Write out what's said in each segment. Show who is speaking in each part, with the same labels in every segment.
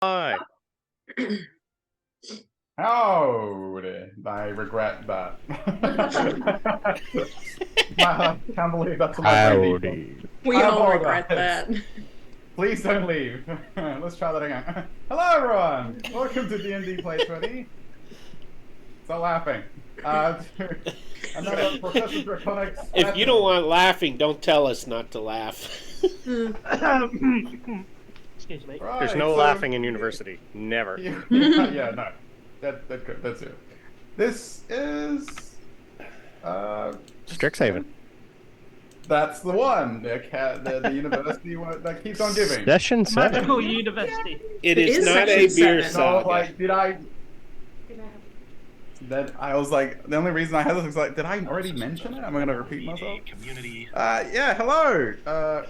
Speaker 1: Hi.
Speaker 2: Howdy. I regret that. I can't believe that's what my brain default.
Speaker 1: Howdy.
Speaker 3: We
Speaker 2: I
Speaker 3: all regret
Speaker 2: apologize.
Speaker 3: that.
Speaker 2: Please don't leave. Let's try that again. Hello, everyone. Welcome to D&D Play 20. Stop laughing. To another Professor Draconic's
Speaker 4: If you don't want laughing, don't tell us not to laugh.
Speaker 5: Excuse me.
Speaker 2: Right,
Speaker 1: There's no
Speaker 2: so-
Speaker 1: laughing in university. Never.
Speaker 2: yeah, no. That's it. This is
Speaker 1: Strixhaven.
Speaker 2: That's the one. The university one that keeps on giving.
Speaker 1: Session 7.
Speaker 5: Magical University.
Speaker 4: It
Speaker 3: It
Speaker 4: is
Speaker 3: is
Speaker 4: not a
Speaker 3: Section
Speaker 4: beer
Speaker 3: 7.
Speaker 2: So
Speaker 4: saga.
Speaker 2: like, did I? That I was like, the only reason I had this was like, did I already mention it? Am I gonna repeat myself? Yeah. Hello.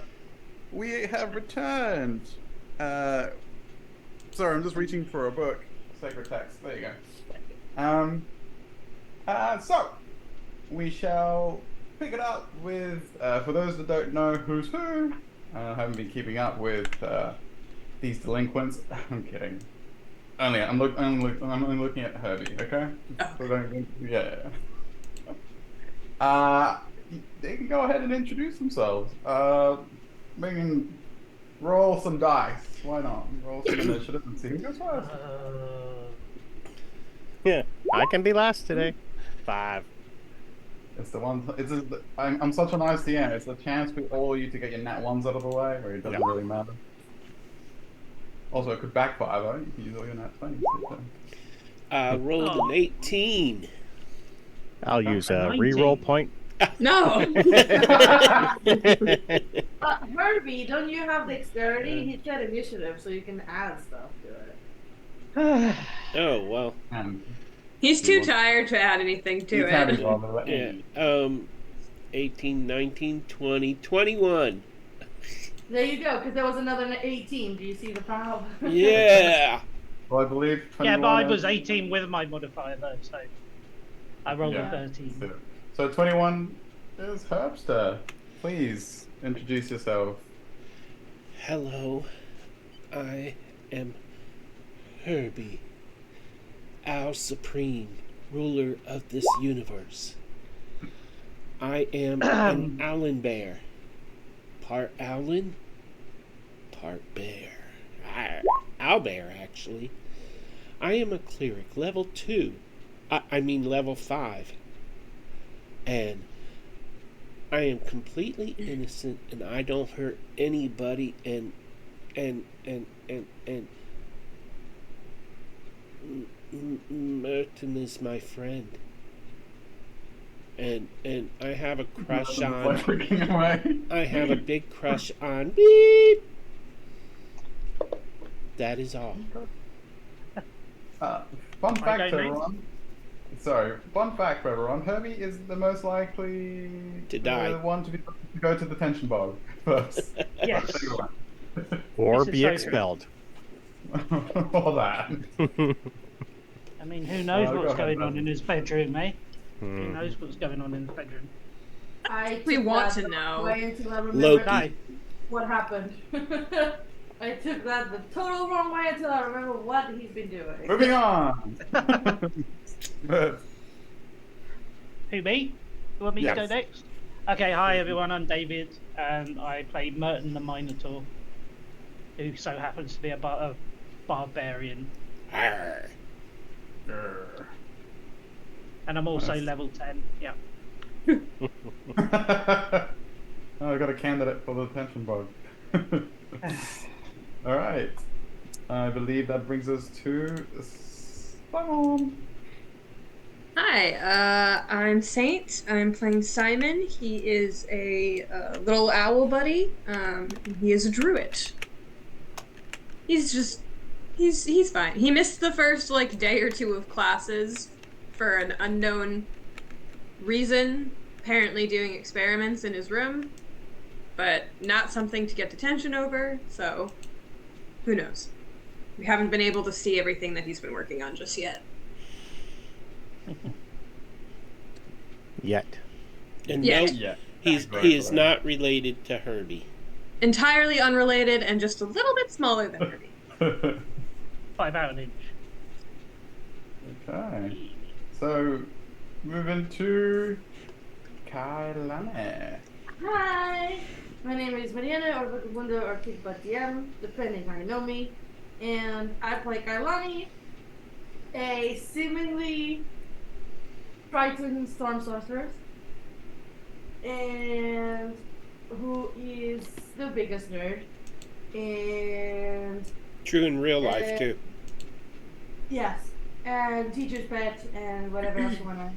Speaker 2: We have returned. Sorry, I'm just reaching for a book. Sacred text. There you go. So we shall pick it up with. For those that don't know who's who, haven't been keeping up with these delinquents. I'm kidding. I'm only looking at Herbie. Okay. So yeah. They can go ahead and introduce themselves. We can roll some dice. Why not? Roll some initiative and see who goes first.
Speaker 1: Yeah, I can be last today. 5.
Speaker 2: It's the one. I'm such a nice DM. It's a chance for all you to get your nat ones out of the way, where it doesn't really matter. Also, it could backfire though. You can use all your nat 20s.
Speaker 4: Rolled an 18.
Speaker 1: I'll use a
Speaker 5: 19.
Speaker 1: reroll point.
Speaker 3: No.
Speaker 6: Herbie, don't you have dexterity? He said initiative, so you can add stuff to it.
Speaker 4: Oh, well.
Speaker 2: And
Speaker 3: He's too tired to add anything to
Speaker 2: you can
Speaker 3: it.
Speaker 2: be bothered.
Speaker 4: Yeah. 18, 19, 20, 21.
Speaker 6: There you go, because there was another 18. Do you see the problem?
Speaker 4: Yeah.
Speaker 2: Well, I believe.
Speaker 5: Yeah,
Speaker 2: 21
Speaker 5: but I was
Speaker 2: is-
Speaker 5: 18 with my modifier though, so I rolled
Speaker 2: Yeah.
Speaker 5: a 13.
Speaker 2: So 21 is Herbster. Please introduce yourself.
Speaker 4: Hello. I am Herbie, our supreme ruler of this universe. I am an owlin bear. Part owlin, part bear. Owlbear, actually. I am a cleric, level 2. I mean level 5. And I am completely innocent and I don't hurt anybody and Merton is my friend. And I have a crush on
Speaker 2: Freaking away.
Speaker 4: I have a big crush on beep. That is all.
Speaker 2: Fun fact
Speaker 5: Okay,
Speaker 2: for
Speaker 5: mate.
Speaker 2: everyone. Sorry, fun fact for everyone. Herbie is the most likely
Speaker 4: To die.
Speaker 2: one to go to the tension bog first.
Speaker 5: Yes.
Speaker 1: Or
Speaker 5: This is
Speaker 1: be
Speaker 5: so
Speaker 1: expelled.
Speaker 2: All that.
Speaker 5: I mean, who knows
Speaker 2: Go
Speaker 5: what's
Speaker 2: ahead,
Speaker 5: going on
Speaker 2: Matthew.
Speaker 5: in his bedroom, eh? Who
Speaker 1: Hmm.
Speaker 5: knows what's going on in his bedroom?
Speaker 3: We
Speaker 6: took
Speaker 3: want
Speaker 6: that
Speaker 3: to
Speaker 6: the
Speaker 3: know.
Speaker 6: way until I remembered
Speaker 4: Loki.
Speaker 5: No.
Speaker 6: what happened. I took that the total wrong way until I remember what he's been doing.
Speaker 2: Moving on. But,
Speaker 5: Who, me? You want me
Speaker 2: Yes.
Speaker 5: to go next? Okay, hi everyone, I'm David, and I play Merton the Minotaur, who so happens to be a barbarian,
Speaker 4: Arr.
Speaker 2: grr.
Speaker 5: and I'm also
Speaker 2: Nice.
Speaker 5: level 10, yeah.
Speaker 2: Oh, I got a candidate for the tension bug. All right. I believe that brings us to Simon.
Speaker 3: Hi, I'm Saint. I'm playing Simon. He is a little owl buddy. He is a druid. He's fine. He missed the first day or two of classes for an unknown reason. Apparently doing experiments in his room, but not something to get detention over. So, who knows? We haven't been able to see everything that he's been working on just yet.
Speaker 1: Yet.
Speaker 4: And
Speaker 3: Yeah.
Speaker 4: no,
Speaker 2: Yeah.
Speaker 4: he is not related to Herbie.
Speaker 3: Entirely unrelated and just a little bit smaller than Herbie.
Speaker 5: 5 out an inch.
Speaker 2: Okay. So, moving to Kailane.
Speaker 6: Hi, my name is Mariana or Vagabundo or Kikba DM, depending how you know me. And I play Kailani, a seemingly frightened storm sorceress. And who is the biggest nerd. And
Speaker 4: True in real life, too.
Speaker 6: yes, and teacher's pet and whatever else you wanna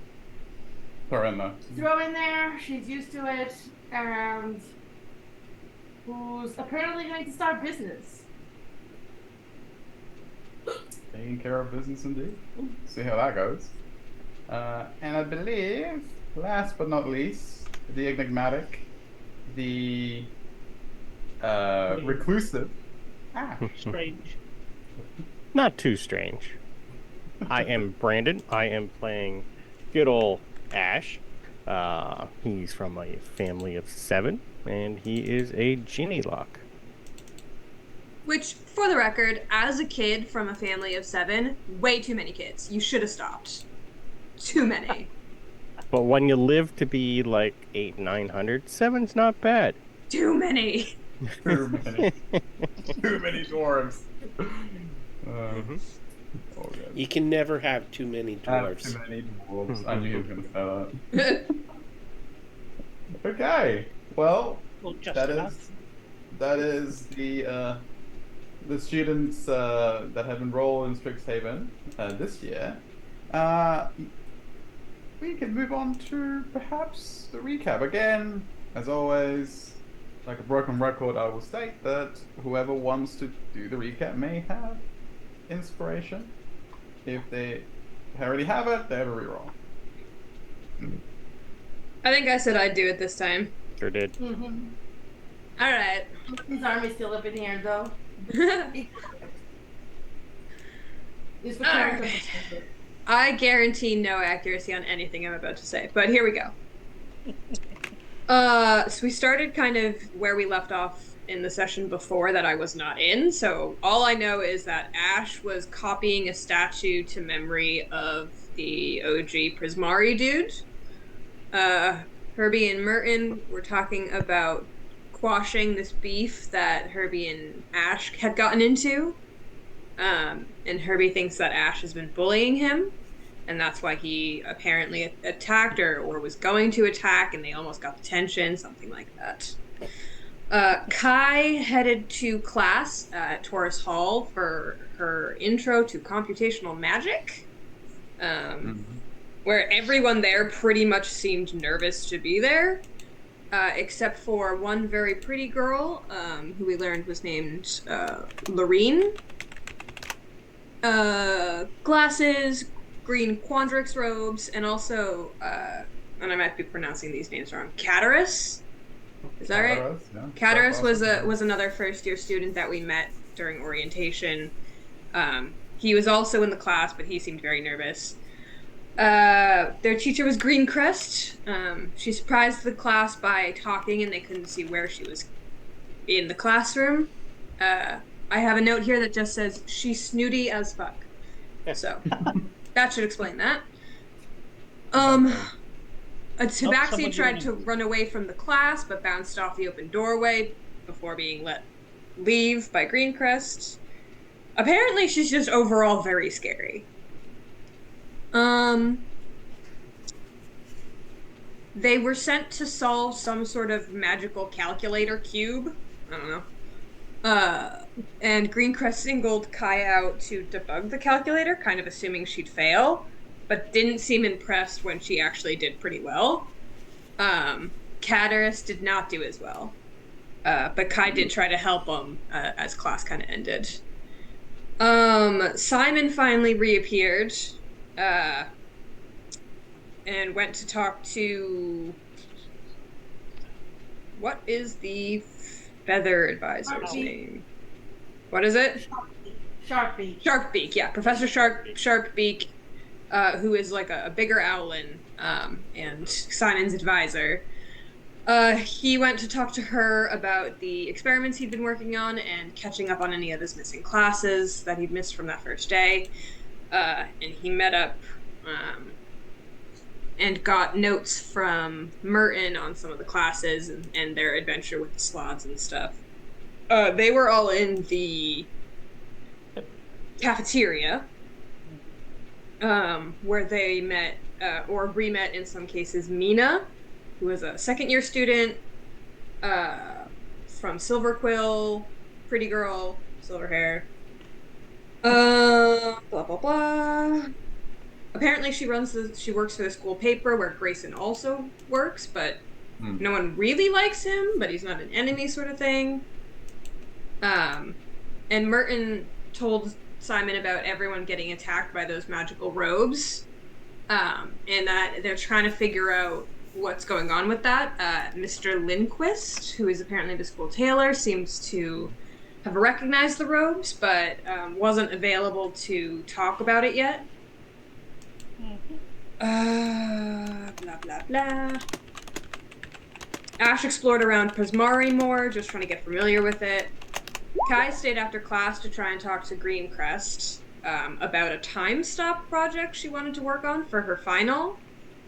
Speaker 2: Throw in there.
Speaker 6: throw in there. She's used to it, and who's apparently going to start business.
Speaker 2: Taking care of business indeed. See how that goes. And I believe, last but not least, the enigmatic, the reclusive.
Speaker 5: Strange.
Speaker 1: Not too strange. I am Brandon. I am playing good old Ash. He's from a family of 7, and he is a genie lock.
Speaker 3: Which, for the record, as a kid from a family of 7, way too many kids. You should have stopped. Too many.
Speaker 1: But when you live to be like 800, 900, 7's not bad.
Speaker 3: Too many.
Speaker 2: Too many. Too many dwarves. Oh, God.
Speaker 4: You can never have too many dwarves.
Speaker 2: Too many dwarves. I knew he was going to say that. Okay. Well,
Speaker 5: Well, just
Speaker 2: that
Speaker 5: enough.
Speaker 2: is the students that have enrolled in Strixhaven this year. We can move on to perhaps the recap again. As always, like a broken record, I will state that whoever wants to do the recap may have inspiration. If they already have it, they have a reroll.
Speaker 3: I think I said I'd do it this time.
Speaker 1: Sure did.
Speaker 6: Mm-hmm.
Speaker 3: Alright.
Speaker 6: His army's still up in here, though. Just for
Speaker 3: Alright.
Speaker 6: character perspective.
Speaker 3: I guarantee no accuracy on anything I'm about to say, but here we go. So we started kind of where we left off in the session before that I was not in, so all I know is that Ash was copying a statue to memory of the OG Prismari dude. Herbie and Merton were talking about quashing this beef that Herbie and Ash had gotten into. And Herbie thinks that Ash has been bullying him, and that's why he apparently attacked or was going to attack, and they almost got detention, something like that. Kai headed to class at Taurus Hall for her intro to computational magic, where everyone there pretty much seemed nervous to be there, except for one very pretty girl, who we learned was named Lorene. Glasses, green Quandrix robes, and also, and I might be pronouncing these names wrong, Cataris? Is that right?
Speaker 2: Yeah.
Speaker 3: Cataris was another first-year student that we met during orientation. He was also in the class, but he seemed very nervous. Their teacher was Greencrest. She surprised the class by talking, and they couldn't see where she was in the classroom. I have a note here that just says, she's snooty as fuck. So, that should explain that. A Tabaxi tried to run away from the class, but bounced off the open doorway before being let leave by Greencrest. Apparently, she's just overall very scary. They were sent to solve some sort of magical calculator cube. I don't know. And Greencrest singled Kai out to debug the calculator, kind of assuming she'd fail, but didn't seem impressed when she actually did pretty well. Cataris did not do as well. But Kai did try to help him as class kind of ended. Simon finally reappeared and went to talk to... What is the feather advisor's name? What is it?
Speaker 6: Sharpbeak.
Speaker 3: Sharkbeak, yeah. Professor Sharkbeak, who is like a bigger owlin, and Simon's advisor. He went to talk to her about the experiments he'd been working on and catching up on any of his missing classes that he'd missed from that first day. And he met up and got notes from Merton on some of the classes and their adventure with the sloths and stuff. They were all in the cafeteria, where they met, or re-met in some cases, Mina, who was a second-year student from Silver Quill, pretty girl, silver hair. Blah blah blah. Apparently, she works for the school paper where Grayson also works, but no one really likes him. But he's not an enemy, sort of thing. And Merton told Simon about everyone getting attacked by those magical robes, and that they're trying to figure out what's going on with that. Mr. Lindquist, who is apparently the school tailor, seems to have recognized the robes, but wasn't available to talk about it yet. Blah, blah, blah. Ash explored around Prismari more, just trying to get familiar with it. Kai stayed after class to try and talk to Greencrest about a time stop project she wanted to work on for her final,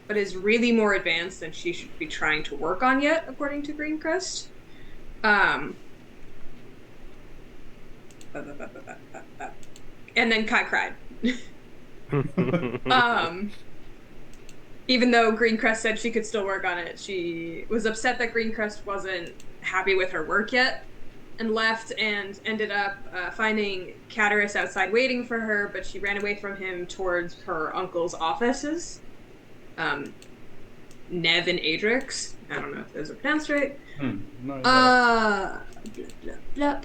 Speaker 3: but is really more advanced than she should be trying to work on yet, according to Greencrest. And then Kai cried. Even though Greencrest said she could still work on it, she was upset that Greencrest wasn't happy with her work yet, and left and ended up finding Cataris outside waiting for her, but she ran away from him towards her uncle's offices. Nev and Adrix. I don't know if those are pronounced right.
Speaker 2: No,
Speaker 3: Blah, blah, blah.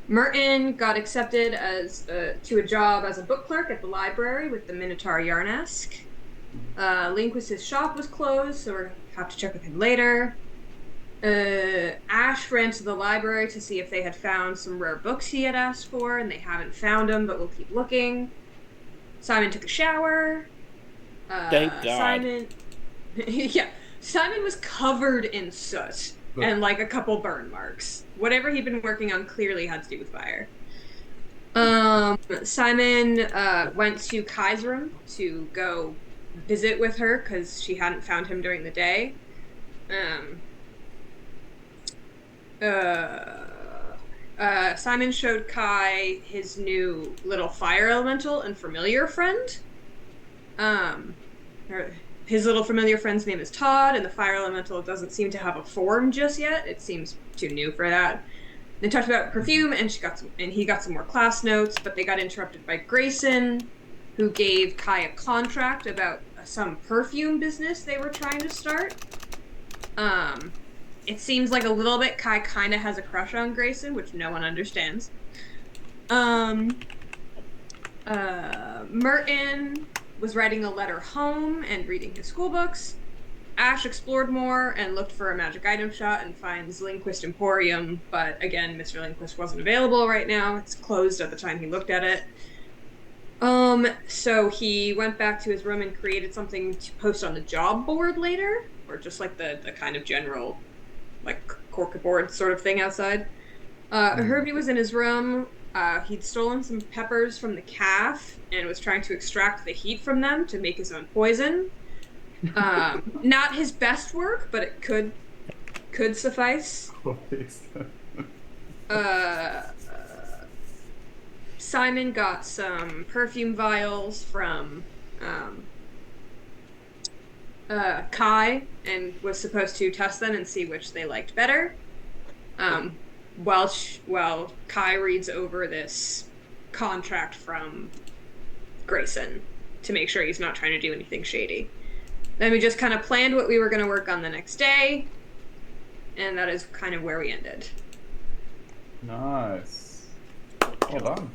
Speaker 3: Merton got accepted as to a job as a book clerk at the library with the Minotaur Yarnask. Lindquist's shop was closed, so we'll have to check with him later. Ash ran to the library to see if they had found some rare books he had asked for, and they haven't found them, but we'll keep looking. Simon took a shower.
Speaker 4: Thank God.
Speaker 3: Simon was covered in soot and like a couple burn marks. Whatever he'd been working on clearly had to do with fire. Simon went to Kai's room to go visit with her because she hadn't found him during the day. Simon showed Kai his new little fire elemental and familiar friend. His little familiar friend's name is Todd, and the fire elemental doesn't seem to have a form just yet. It seems too new for that. They talked about perfume, and he got some more class notes, but they got interrupted by Grayson, who gave Kai a contract about some perfume business they were trying to start. It seems like a little bit Kai kind of has a crush on Grayson, which no one understands. Merton was writing a letter home and reading his school books. Ash explored more and looked for a magic item shop and finds Lindquist Emporium, but again, Mr. Lindquist wasn't available right now. It's closed at the time he looked at it. So he went back to his room and created something to post on the job board later, or just like the kind of general, like, cork board sort of thing outside. Herbie was in his room. He'd stolen some peppers from the calf and was trying to extract the heat from them to make his own poison. Not his best work, but it could suffice. Simon got some perfume vials from Kai and was supposed to test them and see which they liked better. While Kai reads over this contract from Grayson to make sure he's not trying to do anything shady. Then we just kind of planned what we were going to work on the next day, and that is kind of where we ended.
Speaker 2: Nice. Well done.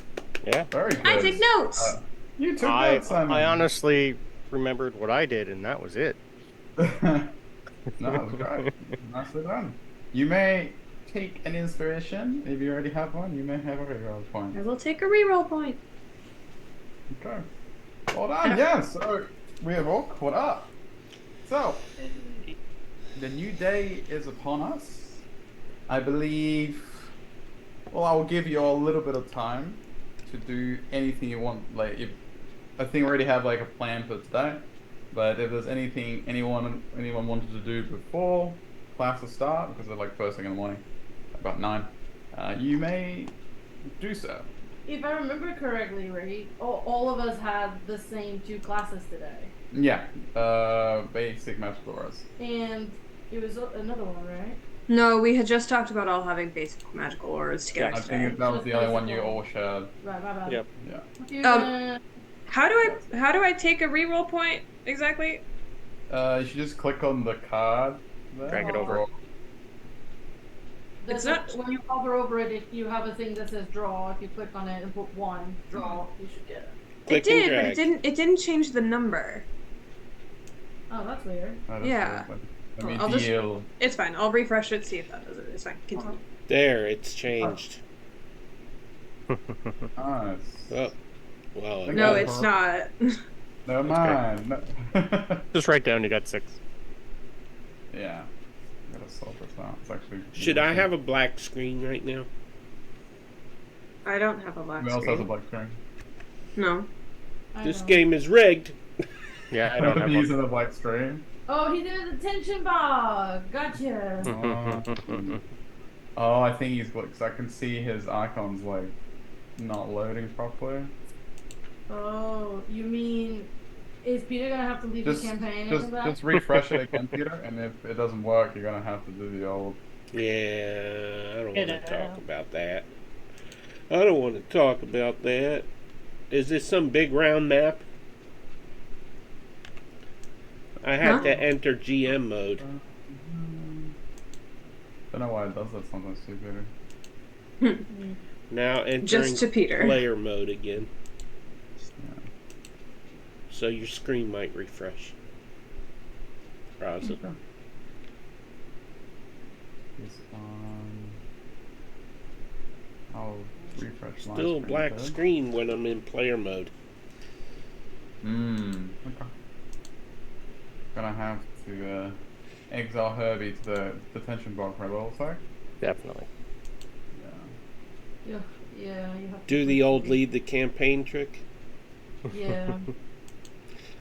Speaker 1: Yeah.
Speaker 2: Very good.
Speaker 3: I take notes!
Speaker 2: You took notes, Simon.
Speaker 1: I honestly remembered what I did, and that was it.
Speaker 2: No, that was great. Nicely done. You may take an inspiration. If you already have one, you may have a reroll point.
Speaker 3: I will take a reroll point.
Speaker 2: Okay. Well done, yeah. So we have all caught up. So, the new day is upon us. I believe. Well, I will give you all a little bit of time to do anything you want. Like, if I think we already have like a plan for today, but if there's anything anyone wanted to do before classes start, because they're like first thing in the morning, about 9, you may do so.
Speaker 6: If I remember correctly, right, all of us had the same 2 classes today.
Speaker 2: Yeah, basic magical arts.
Speaker 6: And it was another one, right?
Speaker 3: No, we had just talked about all having basic magical auras together
Speaker 2: I
Speaker 3: today.
Speaker 2: think that was
Speaker 6: Just
Speaker 2: the only one you
Speaker 6: basic
Speaker 2: all shared.
Speaker 6: Right, my bad.
Speaker 4: Yep.
Speaker 2: Yeah.
Speaker 6: Confusion.
Speaker 3: How do I take a reroll point exactly?
Speaker 2: You should just click on the card. There.
Speaker 1: Drag it over.
Speaker 3: It's not-
Speaker 6: When you hover over it, if you have a thing that says draw, if you click on it and put 1, draw, you should get it.
Speaker 4: Click
Speaker 3: it
Speaker 4: and
Speaker 3: did, but
Speaker 4: drag.
Speaker 3: it didn't change the number.
Speaker 6: Oh, that's weird.
Speaker 2: That is
Speaker 3: Yeah.
Speaker 2: weird, but let me
Speaker 3: I'll just-
Speaker 2: deal.
Speaker 3: It's fine. I'll refresh it, see if that does it. It's fine. Continue.
Speaker 4: There, it's changed.
Speaker 2: Nice.
Speaker 4: Oh, well.
Speaker 2: Okay.
Speaker 3: No, it's not.
Speaker 2: Never mind. No.
Speaker 1: Just write down you got 6.
Speaker 2: Yeah. I gotta solve this out. It's actually.
Speaker 4: Should I have a black screen right now?
Speaker 3: I don't have a black
Speaker 2: Who else has a
Speaker 3: screen.
Speaker 2: black screen?
Speaker 3: No.
Speaker 6: I
Speaker 4: This
Speaker 6: know.
Speaker 4: game is rigged.
Speaker 1: Yeah, I don't have
Speaker 2: He's
Speaker 1: one.
Speaker 2: in a black screen.
Speaker 6: Oh, he did a detention bug. Gotcha.
Speaker 2: Oh, I think he's because I can see his icons like not loading properly.
Speaker 6: Oh, you mean is Peter gonna have to leave
Speaker 2: Just,
Speaker 6: the campaign?
Speaker 2: just,
Speaker 6: and come back?
Speaker 2: just refresh it again, Peter, and if it doesn't work, you're gonna have to do the old.
Speaker 4: Yeah, I don't
Speaker 5: Get
Speaker 4: want
Speaker 5: it
Speaker 4: to talk
Speaker 5: out.
Speaker 4: about that. I don't want to talk about that. Is this some big round map? I have
Speaker 3: Huh?
Speaker 4: to enter GM mode.
Speaker 2: Don't know why it does that sometimes too, Peter.
Speaker 4: Now entering
Speaker 3: Just to Peter.
Speaker 4: player mode again.
Speaker 2: Yeah.
Speaker 4: So your screen might refresh. Roz.
Speaker 2: Okay. He's on. I'll refresh my
Speaker 4: Still a
Speaker 2: screen
Speaker 4: black
Speaker 2: first.
Speaker 4: screen when I'm in player mode.
Speaker 2: Okay. Gonna have to exile Herbie to the detention block for a little sec.
Speaker 1: Definitely.
Speaker 2: Yeah.
Speaker 6: Yeah, you have to
Speaker 4: Do the old lead the campaign trick.
Speaker 6: Yeah.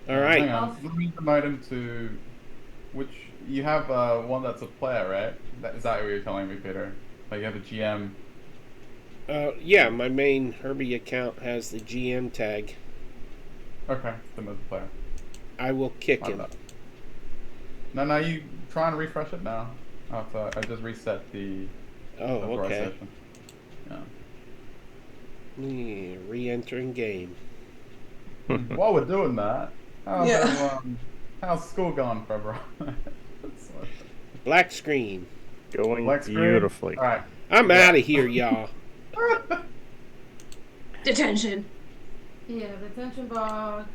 Speaker 4: All
Speaker 2: Hang
Speaker 4: right.
Speaker 2: on. Let me promote him to which you have one that's a player, right? Is that what you're telling me, Peter? Like you have a GM.
Speaker 4: Yeah, my main Herbie account has the GM tag.
Speaker 2: Okay, then as a player.
Speaker 4: I will kick
Speaker 2: My
Speaker 4: him.
Speaker 2: bad. No, you try and refresh it now. After I just reset the
Speaker 4: Oh, okay.
Speaker 2: authorization. Yeah.
Speaker 4: Re-entering game.
Speaker 2: While we're doing that,
Speaker 3: Yeah.
Speaker 2: how's school going for everyone?
Speaker 4: Black screen.
Speaker 1: Going
Speaker 2: Black screen?
Speaker 1: beautifully.
Speaker 2: All right.
Speaker 4: I'm out of here, y'all.
Speaker 3: Detention.
Speaker 6: Yeah, detention bug.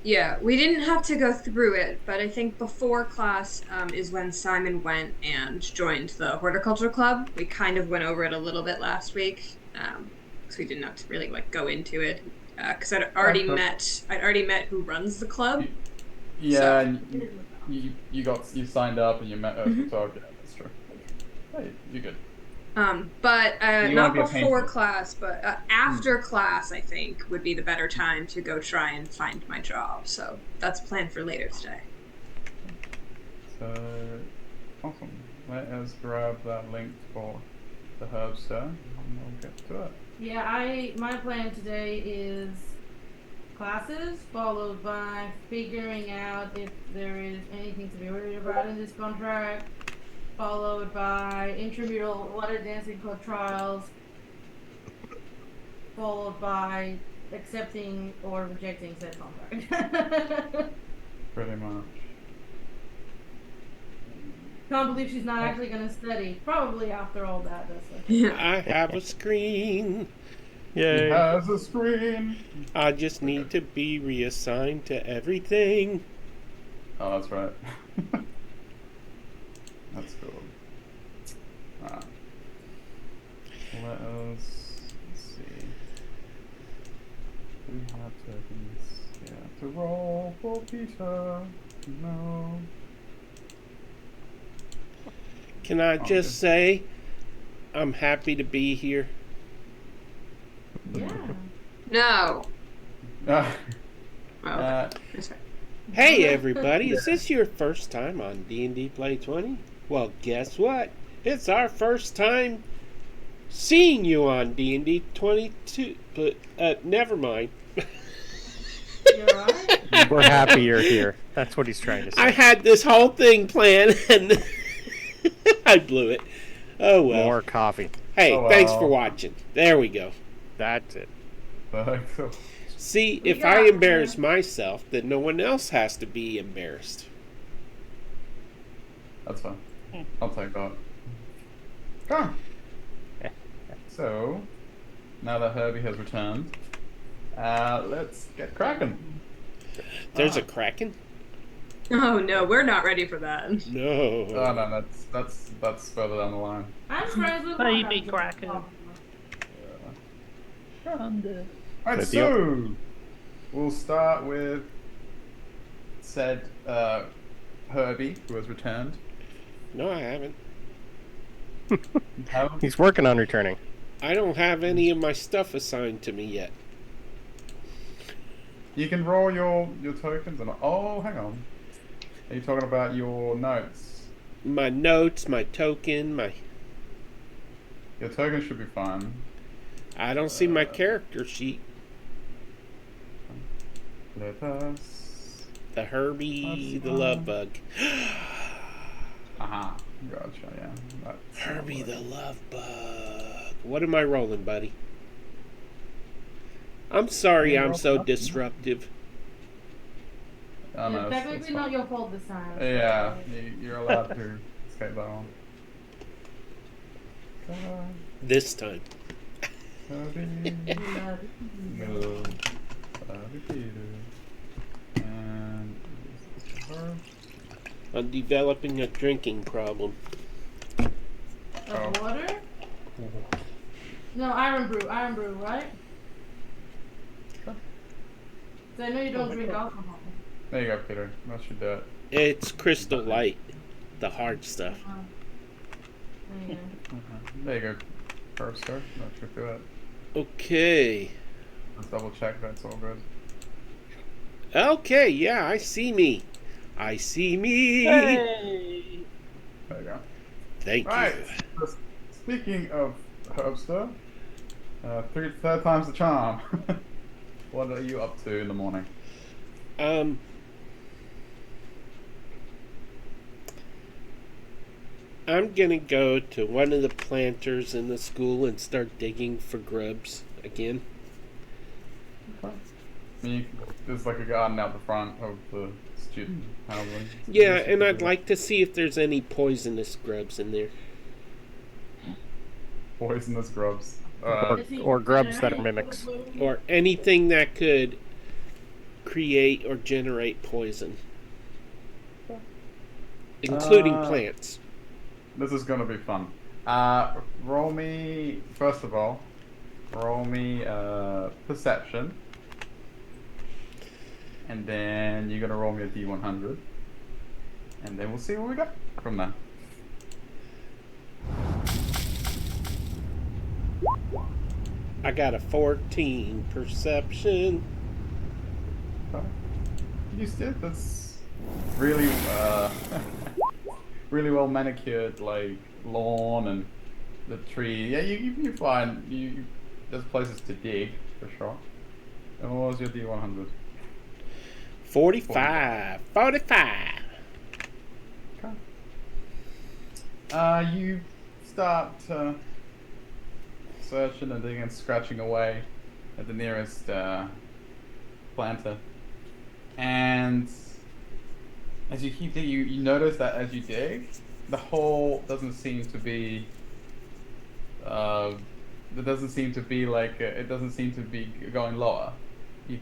Speaker 3: Yeah, we didn't have to go through it, but I think before class is when Simon went and joined the horticulture club. We kind of went over it a little bit last week, because we didn't have to really like go into it. Because I'd already met who runs the club.
Speaker 2: Yeah,
Speaker 3: So-
Speaker 2: and you signed up and you met us. So okay, that's true. Hey, you're good.
Speaker 3: But
Speaker 2: You
Speaker 3: not
Speaker 2: wanna be a
Speaker 3: before
Speaker 2: painter.
Speaker 3: class, but after class, I think would be the better time to go try and find my job. So that's planned for later today.
Speaker 2: So awesome. Let us grab that link for the Herbster and we'll get to it.
Speaker 6: Yeah, my plan today is classes followed by figuring out if there is anything to be worried about in this contract, followed by intramural water dancing club trials, followed by accepting or rejecting said contract.
Speaker 2: Pretty much.
Speaker 6: Can't believe she's not actually gonna study. Probably after all that. That's
Speaker 3: Yeah.
Speaker 4: I have a screen.
Speaker 2: He
Speaker 1: Yay.
Speaker 2: has a screen.
Speaker 4: I just need to be reassigned to everything.
Speaker 2: Oh, that's right. That's cool. Alright. Let us see. We have tokens. Yeah, to roll for Peter. No.
Speaker 4: Can I
Speaker 2: Oh,
Speaker 4: just
Speaker 2: good.
Speaker 4: say, I'm happy to be here.
Speaker 6: Yeah.
Speaker 3: No.
Speaker 2: Uh,
Speaker 3: Oh,
Speaker 2: uh,
Speaker 3: that's right.
Speaker 4: Hey everybody, is this your first time on D&D Play 20? Well, guess what? It's our first time seeing you on D&D 22. But never mind.
Speaker 6: You alright?
Speaker 1: We're happy you're here. That's what he's trying to say.
Speaker 4: I had this whole thing planned and I blew it. Oh well.
Speaker 1: More coffee.
Speaker 4: Hey,
Speaker 2: Oh,
Speaker 4: thanks for
Speaker 2: well.
Speaker 4: watching. There we go.
Speaker 1: That's it.
Speaker 2: cool.
Speaker 4: See,
Speaker 6: We
Speaker 4: if
Speaker 6: got
Speaker 4: I
Speaker 6: it,
Speaker 4: embarrass
Speaker 6: man.
Speaker 4: myself, then no one else has to be embarrassed.
Speaker 2: That's fine. I'll take that. Come. So, now that Herbie has returned, let's get cracking.
Speaker 4: There's a kraken?
Speaker 3: Oh no, we're not ready for that.
Speaker 4: No.
Speaker 2: Oh no, that's further down the line.
Speaker 6: I'm friends with
Speaker 5: Baby
Speaker 6: my
Speaker 5: Kraken. Thunder.
Speaker 2: Alright,
Speaker 1: Good deal.
Speaker 2: so we'll start with said Herbie, who has returned.
Speaker 4: No, I haven't.
Speaker 2: Have-
Speaker 1: He's working on returning.
Speaker 4: I don't have any of my stuff assigned to me yet.
Speaker 2: You can roll your tokens and oh, hang on. Are you talking about your notes?
Speaker 4: My notes, my token, my...
Speaker 2: Your tokens should be fine.
Speaker 4: I don't see my character sheet.
Speaker 2: Let us.
Speaker 4: The Herbie,
Speaker 2: That's
Speaker 4: the
Speaker 2: fine.
Speaker 4: love bug.
Speaker 2: Aha, gotcha. Yeah. That's
Speaker 4: Herbie, the love bug. What am I rolling, buddy? I'm sorry
Speaker 2: Yeah,
Speaker 4: I'm
Speaker 2: roll
Speaker 4: so
Speaker 2: nothing.
Speaker 4: disruptive.
Speaker 2: Oh, no,
Speaker 6: It's
Speaker 2: it's
Speaker 6: technically
Speaker 2: fine.
Speaker 6: not your fault this time. so-
Speaker 2: Yeah, you're allowed to escape that one.
Speaker 4: This time.
Speaker 2: Herbie. No. And
Speaker 4: I'm developing a drinking problem.
Speaker 6: Of
Speaker 2: Oh.
Speaker 6: water? No, Iron Brew, right? So I know you don't drink alcohol.
Speaker 2: there you go, Peter. That should do it.
Speaker 4: It's Crystal Light, the hard stuff.
Speaker 6: There you go.
Speaker 2: There you go. First go. That should do it.
Speaker 4: Okay.
Speaker 2: Let's double check that's all good.
Speaker 4: Okay, yeah, I see me. I see me.
Speaker 5: Hey!
Speaker 2: There you go.
Speaker 4: Thank
Speaker 2: Right.
Speaker 4: you.
Speaker 2: So, speaking of Herbster, third time's the charm. What are you up to in the morning?
Speaker 4: I'm gonna go to one of the planters in the school and start digging for grubs again.
Speaker 2: I mean, there's like a garden out the front of the student housing.
Speaker 4: Yeah, and I'd like to see if there's any poisonous grubs in there.
Speaker 2: poisonous grubs.
Speaker 1: Or grubs that are mimics.
Speaker 4: Or anything that could create or generate poison. Including plants.
Speaker 2: This is gonna be fun. Roll me first of all. Roll me perception, and then you're gonna roll me a D100, and then we'll see what we got from there.
Speaker 4: I got a 14 perception.
Speaker 2: Okay. You did. That's really really well manicured, like lawn and the tree. Yeah, you find there's places to dig for sure. And what was your D100?
Speaker 4: 45. 45.
Speaker 2: Okay. You start searching and digging and scratching away at the nearest planter, and as you keep digging, you notice that as you dig, the hole doesn't seem to be. It doesn't seem to be like it doesn't seem to be going lower. You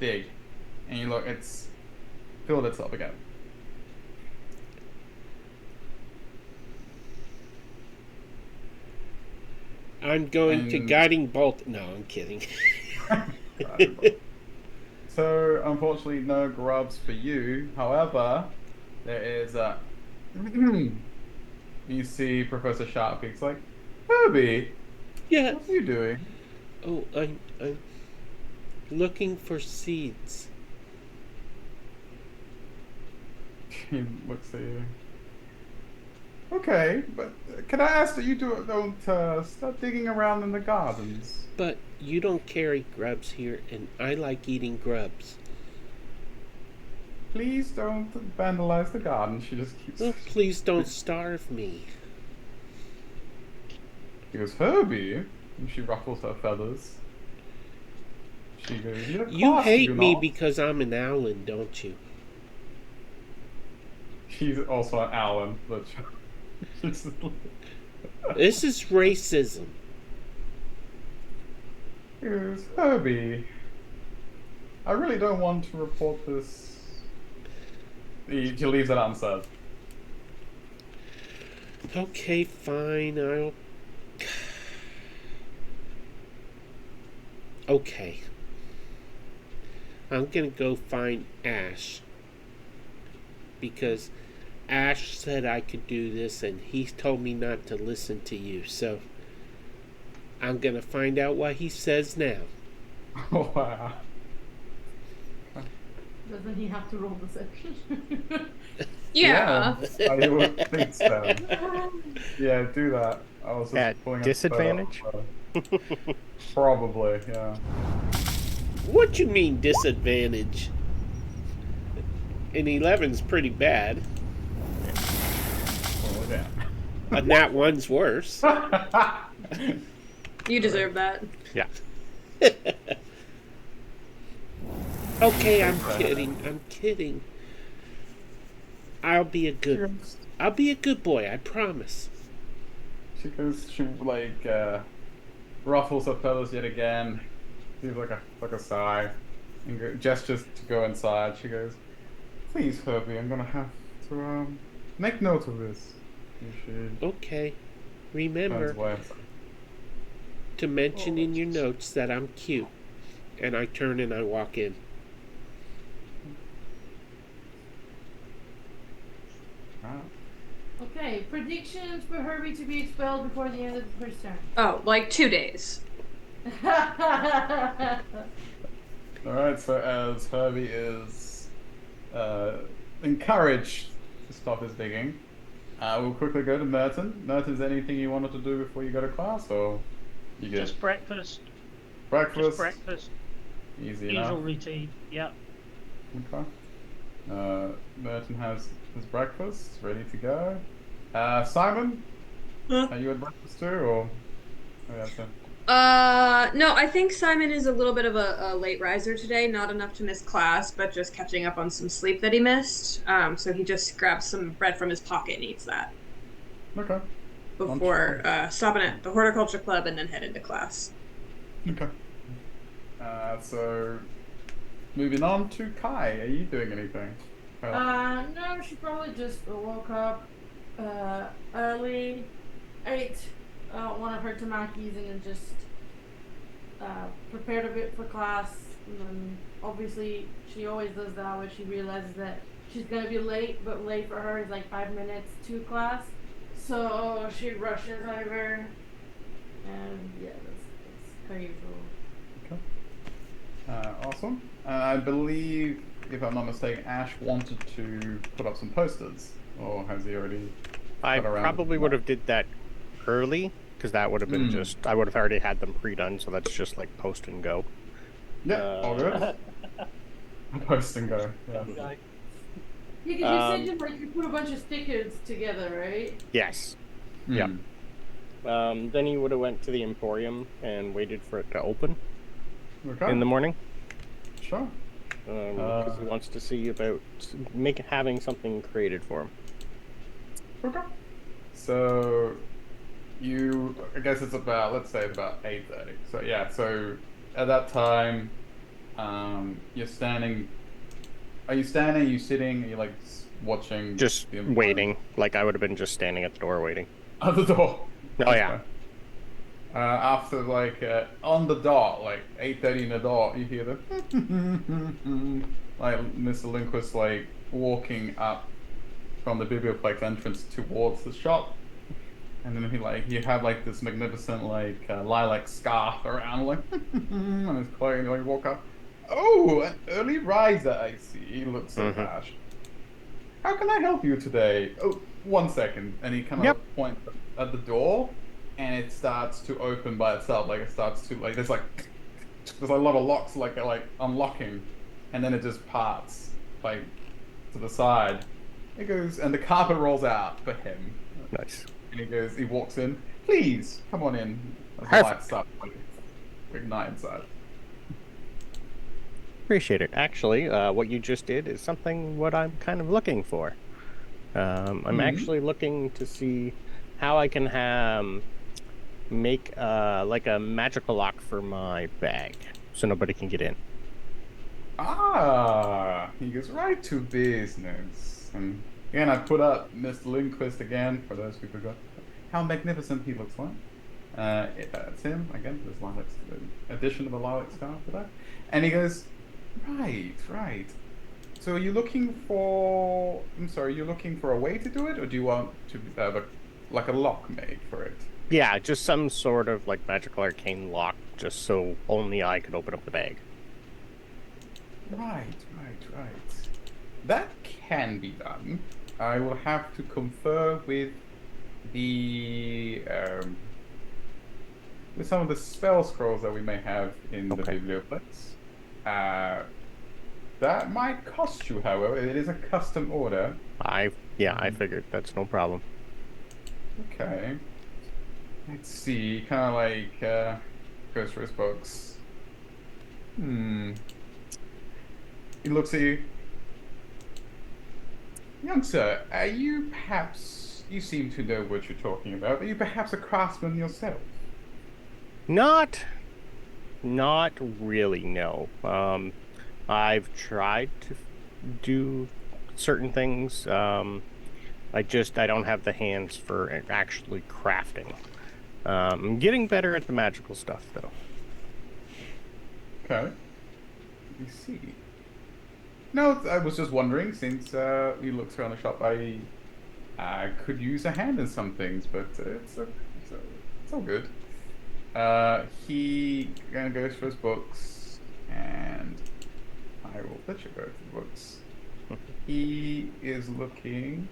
Speaker 2: dig, and you look. It's filled itself again.
Speaker 4: I'm going to
Speaker 2: And-
Speaker 4: guiding bolt. No, I'm kidding.
Speaker 2: So, unfortunately, no grubs for you. However, there is a. You see Professor Sharpie's like, Herbie,
Speaker 4: Yeah.
Speaker 2: what are you doing?
Speaker 4: Oh, I'm looking for seeds.
Speaker 2: He looks at you. Okay, but can I ask that you don't start digging around in the gardens?
Speaker 4: But you don't carry grubs here, and I like eating grubs.
Speaker 2: Please don't vandalize the garden. She just keeps.
Speaker 4: Oh, please don't starve me.
Speaker 2: She goes, Herbie, and she ruffles her feathers. She goes, "You're
Speaker 4: You
Speaker 2: classy,
Speaker 4: hate me
Speaker 2: not?"
Speaker 4: because I'm an Owlin, don't you?
Speaker 2: She's also an Alan, but she's
Speaker 4: This is racism.
Speaker 2: She goes, Herbie, I really don't want to report this. She leaves it unsaid.
Speaker 4: Okay, fine, I'll... Okay. I'm gonna go find Ash. Because Ash said I could do this, and he told me not to listen to you, so... I'm gonna find out what he says now.
Speaker 2: Oh, wow.
Speaker 6: Doesn't he have to roll deception?
Speaker 3: Yeah.
Speaker 2: I would think so. Yeah, do that. I was just
Speaker 1: At
Speaker 2: pulling up
Speaker 1: disadvantage?
Speaker 2: Probably, yeah.
Speaker 4: What you mean, disadvantage? An 11's pretty bad.
Speaker 2: Oh, yeah.
Speaker 4: And that one's worse.
Speaker 3: You deserve that.
Speaker 1: Yeah.
Speaker 4: Okay, I'm kidding. I'm kidding. I'll be a good boy, I promise.
Speaker 2: She goes, she like ruffles her feathers yet again. Seems like a sigh, and gestures to go inside. She goes, "Please, Herbie, I'm gonna have to make note of this." And she
Speaker 4: Okay.
Speaker 2: turns
Speaker 4: Remember
Speaker 2: away.
Speaker 4: to mention in your notes that I'm cute. And I turn and I walk in.
Speaker 2: Ah.
Speaker 6: Okay, predictions for Herbie to be expelled before the end of the first term.
Speaker 3: Oh, like 2 days.
Speaker 2: Alright, so as Herbie is encouraged to stop his digging, we'll quickly go to Merton. Merton, is there anything you wanted to do before you go to class, or you good?
Speaker 5: Just breakfast.
Speaker 2: Breakfast?
Speaker 5: Just breakfast.
Speaker 2: Easy
Speaker 5: Usual
Speaker 2: enough.
Speaker 5: routine. Yep.
Speaker 2: Okay. Merton has his breakfast ready to go. Simon,
Speaker 3: Huh?
Speaker 2: are you at breakfast too, or? Oh, yeah, so.
Speaker 3: No, I think Simon is a little bit of a late riser today, not enough to miss class, but just catching up on some sleep that he missed. So he just grabs some bread from his pocket and eats that
Speaker 2: Okay.
Speaker 3: before stopping at the horticulture club and then head into class.
Speaker 2: Okay. So moving on to Kai. Are you doing anything?
Speaker 6: No, she probably just woke up early, ate one of her tamakis, and then just prepared a bit for class. And then obviously she always does that when she realizes that she's gonna be late, but late for her is like 5 minutes to class. So she rushes over, and yeah, that's her usual.
Speaker 2: Awesome. I believe, if I'm not mistaken, Ash wanted to put up some posters, or has he already?
Speaker 1: I
Speaker 2: got around
Speaker 1: probably
Speaker 2: to
Speaker 1: would
Speaker 2: that?
Speaker 1: have did that early, because that would have been I would have already had them pre-done, so that's just like post and go.
Speaker 2: Yeah, all good. Post and go. Yeah.
Speaker 5: Go.
Speaker 6: Yeah, because you said you put a bunch of stickers together, right?
Speaker 1: Yes.
Speaker 2: Hmm.
Speaker 1: Yeah. Then he would have went to the Emporium and waited for it to open
Speaker 2: Okay.
Speaker 1: in the morning,
Speaker 2: Sure.
Speaker 1: because he wants to see about having something created for him.
Speaker 2: Okay. So I guess it's about, let's say it's about 8:30. So yeah, so at that time, you're standing. Are you standing? Are you sitting? Are you like watching?
Speaker 1: Just
Speaker 2: the Emporium?
Speaker 1: waiting, like I would have been just standing at the door waiting.
Speaker 2: At the door.
Speaker 1: Oh yeah.
Speaker 2: After like on the dot, like 8:30 in the dot, you hear the like Mr. Linquist like walking up from the biblioplex entrance towards the shop, and then he had like this magnificent like lilac scarf around like on his clothing. Like walk up. Oh, an early riser, I see. He looks so
Speaker 1: Mhm.
Speaker 2: harsh. How can I help you today? Oh, 1 second. And he kind
Speaker 1: Yep.
Speaker 2: of points at the door, and it starts to open by itself. Like it starts to there's a lot of locks like unlocking, and then it just parts like to the side. It goes, and the carpet rolls out for him.
Speaker 1: Nice.
Speaker 2: And he walks in. Please come on in. As the
Speaker 1: Perfect.
Speaker 2: lights start like ignite inside.
Speaker 1: Appreciate it. Actually, what you just did is something what I'm kind of looking for. I'm actually looking to see how I can make like a magical lock for my bag, so nobody can get in.
Speaker 2: Ah, he goes right to business. And again, I put up Mr. Lindquist again for those who forgot how magnificent he looks like. That's him again. There's lilac, the addition of a lilac scarf for that. And he goes, right. So are you looking for? I'm sorry, you're looking for a way to do it, or do you want to have like a lock made for it?
Speaker 1: Yeah, just some sort of like magical arcane lock, just so only I could open up the bag.
Speaker 2: Right. That can be done. I will have to confer with the with some of the spell scrolls that we may have in the
Speaker 1: Okay.
Speaker 2: biblioplex. That might cost you, however. It is a custom order.
Speaker 1: I figured that's no problem.
Speaker 2: Okay. Let's see. Kind of like goes for his books. He looks at you. Young sir, are you perhaps, you seem to know what you're talking about. Are you perhaps a craftsman yourself?
Speaker 1: Not really, no. I've tried to do certain things. I don't have the hands for actually crafting. I'm getting better at the magical stuff, though.
Speaker 2: Okay. Let me see. No, I was just wondering, since he looks around the shop, I could use a hand in some things, but it's all good. He kind of goes for his books, and I will let you go to the books. He is looking.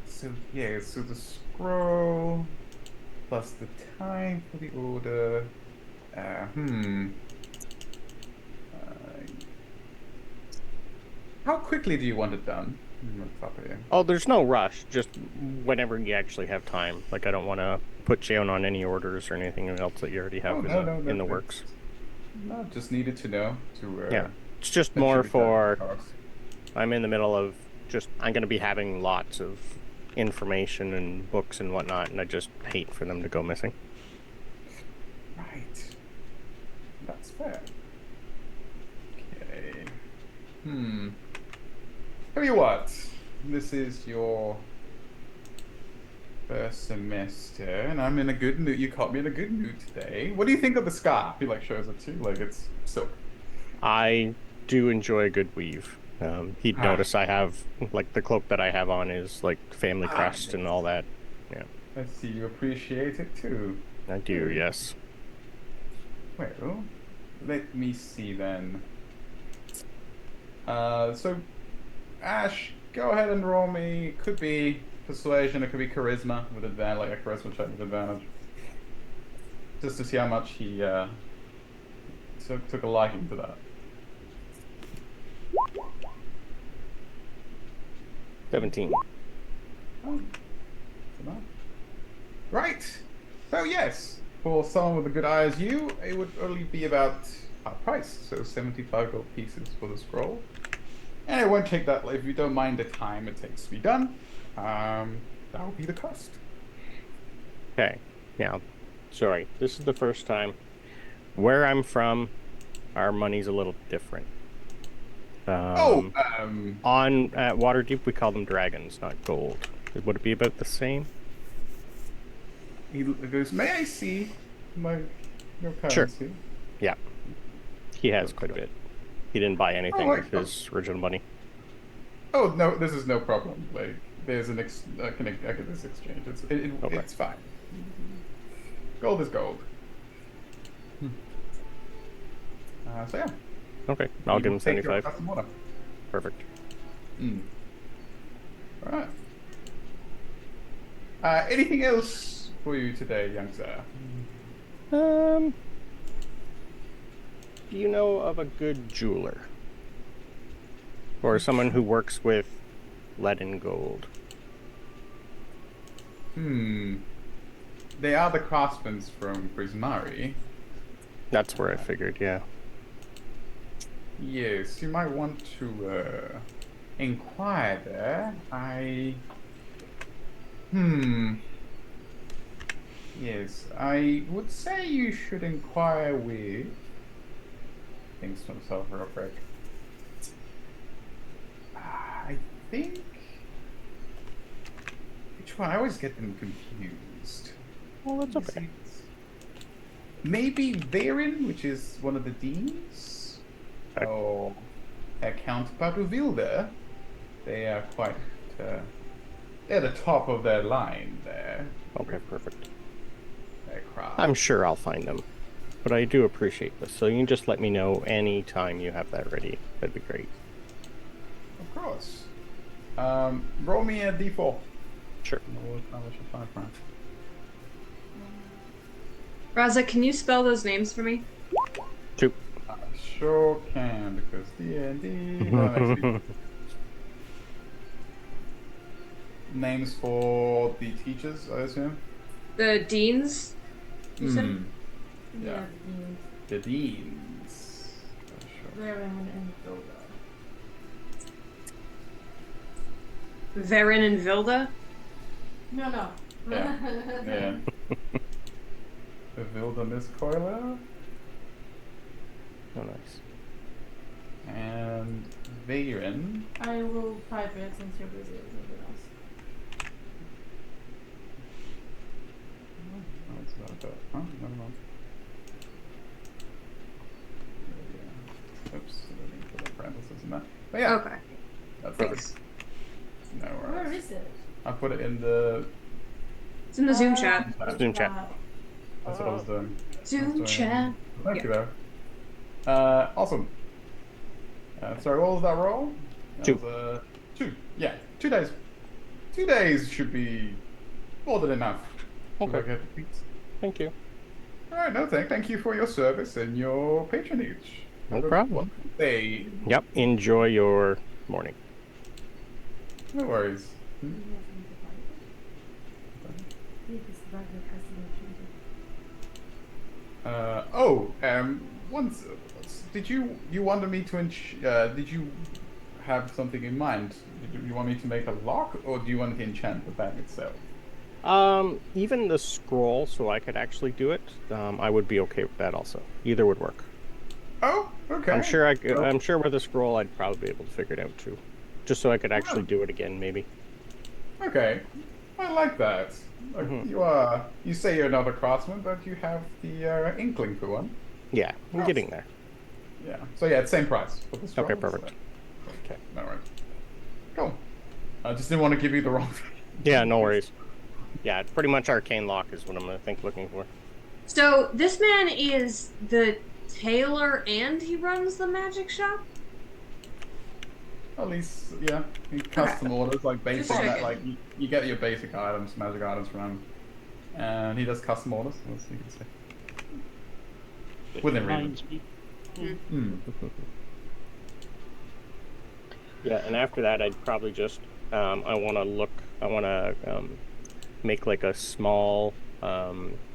Speaker 2: So yeah, so the scroll plus the time for the order. How quickly do you want it done? Top of you.
Speaker 1: Oh, there's no rush. Just whenever you actually have time. Like, I don't want to put you on any orders or anything else that you already have in the works.
Speaker 2: No, just needed to know to.
Speaker 1: Yeah, it's just
Speaker 2: that
Speaker 1: more
Speaker 2: should be done,
Speaker 1: for.
Speaker 2: of course.
Speaker 1: I'm in the middle of I'm going to be having lots of information and books and whatnot, and I just hate for them to go missing.
Speaker 2: Right. That's fair. Okay. Tell you what, this is your first semester, and I'm in a good mood. You caught me in a good mood today. What do you think of the scarf? He like shows it to you, like it's silk.
Speaker 1: I do enjoy a good weave. He'd notice I have, like, the cloak that I have on is, like, family crest
Speaker 2: yes.
Speaker 1: and all that. Yeah,
Speaker 2: I see you appreciate it too.
Speaker 1: I do, yes.
Speaker 2: Well, let me see then. So, Ash, go ahead and roll me. It could be persuasion, it could be charisma with advantage, like a charisma check with advantage. Just to see how much he took a liking to that.
Speaker 1: 17.
Speaker 2: Oh, enough. Right. So yes, for someone with a good eye as you, it would only be about half price, so 75 gold pieces for the scroll. And it won't take that, if you don't mind the time it takes to be done, that will be the cost.
Speaker 1: Okay, now, sorry, this is the first time. Where I'm from, our money's a little different. On at Waterdeep, we call them dragons, not gold. Would it be about the same?
Speaker 2: he goes, "May I see your
Speaker 1: Sure.
Speaker 2: currency?"
Speaker 1: Yeah. He has quite a bit. He didn't buy anything
Speaker 2: Oh,
Speaker 1: with his original money.
Speaker 2: Oh no, this is no problem. Like, there's I can this exchange.
Speaker 1: Okay.
Speaker 2: It's fine. Gold is gold. So yeah.
Speaker 1: Okay. I'll
Speaker 2: You
Speaker 1: give him
Speaker 2: take your
Speaker 1: 75.
Speaker 2: custom order.
Speaker 1: Perfect.
Speaker 2: All right. Anything else for you today, young sir?
Speaker 1: Do you know of a good jeweler? Or someone who works with lead and gold?
Speaker 2: They are the craftsmen from Prismari.
Speaker 1: That's where I figured, yeah.
Speaker 2: Yes, you might want to inquire there. Yes, I would say you should inquire with. Thinks to himself real quick. I think. Which one? I always get them confused.
Speaker 1: Well, that's okay.
Speaker 2: Maybe Varin, which is one of the deans.
Speaker 1: Okay.
Speaker 2: Or Count Patuvilda. They are quite. They're the top of their line there.
Speaker 1: Okay, perfect.
Speaker 2: Their craft.
Speaker 1: I'm sure I'll find them. But I do appreciate this, so you can just let me know any time you have that ready. That'd be great.
Speaker 2: Of course. Roll me a d4.
Speaker 1: Sure.
Speaker 2: We'll establish a 5 round.
Speaker 3: Raza, can you spell those names for me?
Speaker 1: 2.
Speaker 2: I sure can, because D&D. Names for the teachers, I assume?
Speaker 3: The deans? You said?
Speaker 2: Yeah. The deans. Sure.
Speaker 6: Varin and Vilda.
Speaker 3: Varin and Vilda?
Speaker 6: No.
Speaker 2: Yeah. The Wilderness Coiler
Speaker 1: Oh, nice.
Speaker 2: and Varin.
Speaker 6: I will type it since you're busy with something else.
Speaker 2: Oh, it's not that. Oh, never mind. Oops, I didn't put the parentheses in that. But yeah,
Speaker 3: Okay.
Speaker 2: that's
Speaker 3: Thanks.
Speaker 2: it. No
Speaker 6: Where
Speaker 2: worries.
Speaker 6: is it?
Speaker 2: I put it in the.
Speaker 3: It's in the Zoom chat.
Speaker 1: Zoom chat.
Speaker 2: That's what I was doing.
Speaker 3: Zoom chat.
Speaker 2: Thank you, though. Awesome. Sorry, what was that roll? That
Speaker 1: 2.
Speaker 2: was, 2. Yeah, 2 days. 2 days should be more than enough.
Speaker 1: Okay.
Speaker 2: To get the feet.
Speaker 1: Thank you.
Speaker 2: All right, no, thank you for your service and your patronage.
Speaker 1: No
Speaker 2: Have a
Speaker 1: problem.
Speaker 2: wonderful day.
Speaker 1: Yep. Enjoy your morning.
Speaker 2: No worries. Once did you wanted me to did you have something in mind? Did you want me to make a lock, or do you want to enchant the bag itself?
Speaker 1: Even the scroll, so I could actually do it, I would be okay with that also. Either would work.
Speaker 2: Oh, okay.
Speaker 1: I'm sure I'm sure with the scroll I'd probably be able to figure it out too. Just so I could actually do it again, maybe.
Speaker 2: Okay, I like that. Like, you say you're not a craftsman, but you have the inkling for one.
Speaker 1: Yeah, I'm getting there.
Speaker 2: Yeah. So yeah, it's same price for the scroll.
Speaker 1: Okay, perfect.
Speaker 2: So. Okay, no worries. Cool. I just didn't want to give you the wrong thing.
Speaker 1: Yeah, no worries. Yeah, it's pretty much arcane lock is what I'm looking for.
Speaker 3: So this man is the tailor and he runs the magic shop?
Speaker 2: At least, yeah, custom orders, like basic,
Speaker 3: Just
Speaker 2: that,
Speaker 3: checking.
Speaker 2: like you get your basic items, magic items from him, and he does custom orders, as you can see. Within reason.
Speaker 5: Reminds me.
Speaker 1: Yeah, and after that, I'd probably just I want to make like a small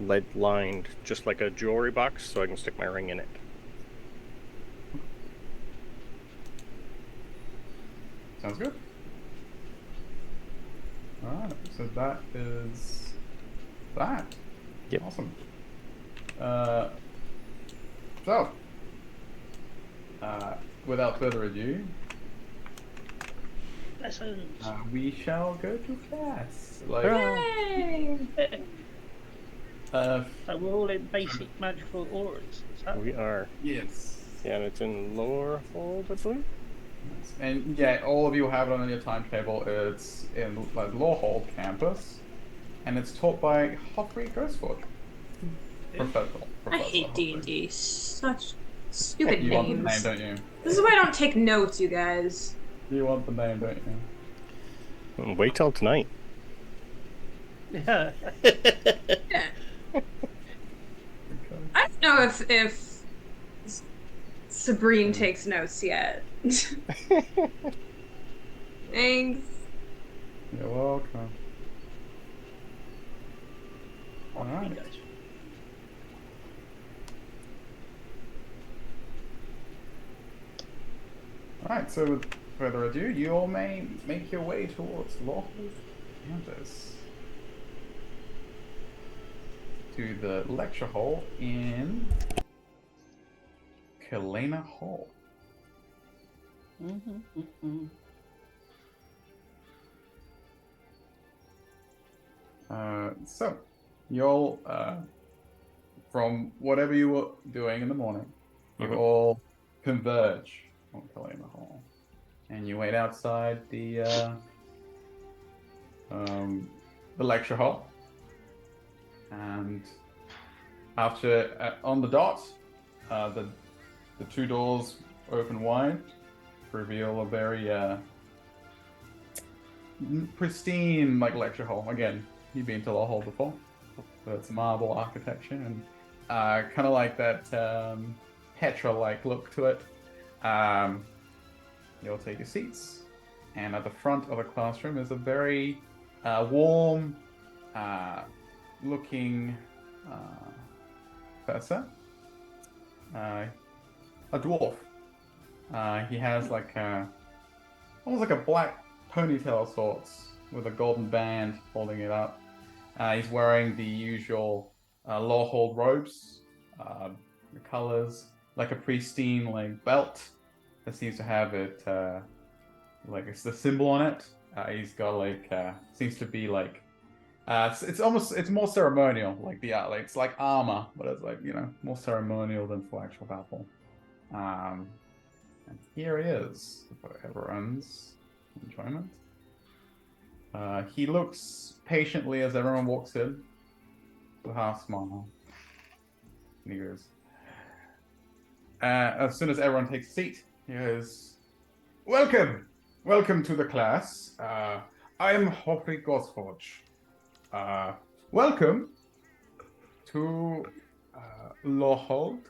Speaker 1: lead-lined, just like a jewelry box, so I can stick my ring in it.
Speaker 2: Sounds good. Alright, so that is that.
Speaker 1: Yep.
Speaker 2: Awesome. Without further ado,
Speaker 5: Lessons.
Speaker 2: we shall go to class. Like,
Speaker 3: Yay!
Speaker 5: So we're all in basic magical auras. Is that
Speaker 1: We are.
Speaker 2: Yes.
Speaker 1: Yeah, and it's in Lower Hold, I believe.
Speaker 2: And yeah, all of you have it on your timetable. It's in like Lawhold campus, and it's taught by Hoffrey Ghostforge. Professor.
Speaker 3: I hate
Speaker 2: Hoffrey.
Speaker 3: D&D. Such stupid
Speaker 2: You want the name,
Speaker 3: names.
Speaker 2: don't you?
Speaker 3: This is why I don't take notes, you guys.
Speaker 2: You want the name, don't you?
Speaker 1: Wait till tonight.
Speaker 5: yeah?
Speaker 3: Yeah.
Speaker 2: Okay.
Speaker 3: I don't know if Sabrine takes notes yet. Thanks.
Speaker 2: You're welcome. Alright. Alright, so with further ado, you all may make your way towards Lawhold campus. To the lecture hall in Kalena Hall. So, you'll, from whatever you were doing in the morning, you
Speaker 1: Mhm.
Speaker 2: all converge on Kalena Hall. And you wait outside the lecture hall. And after, on the dot, the two doors open wide, reveal a very pristine like lecture hall. Again, you've been to the hall before, so it's marble architecture and kind of like that Petra-like look to it. You'll take your seats, and at the front of the classroom is a very warm looking professor, a dwarf. He has like almost like a black ponytail of sorts with a golden band holding it up. He's wearing the usual Lawhold robes, the colors, like a pristine like belt that seems to have it like it's the symbol on it. He's got like seems to be like it's more ceremonial, like like it's like armor, but it's like more ceremonial than for actual battle. And here he is for everyone's enjoyment. He looks patiently as everyone walks in with a half smile. And he goes, as soon as everyone takes a seat, he goes, "Welcome! Welcome to the class. I'm Hoffrey Gosforge. Welcome to Lawhold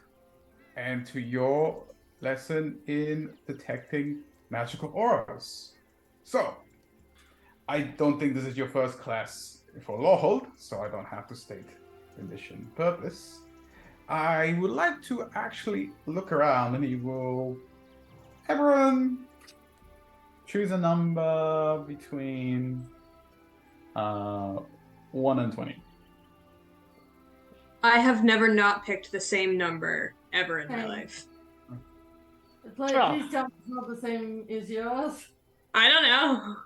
Speaker 2: and to your lesson in detecting magical auras. So, I don't think this is your first class for Lawhold, so I don't have to state the mission purpose. I would like to actually look around, and he will. Everyone, choose a number between 1 and 20.
Speaker 3: I have never not picked the same number ever in my
Speaker 6: Okay.
Speaker 3: life.
Speaker 6: Please tell me it's not the same as yours.
Speaker 3: I don't know.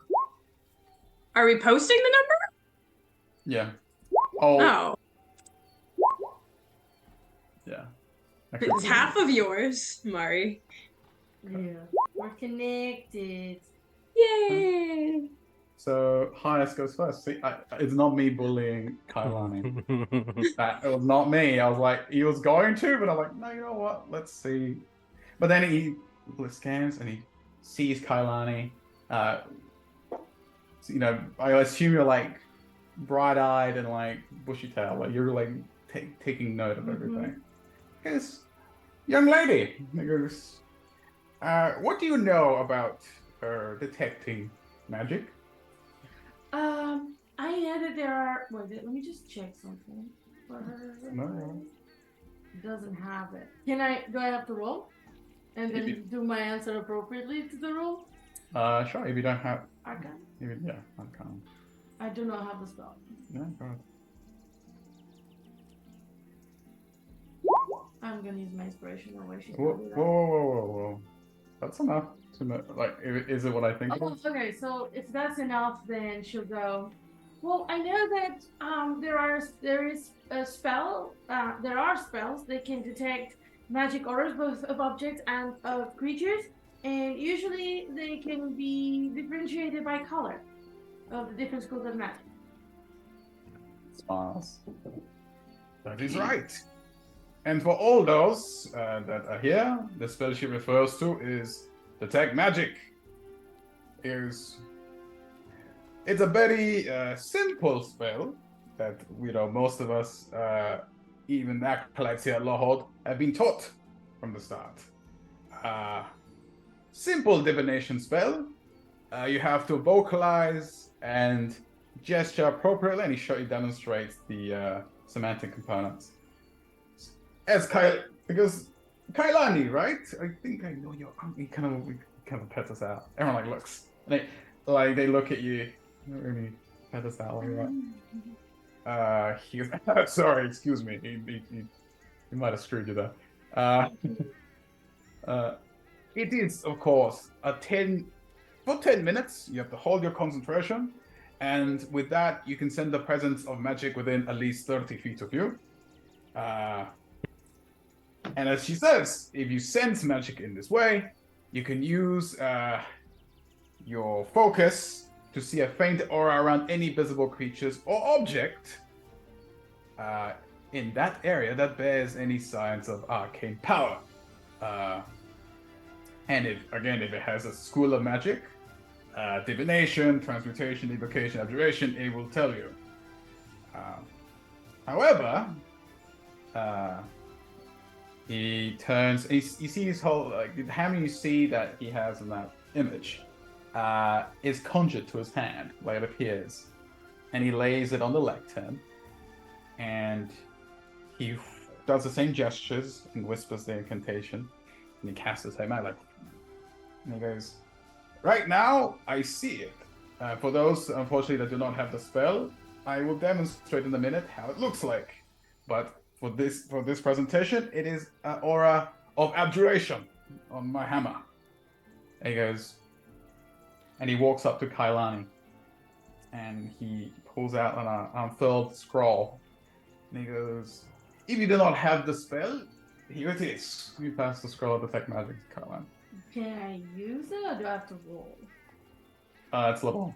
Speaker 3: Are we posting the
Speaker 2: Yeah.
Speaker 3: number?
Speaker 2: Oh,
Speaker 3: Oh,
Speaker 2: yeah.
Speaker 3: it's half of yours, Mari.
Speaker 6: Yeah. We're connected.
Speaker 3: Yay!
Speaker 2: So highest goes first. See, it's not me bullying Kailani. It was not me. I was like, he was going to, but I'm like, no, you know what? Let's see. But then he scans and he sees Kailani. I assume you're like bright-eyed and like bushy-tailed. Like you're like taking note of everything. He goes, young lady. He goes, what do you know about detecting magic?
Speaker 6: I know that there are. Wait, let me just check something for her.
Speaker 2: No.
Speaker 6: It doesn't have it. Do I have to roll? And then do my answer appropriately to the roll?
Speaker 2: Sure. If you don't have,
Speaker 6: I can.
Speaker 2: yeah, I can.
Speaker 6: I do not have the spell.
Speaker 2: Yeah, go ahead.
Speaker 6: I'm gonna use my inspiration or way she's
Speaker 2: Whoa,
Speaker 6: gonna do that.
Speaker 2: whoa. That's enough to know. Like, is it what I think it
Speaker 6: Oh,
Speaker 2: is?
Speaker 6: okay. So if that's enough, then she'll go. Well, I know that there is a spell. There are spells that can detect magic auras, both of objects and of creatures, and usually they can be differentiated by color of the different schools of magic.
Speaker 2: Smiles. That is right. And for all those that are here, the spell she refers to is Detect Magic. It's a very simple spell that most of us, even acolytes here at Lawhold, have been taught from the start. Simple divination spell. You have to vocalize and gesture appropriately, and he demonstrates the semantic components. Because Kailani, right? I think I know your. He kind of pets us out. Everyone looks. They look at you. Not really pet us out like that. He goes, sorry, excuse me. He might have screwed you there. It is, of course, for 10 minutes. You have to hold your concentration, and with that, you can send the presence of magic within at least 30 feet of you. And as she says, if you sense magic in this way, you can use your focus to see a faint aura around any visible creatures or object in that area that bears any signs of arcane power. And if it has a school of magic, divination, transmutation, evocation, abjuration, it will tell you. However, he turns. You see his whole the hammer. You see that he has in that image is conjured to his hand, like it appears, and he lays it on the lectern, and he does the same gestures and whispers the incantation, and he casts his hammer and he goes, "Right now, I see it. For those, unfortunately, that do not have the spell, I will demonstrate in a minute how it looks like. But for this presentation, it is an aura of abjuration on my hammer." And he goes, and he walks up to Kailani, and he pulls out an unfurled scroll, and he goes, "If you do not have the spell, here it is." You pass the scroll of Detect Magic to Kailani.
Speaker 6: Can I use it or do I have to roll?
Speaker 2: It's level.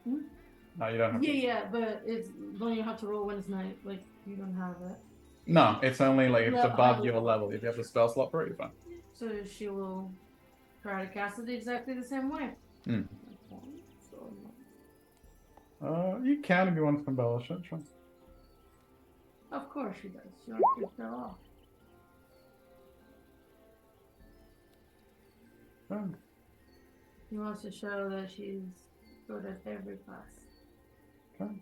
Speaker 6: Hmm?
Speaker 2: No, you don't have to.
Speaker 6: Yeah, but don't you have to roll when it's night? Like, you don't have it.
Speaker 2: No, it's only if it's
Speaker 6: Level-
Speaker 2: above your level. If you have the spell slot for it, you're fine.
Speaker 6: So she will try to cast it exactly the same way.
Speaker 2: Hmm.
Speaker 6: So,
Speaker 2: You can if you want to embellish it, sure.
Speaker 6: of course she does. She wants to show off.
Speaker 2: Oh.
Speaker 6: He wants to show that she's good at every class.
Speaker 2: Okay.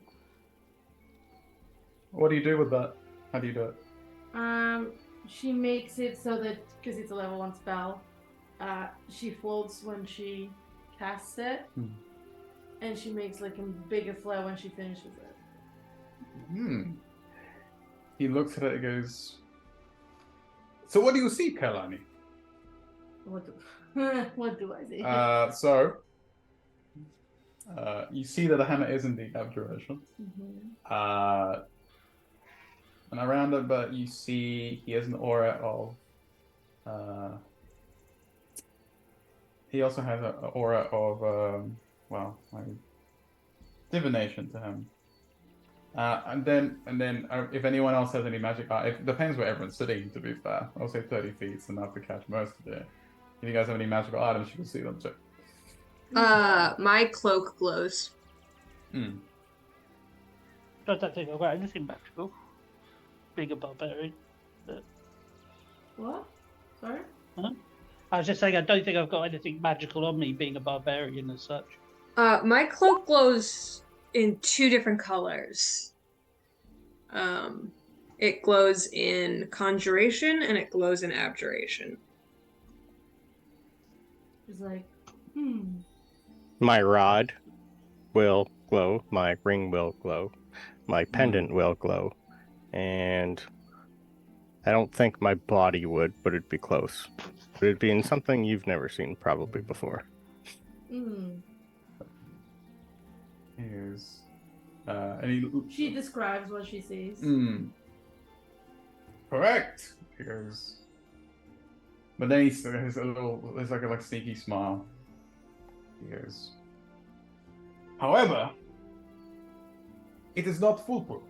Speaker 2: What do you do with that? How do you do it?
Speaker 6: She makes it so that because it's a level 1 spell, she floats when she casts it, and she makes a bigger flare when she finishes it.
Speaker 2: He looks at it and goes, "So what do you see, Kailani?"
Speaker 6: What do I see?
Speaker 2: You see that the hammer is indeed abjuration.
Speaker 6: Mm-hmm.
Speaker 2: And around it, but you see he has an aura of. He also has an aura of, divination to him. And then, if anyone else has any magic art, it depends where everyone's sitting. To be fair, I'll say 30 feet is enough to catch most of it. If you guys have any magical items, you can see them too.
Speaker 3: My cloak glows.
Speaker 5: I don't think I've got anything magical. Being a barbarian.
Speaker 6: What? Sorry?
Speaker 5: Huh? I was just saying I don't think I've got anything magical on me being a barbarian as such.
Speaker 3: My cloak glows in 2 different colors. It glows in conjuration and it glows in abjuration.
Speaker 6: She's like,
Speaker 1: My rod will glow. My ring will glow. My pendant will glow. And I don't think my body would, but it'd be close. It'd be in something you've never seen probably before.
Speaker 2: Here's And
Speaker 6: She describes what she sees.
Speaker 2: Correct. He goes. But then he's there's a little, there's like a sneaky smile. He goes. However, it is not foolproof.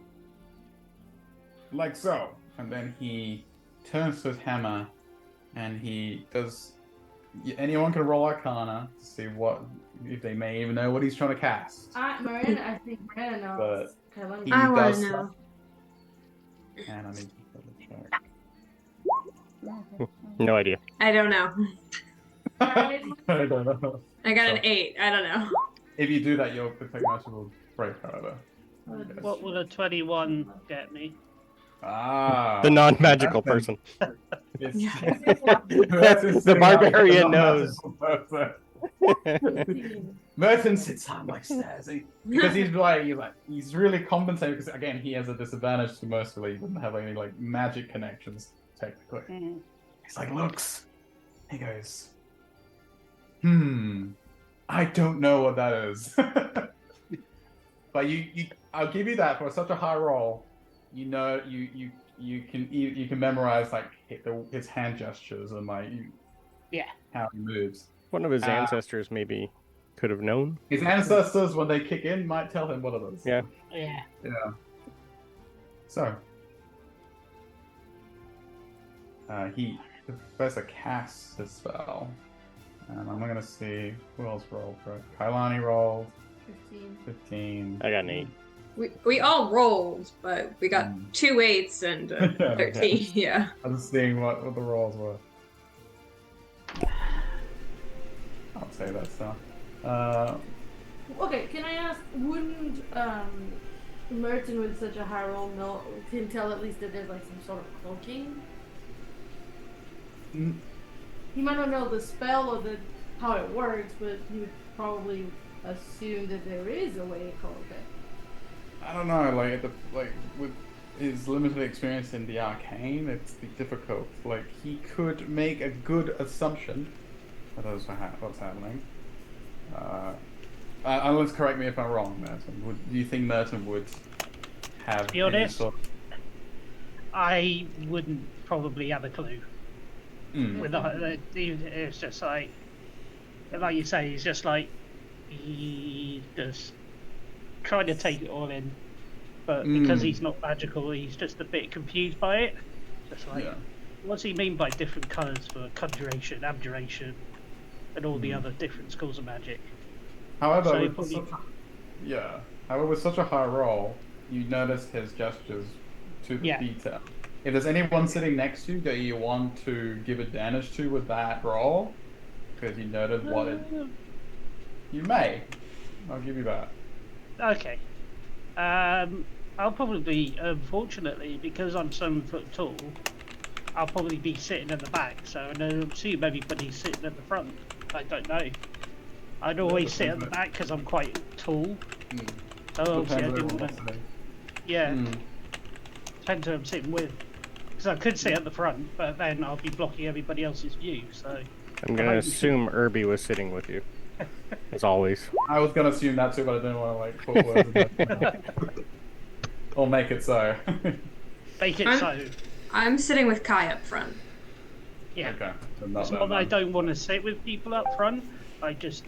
Speaker 2: Like so. And then he turns to his hammer, and he does. Anyone can roll Arcana to see if they may even know what he's trying to cast.
Speaker 6: Miranda, I think Miranda knows. Okay, let me.
Speaker 2: He
Speaker 3: I want
Speaker 2: does
Speaker 3: to know.
Speaker 2: And I need to double check.
Speaker 1: No idea.
Speaker 3: I don't know.
Speaker 2: I don't know.
Speaker 3: I got an 8. I don't know.
Speaker 2: If you do that, your protect master will break, however.
Speaker 5: What will a 21 get me?
Speaker 2: Ah.
Speaker 1: The non-magical
Speaker 2: that's
Speaker 1: person.
Speaker 2: It's,
Speaker 3: Yeah.
Speaker 1: The barbarian knows.
Speaker 2: Merton sits on my stairs because he's really compensating because again he has a disadvantage to Mercifully. He doesn't have any like magic connections technically.
Speaker 5: Mm.
Speaker 2: He's like looks. He goes, I don't know what that is. But I'll give you that for such a high roll. You know, you can memorize like his hand gestures and like how he moves.
Speaker 1: One of his ancestors maybe could have known.
Speaker 2: His ancestors, when they kick in, might tell him what it is.
Speaker 1: Yeah.
Speaker 5: Yeah.
Speaker 2: Yeah. So he the professor casts his spell, and I'm gonna see who else rolled for it. Kailani rolled 15.
Speaker 1: I got an 8.
Speaker 3: We all rolled, but we got 2 8s and 13. Yeah.
Speaker 2: I'm just seeing what the rolls were. I'll say that stuff.
Speaker 6: Okay, can I ask, wouldn't Merton with such a high roll can tell at least that there's like some sort of cloaking? He might not know the spell or how it works, but he would probably assume that there is a way to cloak it.
Speaker 2: I don't know, with his limited experience in the arcane, it's difficult. Like, he could make a good assumption that that's what's happening. Unless, correct me if I'm wrong, Merton. Do you think Merton would have
Speaker 5: To be honest,
Speaker 2: sort
Speaker 5: I wouldn't probably have a clue.
Speaker 2: of...
Speaker 5: With it's just like you say, he's just like he just trying to take it all in, but because he's not magical, he's just a bit confused by it. Just like, what's he mean by different colours for conjuration, abjuration, and all the other different schools of magic?
Speaker 2: However,
Speaker 5: So
Speaker 2: with
Speaker 5: probably-
Speaker 2: However, with such a high roll, you notice his gestures to the detail. If there's anyone sitting next to you that you want to give advantage to with that roll, because you noted what it... You may. I'll give you that.
Speaker 5: Okay. I'll probably, unfortunately, because I'm 7 foot tall, I'll probably be sitting at the back, so I assume everybody's sitting at the front. I don't know. I'd always sit at the back because I'm quite tall. So obviously I didn't want to... Yeah. Depends who I'm sitting with. Because I could sit at the front, but then I'll be blocking everybody else's view, so...
Speaker 1: I'm going to assume Irby was sitting with you. As always.
Speaker 2: I was going to assume that too, but I didn't want to put words in or make it so.
Speaker 5: Make it so.
Speaker 3: I'm sitting with Kai up front.
Speaker 5: Yeah.
Speaker 2: Okay. So
Speaker 5: It's not that I don't want to sit with people up front. I'm just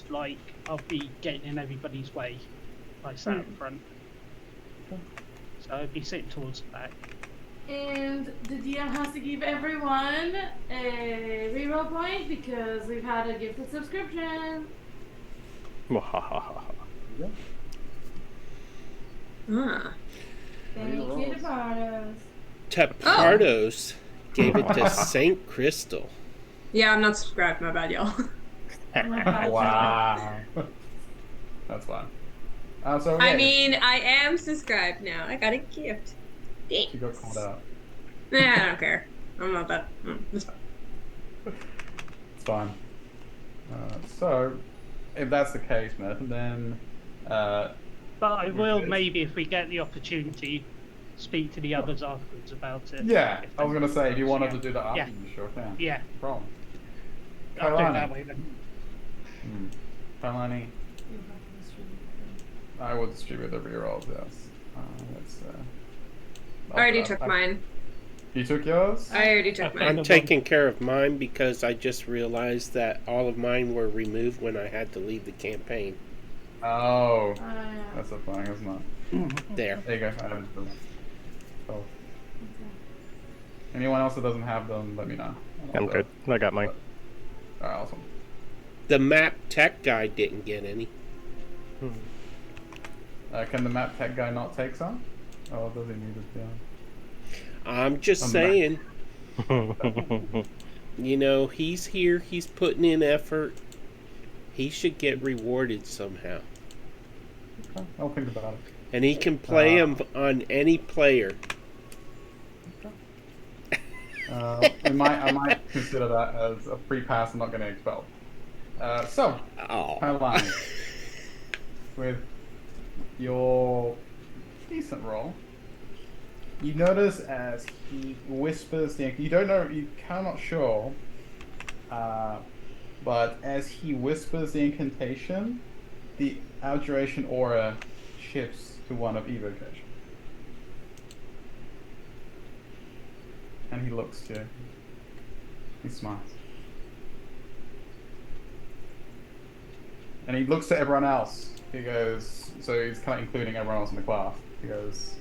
Speaker 5: like, I'll be getting in everybody's way if I sat up front. So I'd be sitting towards the back.
Speaker 6: And the DM has to give everyone a reroll point because we've had a gifted subscription. Thank you to Bardos.
Speaker 4: Tapardos gave it to Saint Crystal.
Speaker 3: Yeah, I'm not subscribed. My bad, y'all.
Speaker 2: Wow. That's fine. So,
Speaker 3: I mean, I am subscribed now. I got a gift. Thanks.
Speaker 2: You got called out.
Speaker 3: Nah, I don't care. I'm not that. It's fine.
Speaker 2: It's fine. So, if that's the case, Merton, then...
Speaker 5: But I will maybe, if we get the opportunity, speak to the others afterwards about it.
Speaker 2: Yeah, I was going to say, if you wanted to do that after,
Speaker 5: Yeah.
Speaker 2: you sure can.
Speaker 5: Yeah.
Speaker 2: No problem.
Speaker 5: I'll do it
Speaker 2: Kailani.
Speaker 5: that way then.
Speaker 2: Kailani, I will distribute the rerolls, yes. Let's,
Speaker 3: I already
Speaker 2: I'll-
Speaker 3: took
Speaker 2: I-
Speaker 3: mine.
Speaker 2: You took yours?
Speaker 3: I already took
Speaker 5: I'm
Speaker 3: mine.
Speaker 4: I'm taking care of mine because I just realized that all of mine were removed when I had to leave the campaign.
Speaker 2: Oh,
Speaker 6: Yeah.
Speaker 2: that's a thing, isn't it?
Speaker 4: There.
Speaker 2: There you go. I have them. Oh. Anyone else that doesn't have them, let me know.
Speaker 1: I'm good. I got mine.
Speaker 2: Alright, awesome.
Speaker 4: The map tech guy didn't get any.
Speaker 2: Can the map tech guy not take some? Oh, does he need it? Yeah.
Speaker 4: I'm just
Speaker 2: I'm
Speaker 4: saying, you know, he's here, he's putting in effort. He should get rewarded somehow.
Speaker 2: Okay, I'll think about it.
Speaker 4: And he can play him on any player.
Speaker 2: I might consider that as a free pass. I'm not going to expel. So,
Speaker 4: Oh.
Speaker 2: Caroline, with your decent roll, you notice as he whispers the you don't know, you cannot sure, but as he whispers the incantation, the abjuration aura shifts to one of evocation. And he looks to you. He smiles. And he looks to everyone else. He goes, so he's kind of including everyone else in the class. He goes,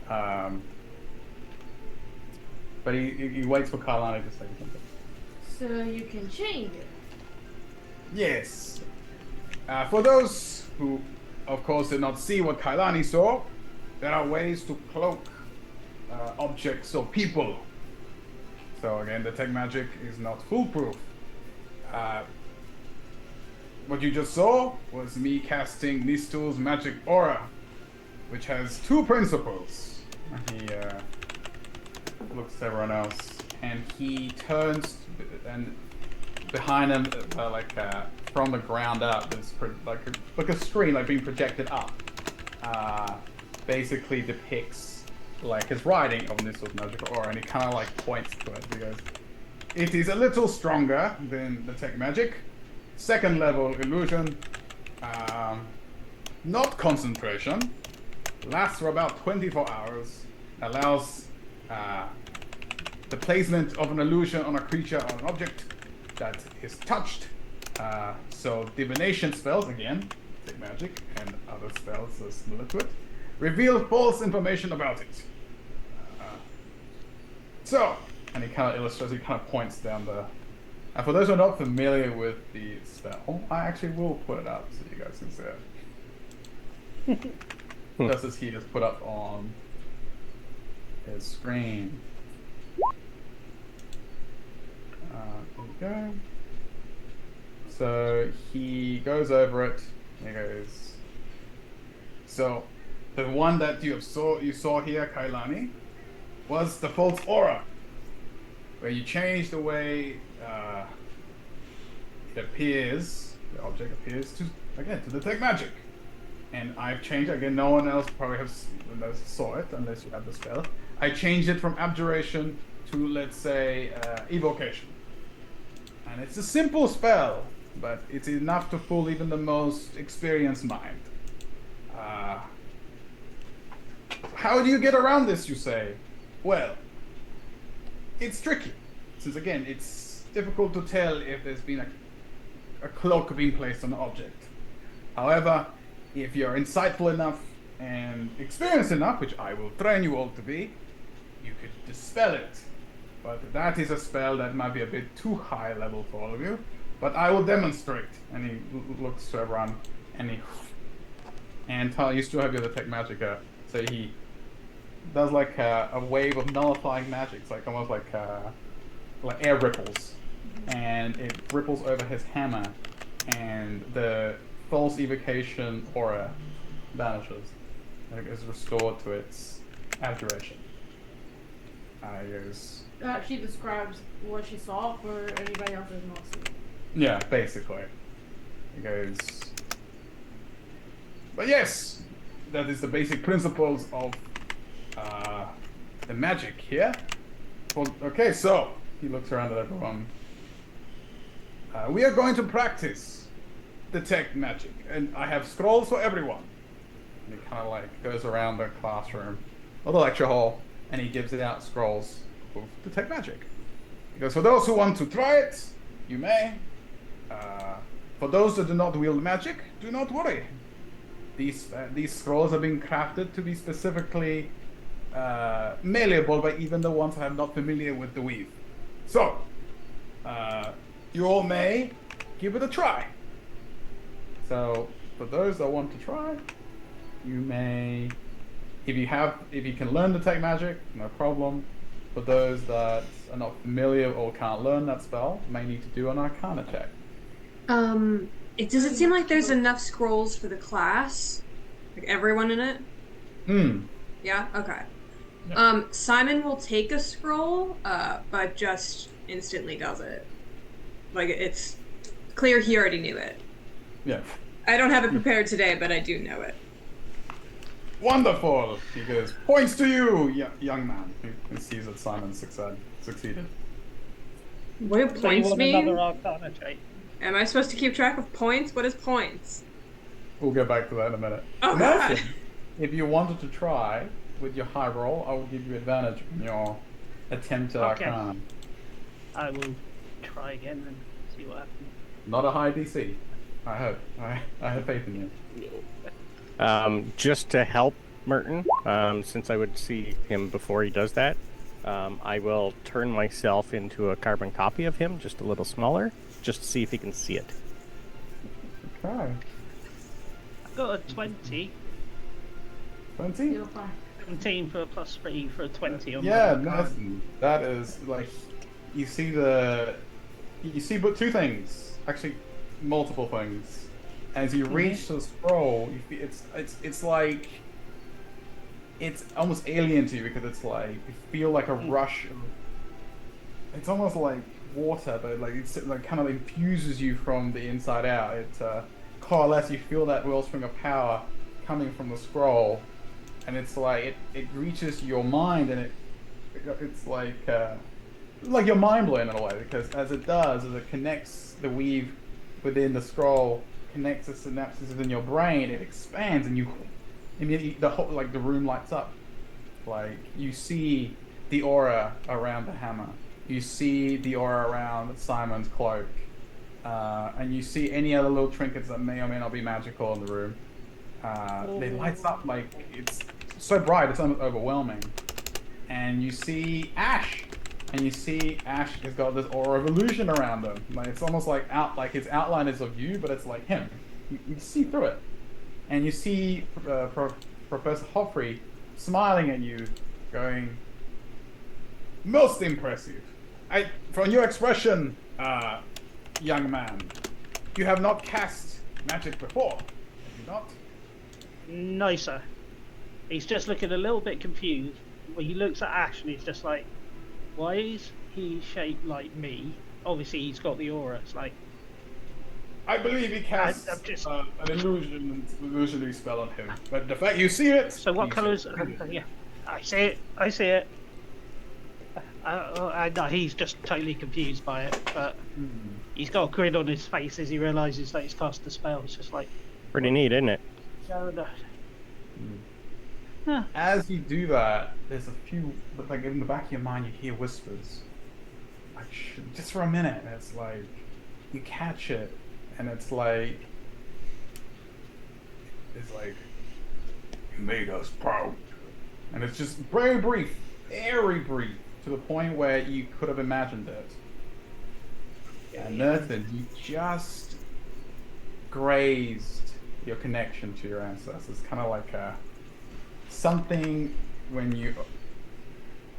Speaker 2: but he waits for Kailani to say something.
Speaker 6: So you can change it.
Speaker 2: Yes. For those who, of course, did not see what Kailani saw, there are ways to cloak objects or people. So again, the tech magic is not foolproof. What you just saw was me casting Nistul's magic aura, which has two principles. He looks at everyone else, and he turns, and behind him, from the ground up, there's like a screen like being projected up. Basically depicts like his writing of Nistul's magic aura, and he kind of like points to it. He goes, "It is a little stronger than the tech magic. Second level illusion, not concentration, lasts for about 24 hours, allows the placement of an illusion on a creature or an object that is touched. So divination spells, again, take magic, and other spells are similar to it, reveal false information about it. And he kind of illustrates, he kind of points down the... And for those who are not familiar with the spell, I actually will put it up so you guys can see it. Just as he just put up on his screen. There we go. So he goes over it. He goes. So the one that you saw here, Kailani, was the false aura, where you change the way it appears, the object appears to detect magic. And I've changed, again, no one else probably saw it unless you have the spell. I changed it from abjuration to, let's say, evocation. And it's a simple spell, but it's enough to fool even the most experienced mind. How do you get around this, you say? Well, it's tricky, since again, it's difficult to tell if there's been a cloak being placed on an object. However, if you're insightful enough and experienced enough, which I will train you all to be, you could dispel it. But that is a spell that might be a bit too high level for all of you. But I will demonstrate. And he looks to everyone, and you still have your detect magic, so he does like a wave of nullifying magic. It's like almost like air ripples, and it ripples over his hammer, and the false evocation aura vanishes. It is restored to its abjuration.
Speaker 6: She describes what she saw for anybody else that does not see.
Speaker 2: Yeah, basically. It goes. But yes, that is the basic principles of the magic here. Well, okay, so he looks around at everyone. We are going to practice detect magic, and I have scrolls for everyone. And he kind of like goes around the classroom or the lecture hall, and he gives it out scrolls of detect magic. He goes, for those who want to try it, you may. For those that do not wield magic, do not worry. These scrolls have been crafted to be specifically malleable by even the ones who are not familiar with the weave. So, you all may give it a try. So, for those that want to try, you may, if you can learn detect magic, no problem. For those that are not familiar or can't learn that spell, may need to do an Arcana check.
Speaker 3: Does it seem like there's enough scrolls for the class? Like everyone in it? Yeah? Okay. Simon will take a scroll, but just instantly does it. Like, it's clear he already knew it.
Speaker 2: Yeah.
Speaker 3: I don't have it prepared today, but I do know it.
Speaker 2: Wonderful! He goes, points to you, young man. He sees that Simon succeeded.
Speaker 3: What do
Speaker 5: So you
Speaker 3: points
Speaker 5: want
Speaker 3: mean?
Speaker 5: another Arcana check?
Speaker 3: Am I supposed to keep track of points? What is points?
Speaker 2: We'll get back to that in a minute.
Speaker 3: Oh,
Speaker 2: Nelson,
Speaker 3: God.
Speaker 2: if you wanted to try with your high roll, I will give you advantage on your attempt at
Speaker 5: Okay.
Speaker 2: Arcana.
Speaker 5: I will try again and see what happens.
Speaker 2: Not a high DC. I hope. I have faith in you.
Speaker 1: Just to help Merton, since I would see him before he does that, I will turn myself into a carbon copy of him, just a little smaller, just to see if he can see it.
Speaker 2: Okay.
Speaker 5: I've got a 20.
Speaker 2: 20?
Speaker 6: You're fine.
Speaker 5: 17 for a +3 for a 20 on
Speaker 2: Yeah,
Speaker 5: my Arcana.
Speaker 2: Nelson. That is like you see but two things, actually multiple things. As you reach the scroll, it's like it's almost alien to you because it's like you feel like a rush. It's almost like water, but like it's like kind of infuses you from the inside out. It coalesces. You feel that wellspring of power coming from the scroll, and it's like it reaches your mind, and it's like you're mind blown in a way because as it connects the weave within the scroll, connects the synapses within your brain, it expands, and you immediately the room lights up. Like you see the aura around the hammer, you see the aura around Simon's cloak, and you see any other little trinkets that may or may not be magical in the room. It lights up like it's so bright, it's almost overwhelming. And you see Ash, has got this aura of illusion around him. Like it's almost like his outline is of you, but it's like him. You see through it, and you see Professor Hoffrey smiling at you, going, "Most impressive. From your expression, young man, you have not cast magic before, have you not?"
Speaker 5: No, sir. He's just looking a little bit confused. When he looks at Ash and he's just like, why is he shaped like me? Obviously, he's got the aura. It's like,
Speaker 2: I believe he casts
Speaker 5: I'm just-
Speaker 2: an illusionary spell on him. But the fact you see it.
Speaker 5: so what
Speaker 2: you
Speaker 5: colour is
Speaker 2: see
Speaker 5: it? Yeah, I see it. No, he's just totally confused by it, but he's got a grin on his face as he realises that he's cast the spell. It's just like,
Speaker 1: Pretty neat, isn't it?
Speaker 5: no.
Speaker 2: As you do that, there's a few, like in the back of your mind, you hear whispers. Like, just for a minute, and it's like, you catch it, and it's like, you made us proud. And it's just very brief, to the point where you could have imagined it. And Nathan, you just grazed your connection to your ancestors. Kind of like something when you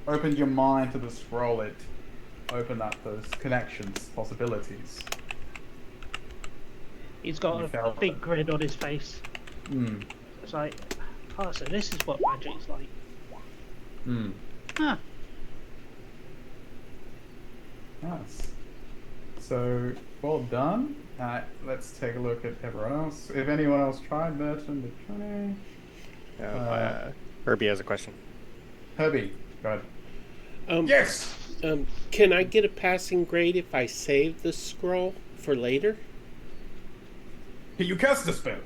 Speaker 2: opened your mind to the scroll, it opened up those connections, possibilities.
Speaker 5: He's got
Speaker 2: You
Speaker 5: a
Speaker 2: felt
Speaker 5: big
Speaker 2: it.
Speaker 5: grin on his face. It's like, oh, so this is what magic's like. Huh.
Speaker 2: Nice. So, well done. Let's take a look at everyone else. If anyone else tried Merton, the 20.
Speaker 1: Herbie has a question.
Speaker 2: Herbie, go ahead. Yes!
Speaker 4: Can I get a passing grade if I save the scroll for later?
Speaker 2: Can you cast the spell?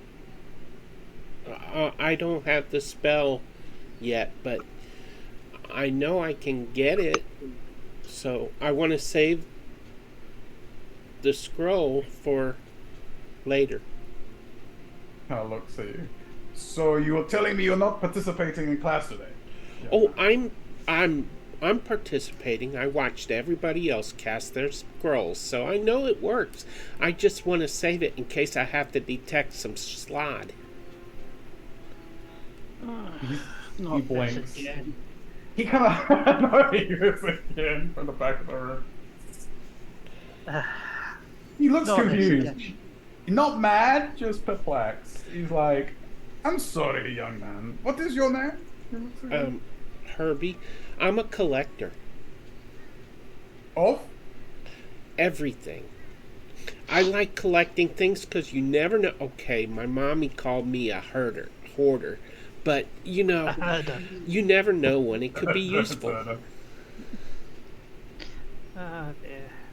Speaker 4: I don't have the spell yet, but I know I can get it. So I want to save the scroll for later.
Speaker 2: Kind of looks at you. So you were telling me you're not participating in class today? Yeah.
Speaker 4: Oh, I'm participating. I watched everybody else cast their scrolls, so I know it works. I just want to save it in case I have to detect some slod.
Speaker 5: Not
Speaker 2: He
Speaker 5: this
Speaker 2: blinks.
Speaker 5: again.
Speaker 2: He kind of notices again from the back of the room. He looks
Speaker 5: Not this
Speaker 2: confused.
Speaker 5: again.
Speaker 2: Not mad, just perplexed. He's like, I'm sorry, young man. What is your name? He looks at you.
Speaker 4: Herbie, I'm a collector.
Speaker 2: Of?
Speaker 4: Everything. I like collecting things because you never know. Okay, my mommy called me a hoarder. But, you know, you never know when it could be useful.
Speaker 5: Oh dear.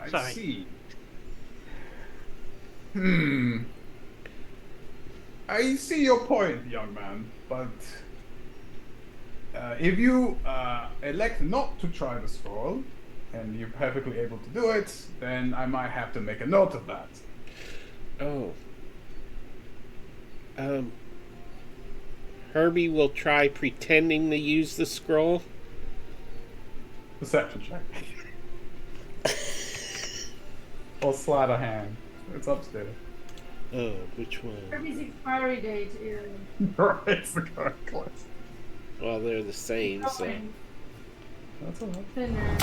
Speaker 2: I
Speaker 5: Sorry.
Speaker 2: see. I see your point, young man, but if you elect not to try the scroll, and you're perfectly able to do it, then I might have to make a note of that.
Speaker 4: Oh. Herbie will try pretending to use the scroll.
Speaker 2: Perception check. Or sleight of hand. It's upstairs.
Speaker 4: Oh, which one?
Speaker 6: Kirby's expiry date is.
Speaker 2: It's the correct place.
Speaker 4: Well, they're the same, so.
Speaker 2: That's alright.
Speaker 6: Thinner.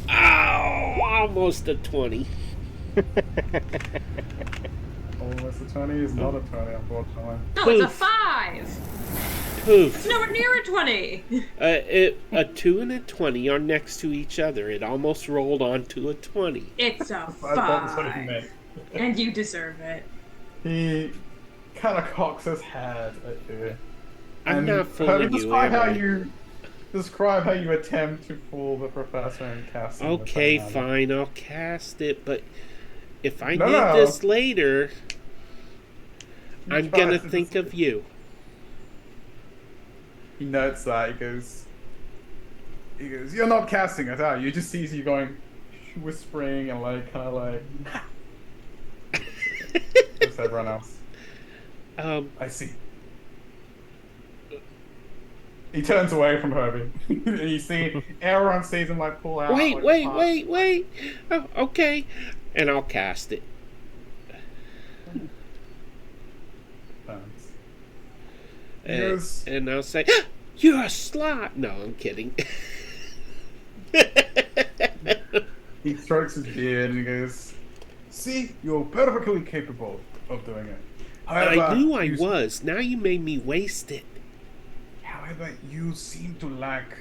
Speaker 4: Ow! Almost a 20.
Speaker 2: Almost a 20 is not a 20, unfortunately.
Speaker 3: No, it's a
Speaker 4: Poof.
Speaker 3: 5.
Speaker 4: Poof.
Speaker 3: It's nowhere near a 20.
Speaker 4: A 2 and a 20 are next to each other. It almost rolled onto a 20.
Speaker 3: It's a
Speaker 2: I thought that's what he
Speaker 3: 5.
Speaker 2: meant.
Speaker 3: And you deserve it.
Speaker 2: He kind of cocks his head at you.
Speaker 4: I'm
Speaker 2: And
Speaker 4: not fooling you,
Speaker 2: describe how you attempt to fool the professor and cast him.
Speaker 4: Okay, fine, I'll cast it, but if I
Speaker 2: No,
Speaker 4: need
Speaker 2: no.
Speaker 4: this later, I'm
Speaker 2: try
Speaker 4: gonna
Speaker 2: to
Speaker 4: think of you.
Speaker 2: He notes that. He goes, you're not casting it, are you? He just sees you going, whispering and like, kind of like, just everyone else. I see. He turns away from Herbie. And you see, everyone sees him like pull out. like, a part.
Speaker 4: Wait. Oh, okay. And I'll cast it.
Speaker 2: Thanks.
Speaker 4: And,
Speaker 2: Yes.
Speaker 4: and I'll say, you're a slot. No, I'm kidding.
Speaker 2: He strokes his beard and he goes, see, you're perfectly capable of doing it. However,
Speaker 4: I knew I
Speaker 2: you-
Speaker 4: was. Now you made me waste it.
Speaker 2: However, you seem to lack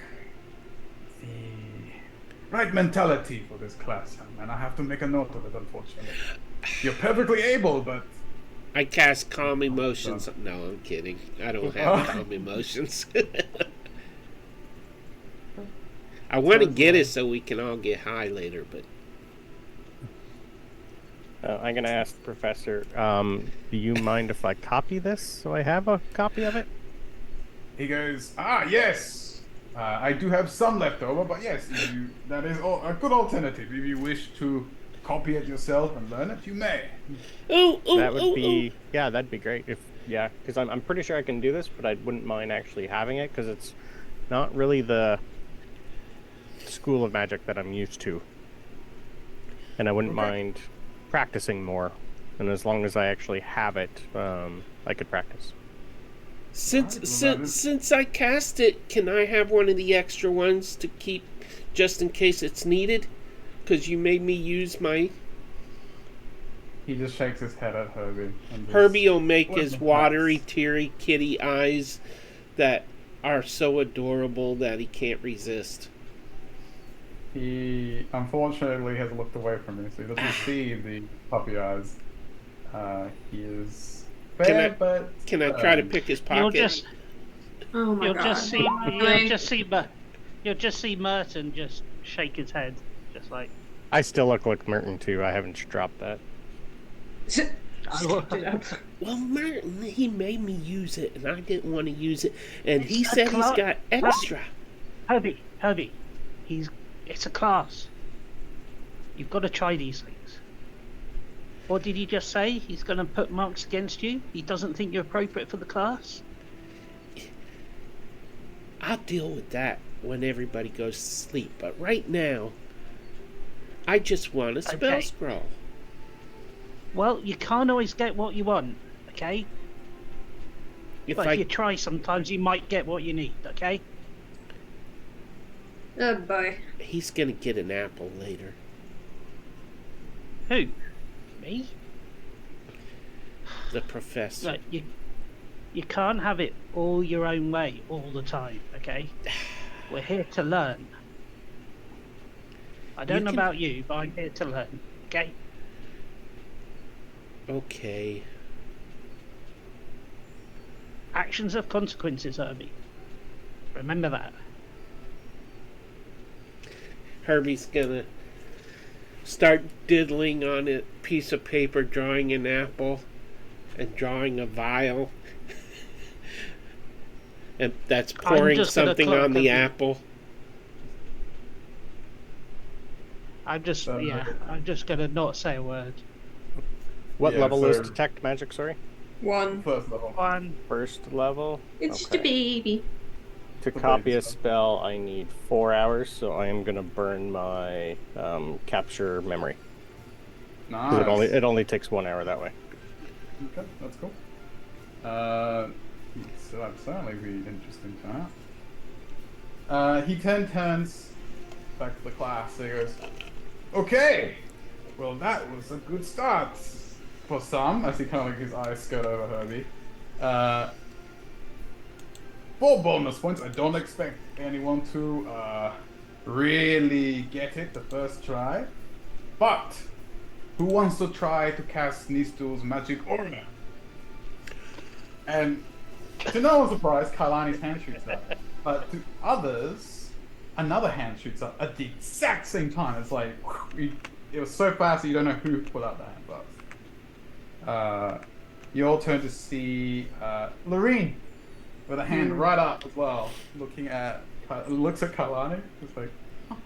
Speaker 2: the right mentality for this class, young man. I have to make a note of it, unfortunately. You're perfectly able, but
Speaker 4: I cast calm emotions. No, I'm kidding. I don't have calm emotions. I want to get it so we can all get high later, but
Speaker 1: I'm gonna ask the Professor. Do you mind if I copy this so I have a copy of it?
Speaker 2: he goes, yes. I do have some left over, but yes, that is a good alternative. If you wish to copy it yourself and learn it, you may.
Speaker 1: That would be that'd be great. Because I'm pretty sure I can do this, but I wouldn't mind actually having it because it's not really the school of magic that I'm used to, and I wouldn't mind practicing more. And as long as I actually have it, I could practice.
Speaker 4: Since I cast it, can I have one of the extra ones to keep just in case it's needed? Because you made me use my...
Speaker 2: He just shakes his head at Herbie. And just-
Speaker 4: Herbie will make
Speaker 2: What
Speaker 4: his
Speaker 2: the
Speaker 4: watery,
Speaker 2: heck?
Speaker 4: teary kitty eyes that are so adorable that he can't resist.
Speaker 2: He unfortunately has looked away from you, so he doesn't see the puppy eyes. He is fair, but
Speaker 4: Can I try to pick his pocket?
Speaker 5: You'll just
Speaker 3: Oh my
Speaker 5: you'll
Speaker 3: god.
Speaker 5: just see
Speaker 3: Really?
Speaker 5: you'll just see Merton just shake his head, just like
Speaker 1: I still look like Merton too. I haven't dropped that.
Speaker 3: Picked it up.
Speaker 4: Well, Martin, he made me use it, and I didn't want to use it, and he
Speaker 5: It's a
Speaker 4: said he's
Speaker 5: clock.
Speaker 4: got extra.
Speaker 5: Herbie, it's a class. You've got to try these things. What did he just say? He's going to put marks against you? He doesn't think you're appropriate for the class?
Speaker 4: I'll deal with that when everybody goes to sleep, but right now, I just want a spell
Speaker 5: Okay.
Speaker 4: scroll.
Speaker 5: Well, you can't always get what you want, okay?
Speaker 4: If
Speaker 5: But
Speaker 4: I
Speaker 5: if you try, sometimes you might get what you need, okay?
Speaker 3: Oh boy.
Speaker 4: he's gonna get an apple later.
Speaker 5: Who? Me?
Speaker 4: The professor.
Speaker 5: Look, you can't have it all your own way all the time, okay? We're here to learn. I don't know
Speaker 4: can-
Speaker 5: about you, but I'm here to learn, okay?
Speaker 4: Okay.
Speaker 5: Actions have consequences, Herbie. Remember that.
Speaker 4: Herbie's gonna start diddling on a piece of paper, drawing an apple and drawing a vial. And that's pouring
Speaker 5: just gonna
Speaker 4: something
Speaker 5: clock
Speaker 4: on the
Speaker 5: every-
Speaker 4: apple.
Speaker 5: I'm just gonna not say a word.
Speaker 1: What
Speaker 2: Yeah,
Speaker 1: level is
Speaker 2: so-
Speaker 1: detect magic? Sorry,
Speaker 3: 1.
Speaker 2: First level.
Speaker 5: One.
Speaker 1: first level.
Speaker 3: It's just
Speaker 1: Okay.
Speaker 3: a baby.
Speaker 1: To
Speaker 2: For
Speaker 1: copy a
Speaker 2: baby
Speaker 1: spell, I need 4 hours, so I am gonna burn my capture memory. 'Cause
Speaker 2: Nice.
Speaker 1: it only takes 1 hour that way.
Speaker 2: Okay, that's cool. So that'd certainly be interesting to that. He turns back to the class. He goes, "Okay, well that was a good start for some." As he kind of like his eyes skirt over Herbie. 4 bonus points. I don't expect anyone to really get it the first try, but who wants to try to cast Nistel's magic aura? And to no one's surprise, Kailani's hand shoots up. But to others, another hand shoots up at the exact same time. It's like, it was so fast that you don't know who put up the hand first. You all turn to see Lorene with a hand right up as well, looks at Kailani. It's like, huh.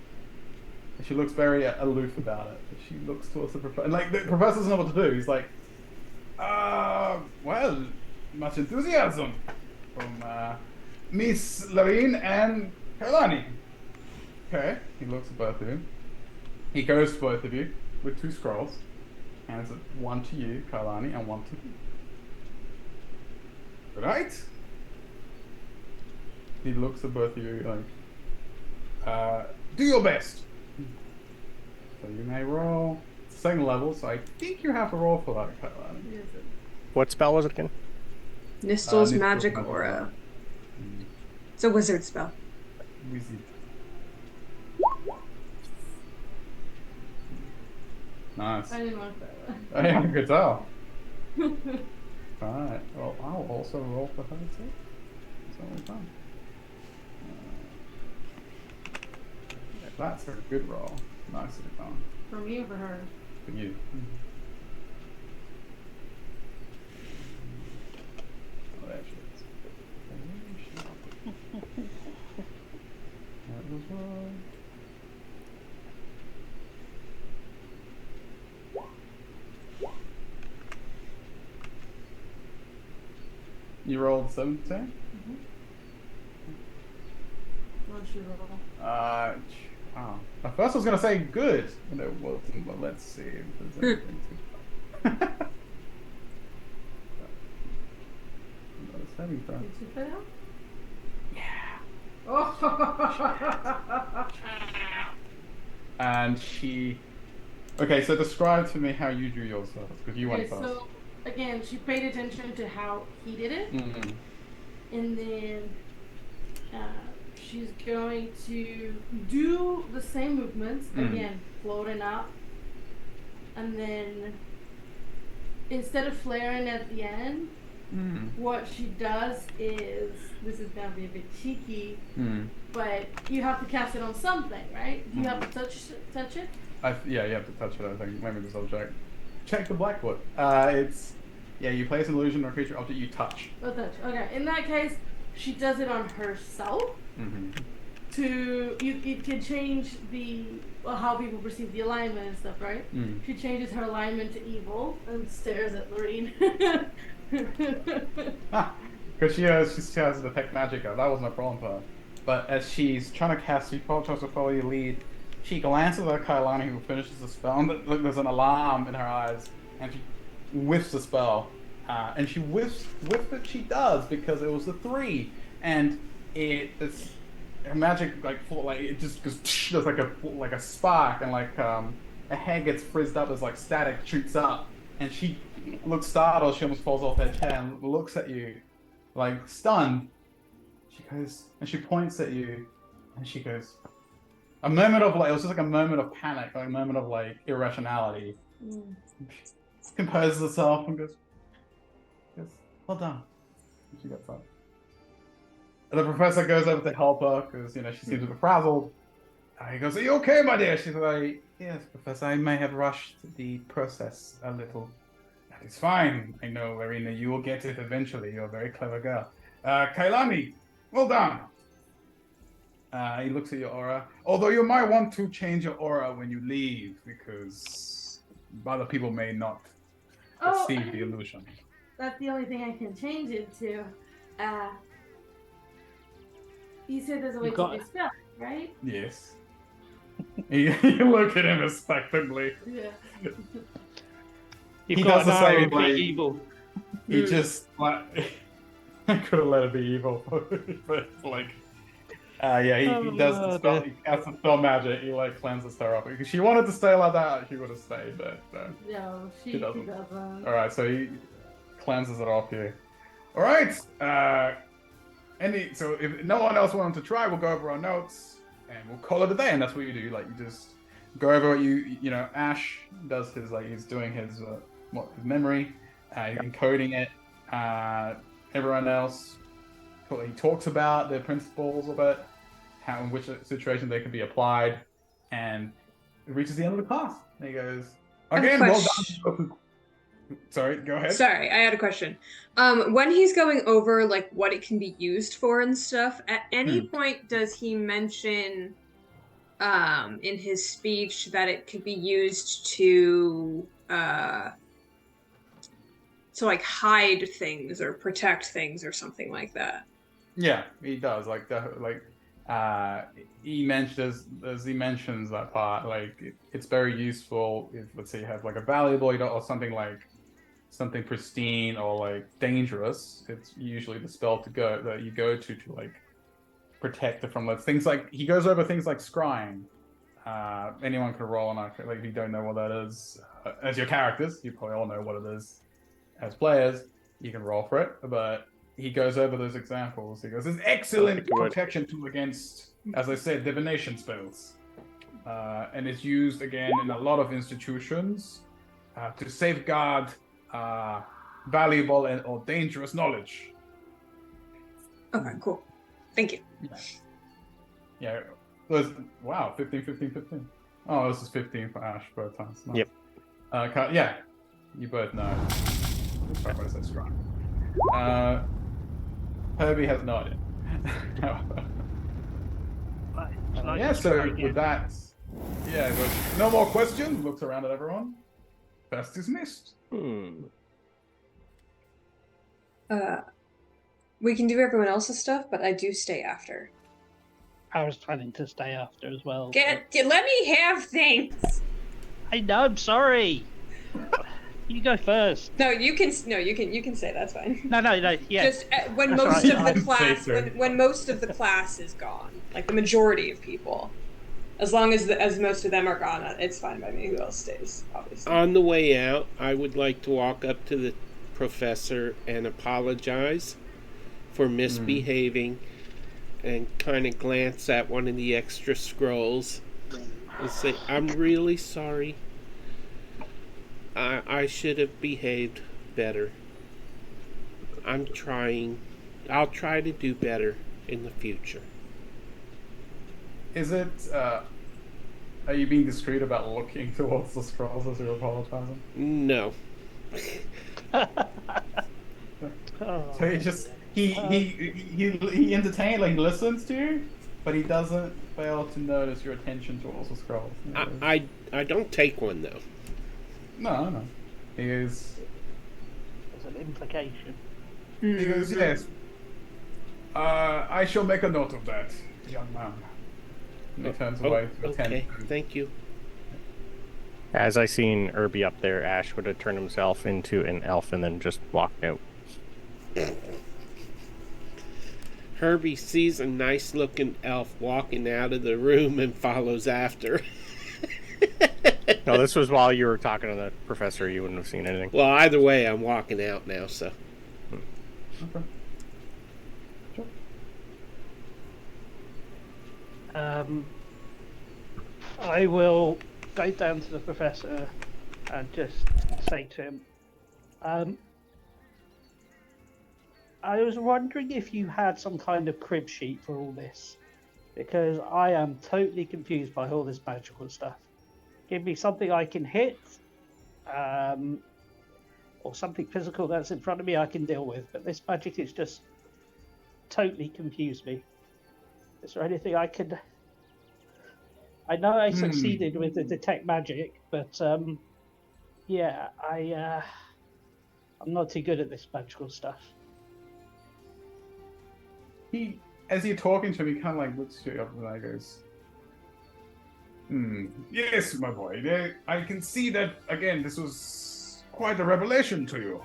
Speaker 2: And she looks very aloof about it. But she looks towards the professor. And like, the professor doesn't know what to do. He's like, well, much enthusiasm from Miss Lorene and Kailani. Okay, he looks at both of you. He goes to both of you with 2 scrolls. Hands it one to you, Kailani, and one to you. Right? He looks at both of you like, do your best. So you may roll. It's the second level, so I think you have to roll for that, Kailani.
Speaker 1: What spell was it again?
Speaker 3: Nistel's
Speaker 2: Nistel's
Speaker 3: magic
Speaker 2: magic
Speaker 3: aura.
Speaker 2: aura.
Speaker 3: It's a wizard spell.
Speaker 2: Wizard. Nice.
Speaker 6: I didn't want that.
Speaker 2: Oh, yeah, I could tell. Alright, well, I'll also roll for her too. It's only fun. That's a good roll. Nicely done.
Speaker 6: For me or for her?
Speaker 2: For you. Oh, there she is. That was wrong. You rolled 17?
Speaker 6: What should roll?
Speaker 2: Oh. At first I was going to say good, and it wasn't, but let's see if there's anything to... Saving throw.
Speaker 6: Did you fit out?
Speaker 2: Yeah.
Speaker 6: Oh!
Speaker 2: And she... Okay, so describe to me how you drew yours first, because you went
Speaker 6: Okay,
Speaker 2: first.
Speaker 6: so again, she paid attention to how he did it,
Speaker 2: Mm-hmm.
Speaker 6: and then she's going to do the same movements again, floating up, and then instead of flaring at the end, what she does is, this is gonna be a bit cheeky, but you have to cast it on something, right? You have to touch it.
Speaker 2: Yeah, you have to touch it, I think. Maybe the subject. check the Blackwood. You place an illusion on a creature object you touch.
Speaker 6: Oh, touch. Okay. In that case, she does it on herself.
Speaker 2: Mm-hmm.
Speaker 6: It can change how people perceive the alignment and stuff, right?
Speaker 2: Mm.
Speaker 6: She changes her alignment to evil and stares at Lorene.
Speaker 2: Because she has the detect magic. That wasn't a problem for her. But as she's trying to cast, she tries to follow your lead. She glances at Kailani, who finishes the spell, and there's an alarm in her eyes, and she whiffs the spell. And she whiffs it. She does because it was the 3, and it's her magic it just goes there's like a spark, and a head gets frizzed up as static shoots up, and she looks startled. She almost falls off her chair and looks at you, stunned. She goes and she points at you, and she goes. A moment of it was just like a moment of panic, a moment of irrationality. Composes herself and goes, well done. And she gets up. And the professor goes over to help her because she seems a bit frazzled. He goes, "Are you okay, my dear?" She's like, "Yes, Professor. I may have rushed the process a little. That is fine. I know, Irina. You will get it eventually. You're a very clever girl. Kailani, well done." He looks at your aura. Although you might want to change your aura when you leave because other people may not perceive the illusion.
Speaker 6: That's the only thing I can change it to. You said there's a way to dispel, right?
Speaker 2: Yes. You look at him expectantly.
Speaker 6: Yeah.
Speaker 5: You've
Speaker 2: He
Speaker 5: got
Speaker 2: does the
Speaker 5: an eye
Speaker 2: same,
Speaker 5: on big evil.
Speaker 2: He just I could have let it be evil, but he does the spell. He casts the spell magic. He cleanses her up. If she wanted to stay like that, she would have stayed. But
Speaker 6: No, she doesn't.
Speaker 2: All right, so he cleanses it off you. All right. So if no one else wanted to try, we'll go over our notes and we'll call it a day. And that's what you do. You just go over what Ash does his he's doing his his memory, encoding it. Everyone else, he talks about the principles of it, in which situation they can be applied, and it reaches the end of the class. And he goes, "Again, well done." Sorry, go ahead.
Speaker 3: Sorry, I had a question. When he's going over what it can be used for and stuff, at any point does he mention in his speech that it could be used to hide things or protect things or something like that?
Speaker 2: Yeah, he does. He mentions as he mentions that part. It's very useful if, let's say, you have a valuable or something pristine or dangerous. It's usually the spell that you go to protect it from things he goes over things like scrying. Anyone can roll on that. If you don't know what that is, as your characters, you probably all know what it is. As players, you can roll for it, but he goes over those examples. He goes, "It's excellent protection tool against, as I said, divination spells, and it's used again in a lot of institutions to safeguard valuable or dangerous knowledge."
Speaker 3: Okay, cool. Thank you.
Speaker 2: Yeah. Wow, 15, 15, 15. Oh, this is 15 for Ash both times. Nice.
Speaker 1: Yep.
Speaker 2: Yeah, you both know. Sorry, what is that strong? Herbie has no idea. So with that, there's no more questions. Looks around at everyone. Best dismissed.
Speaker 3: We can do everyone else's stuff, but I do stay after.
Speaker 5: I was planning to stay after as well.
Speaker 3: Let me have things.
Speaker 5: I know. I'm sorry. You go first.
Speaker 3: No, you can say that's fine.
Speaker 5: No. Yeah.
Speaker 3: Just when most of the class, when most of the class is gone, the majority of people, as long as most of them are gone, it's fine by me. Who else stays? Obviously.
Speaker 4: On the way out, I would like to walk up to the professor and apologize for misbehaving, and kind of glance at one of the extra scrolls and say, "I'm really sorry. I should have behaved better. I'm trying. I'll try to do better in the future."
Speaker 2: Is it Are you being discreet about looking towards the scrolls as you're apologizing?
Speaker 4: No.
Speaker 5: Oh,
Speaker 2: So he just he entertains, like he listens to you, but he doesn't fail to notice your attention towards the scrolls.
Speaker 4: I don't take one though.
Speaker 2: No, no. He goes,
Speaker 5: there's an implication.
Speaker 2: he goes, yes. I shall make a note of that, young man. And he turns away to attend.
Speaker 4: Okay, thank you.
Speaker 1: As I seen Irby up there, Ash would have turned himself into an elf and then just walked out.
Speaker 4: Herbie sees a nice looking elf walking out of the room and follows after.
Speaker 1: No, this was while you were talking to the professor. You wouldn't have seen anything.
Speaker 4: Well, either way, I'm walking out now, so.
Speaker 2: Okay. Sure.
Speaker 5: I will go down to the professor and just say to him, I was wondering if you had some kind of crib sheet for all this, because I am totally confused by all this magical stuff. Give me something I can hit, or something physical that's in front of me I can deal with, but this magic is just totally confused me. Is there anything I could... I know I succeeded with the detect magic, but yeah, I'm not too good at this magical stuff.
Speaker 2: He, as you're talking to him, he kind of like looks you up and goes, yes, my boy. I can see that, again, this was quite a revelation to you.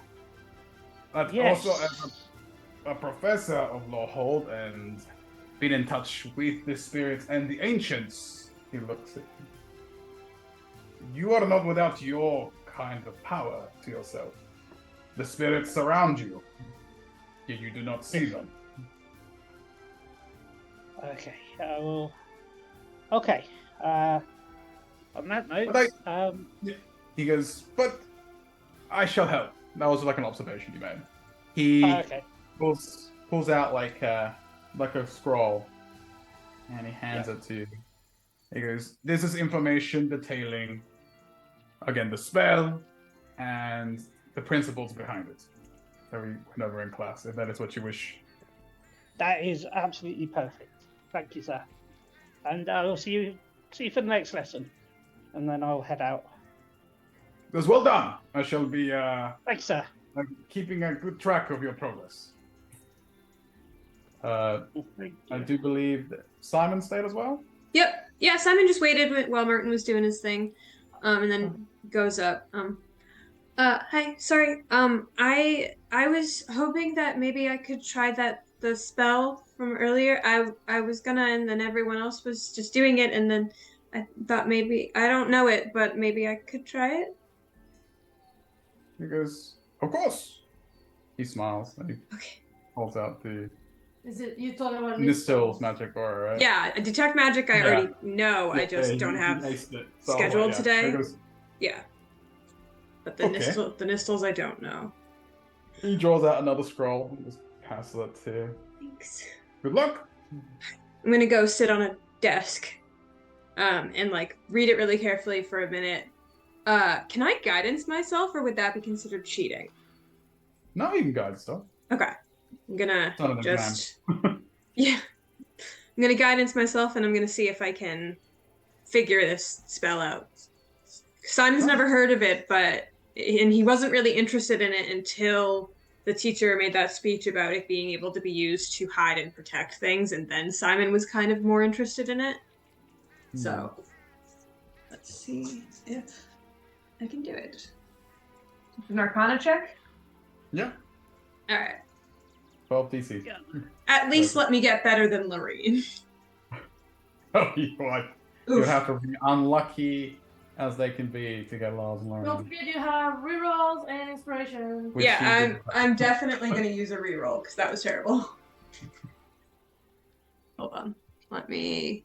Speaker 2: But
Speaker 5: Yes.
Speaker 2: also as a professor of Lawhold and been in touch with the spirits and the ancients, he looks at you. You are not without your kind of power to yourself. The spirits surround you, yet you do not see them.
Speaker 5: Okay, well... Okay, on that note,
Speaker 2: But he goes, but I shall help. That was like an observation you made. He
Speaker 5: okay.
Speaker 2: pulls out like a scroll, and he hands it to you. He goes, "This is information detailing, again, the spell and the principles behind it that we went over in class. If that is what you wish."
Speaker 5: That is absolutely perfect. Thank you, sir. And I'll see you for the next lesson. And then I'll head out.
Speaker 2: He goes, "Well done. I shall be
Speaker 5: Thanks, sir.
Speaker 2: keeping a good track of your progress."
Speaker 5: Thank
Speaker 2: I
Speaker 5: you.
Speaker 2: do believe that Simon stayed as well.
Speaker 3: Yep. Yeah, Simon just waited while Martin was doing his thing, and then goes up. Hi, sorry. I was hoping that maybe I could try the spell from earlier. I was gonna, and then everyone else was just doing it, and then I thought maybe I don't know it, but maybe I could try it.
Speaker 2: He goes, "Of course." He smiles and he
Speaker 3: Okay.
Speaker 2: pulls out the
Speaker 6: Is it you talking about
Speaker 2: Nistill's magic aura, right?
Speaker 3: Yeah, detect magic. I
Speaker 2: Yeah.
Speaker 3: already know. I
Speaker 2: Yeah,
Speaker 3: just
Speaker 2: he-
Speaker 3: don't
Speaker 2: he
Speaker 3: have
Speaker 2: aced it. So,
Speaker 3: scheduled
Speaker 2: yeah.
Speaker 3: today.
Speaker 2: He goes,
Speaker 3: Yeah. But the
Speaker 2: Okay.
Speaker 3: the Nistles I don't know.
Speaker 2: he draws out another scroll and just passes it to you.
Speaker 3: Thanks.
Speaker 2: Good luck.
Speaker 3: I'm gonna go sit on a desk, and like read it really carefully for a minute. Can I guidance myself, or would that be considered cheating?
Speaker 2: Now you can guide stuff.
Speaker 3: Okay. I'm gonna
Speaker 2: It's not an
Speaker 3: just yeah. I'm gonna guidance myself, and I'm gonna see if I can figure this spell out. Simon's never heard of it, and he wasn't really interested in it until the teacher made that speech about it being able to be used to hide and protect things, and then Simon was kind of more interested in it. So, let's see if I can do it. An Arcana check?
Speaker 2: Yeah.
Speaker 3: Alright.
Speaker 2: 12 DC.
Speaker 5: Yeah.
Speaker 3: At least let me get better than Lorene.
Speaker 2: Oh, you have to be unlucky as they can be to get Lars and
Speaker 6: Don't
Speaker 2: Lauren.
Speaker 6: forget you have rerolls and inspiration.
Speaker 2: Which
Speaker 3: Yeah,
Speaker 2: you did.
Speaker 3: I'm definitely gonna use a reroll because that was terrible. Hold on. Let me.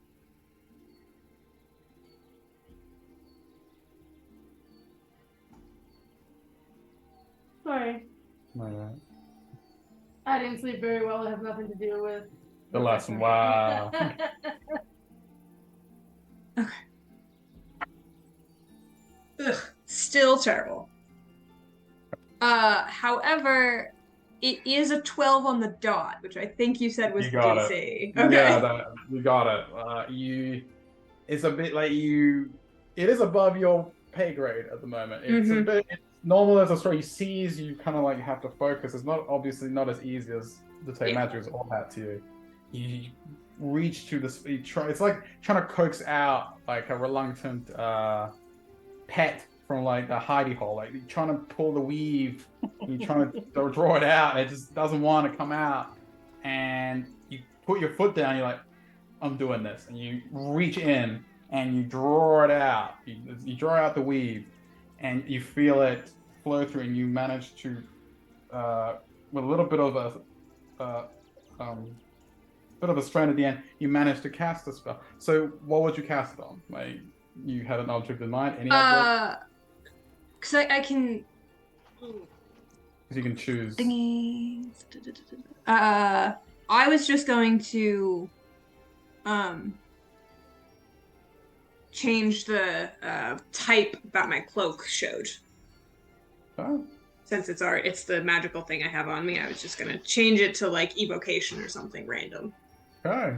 Speaker 6: Sorry.
Speaker 2: Alright.
Speaker 6: I didn't sleep very well. It has nothing to do with
Speaker 2: The lesson. Wow.
Speaker 3: Ugh, still terrible. However, it is a 12 on the dot, which I think you said was
Speaker 2: You
Speaker 3: the
Speaker 2: got it.
Speaker 3: DC.
Speaker 2: Yeah,
Speaker 3: Okay.
Speaker 2: you got it. It's a bit like it is above your pay grade at the moment. It's a
Speaker 3: Mm-hmm.
Speaker 2: bit it's normal as a story. He sees you kind of like have to focus. It's not obviously not as easy as the take
Speaker 3: Yeah.
Speaker 2: magic is all that to you. You reach to the you try. It's like trying to coax out like a reluctant pet from like a hidey hole. Like you're trying to pull the weave, you're trying to draw it out, and it just doesn't want to come out. And you put your foot down, you're like, I'm doing this. And you reach in and you draw it out. You draw out the weave and you feel it flow through, and you manage to, with a little bit of a strain at the end, you manage to cast a spell. So what would you cast it on? Like, you had an object in mind? Any object?
Speaker 3: Because I can.
Speaker 2: Because you can choose.
Speaker 3: Thingies. I was just going to um change the type that my cloak showed.
Speaker 2: Oh,
Speaker 3: Since it's the magical thing I have on me, I was just gonna change it to like evocation or something random.
Speaker 2: okay.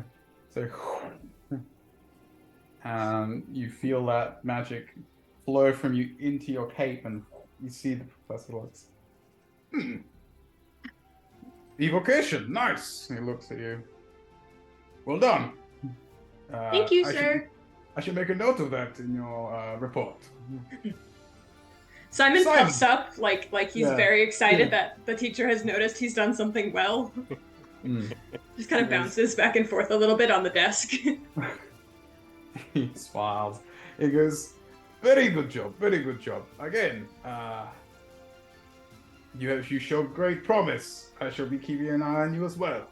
Speaker 2: So, you feel that magic flow from you into your cape, and you see the professor looks. Evocation, nice. He looks at you. Well done.
Speaker 3: Thank you,
Speaker 2: I
Speaker 3: sir.
Speaker 2: I should make a note of that in your report.
Speaker 3: Simon
Speaker 2: Simon.
Speaker 3: puffs up like he's
Speaker 2: Yeah.
Speaker 3: very excited
Speaker 2: Yeah.
Speaker 3: that the teacher has noticed he's done something well.
Speaker 2: Mm.
Speaker 3: Just kind of
Speaker 2: Yes.
Speaker 3: bounces back and forth a little bit on the desk.
Speaker 2: He smiles. He goes, "Very good job. Very good job. Again, you showed great promise. I shall be keeping an eye on you as well."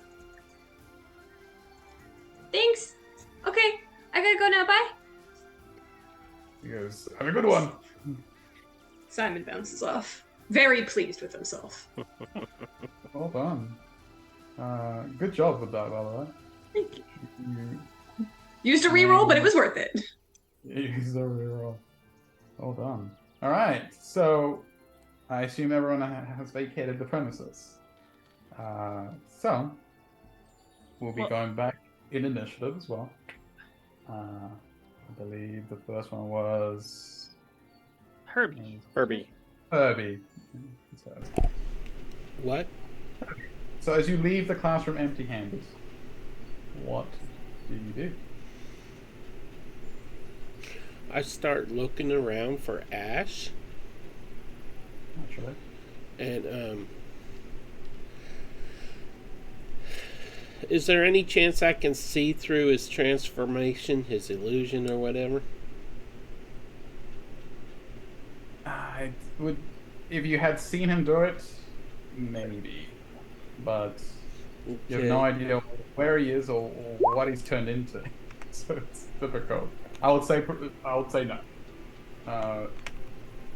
Speaker 3: Thanks. Okay, I gotta go now. Bye.
Speaker 2: He goes, "Have a good one."
Speaker 3: Simon bounces off, very pleased with himself.
Speaker 2: Well done. Good job with that, by the way.
Speaker 3: Thank you.
Speaker 2: You
Speaker 3: Used a reroll, but it was worth it.
Speaker 2: used a reroll. Well done. All right. So, I assume everyone has vacated the premises. So, we'll be
Speaker 5: Well-
Speaker 2: going back in initiative as well. I believe the first one was
Speaker 5: Herbie.
Speaker 1: Herbie.
Speaker 2: Herbie.
Speaker 4: What?
Speaker 2: So as you leave the classroom empty-handed, what do you do?
Speaker 4: I start looking around for Ash,
Speaker 2: Naturally.
Speaker 4: and is there any chance I can see through his transformation, his illusion, or whatever?
Speaker 2: I would, if you had seen him do it, maybe, but you have no idea where he is or what he's turned into, so it's difficult. I would say no.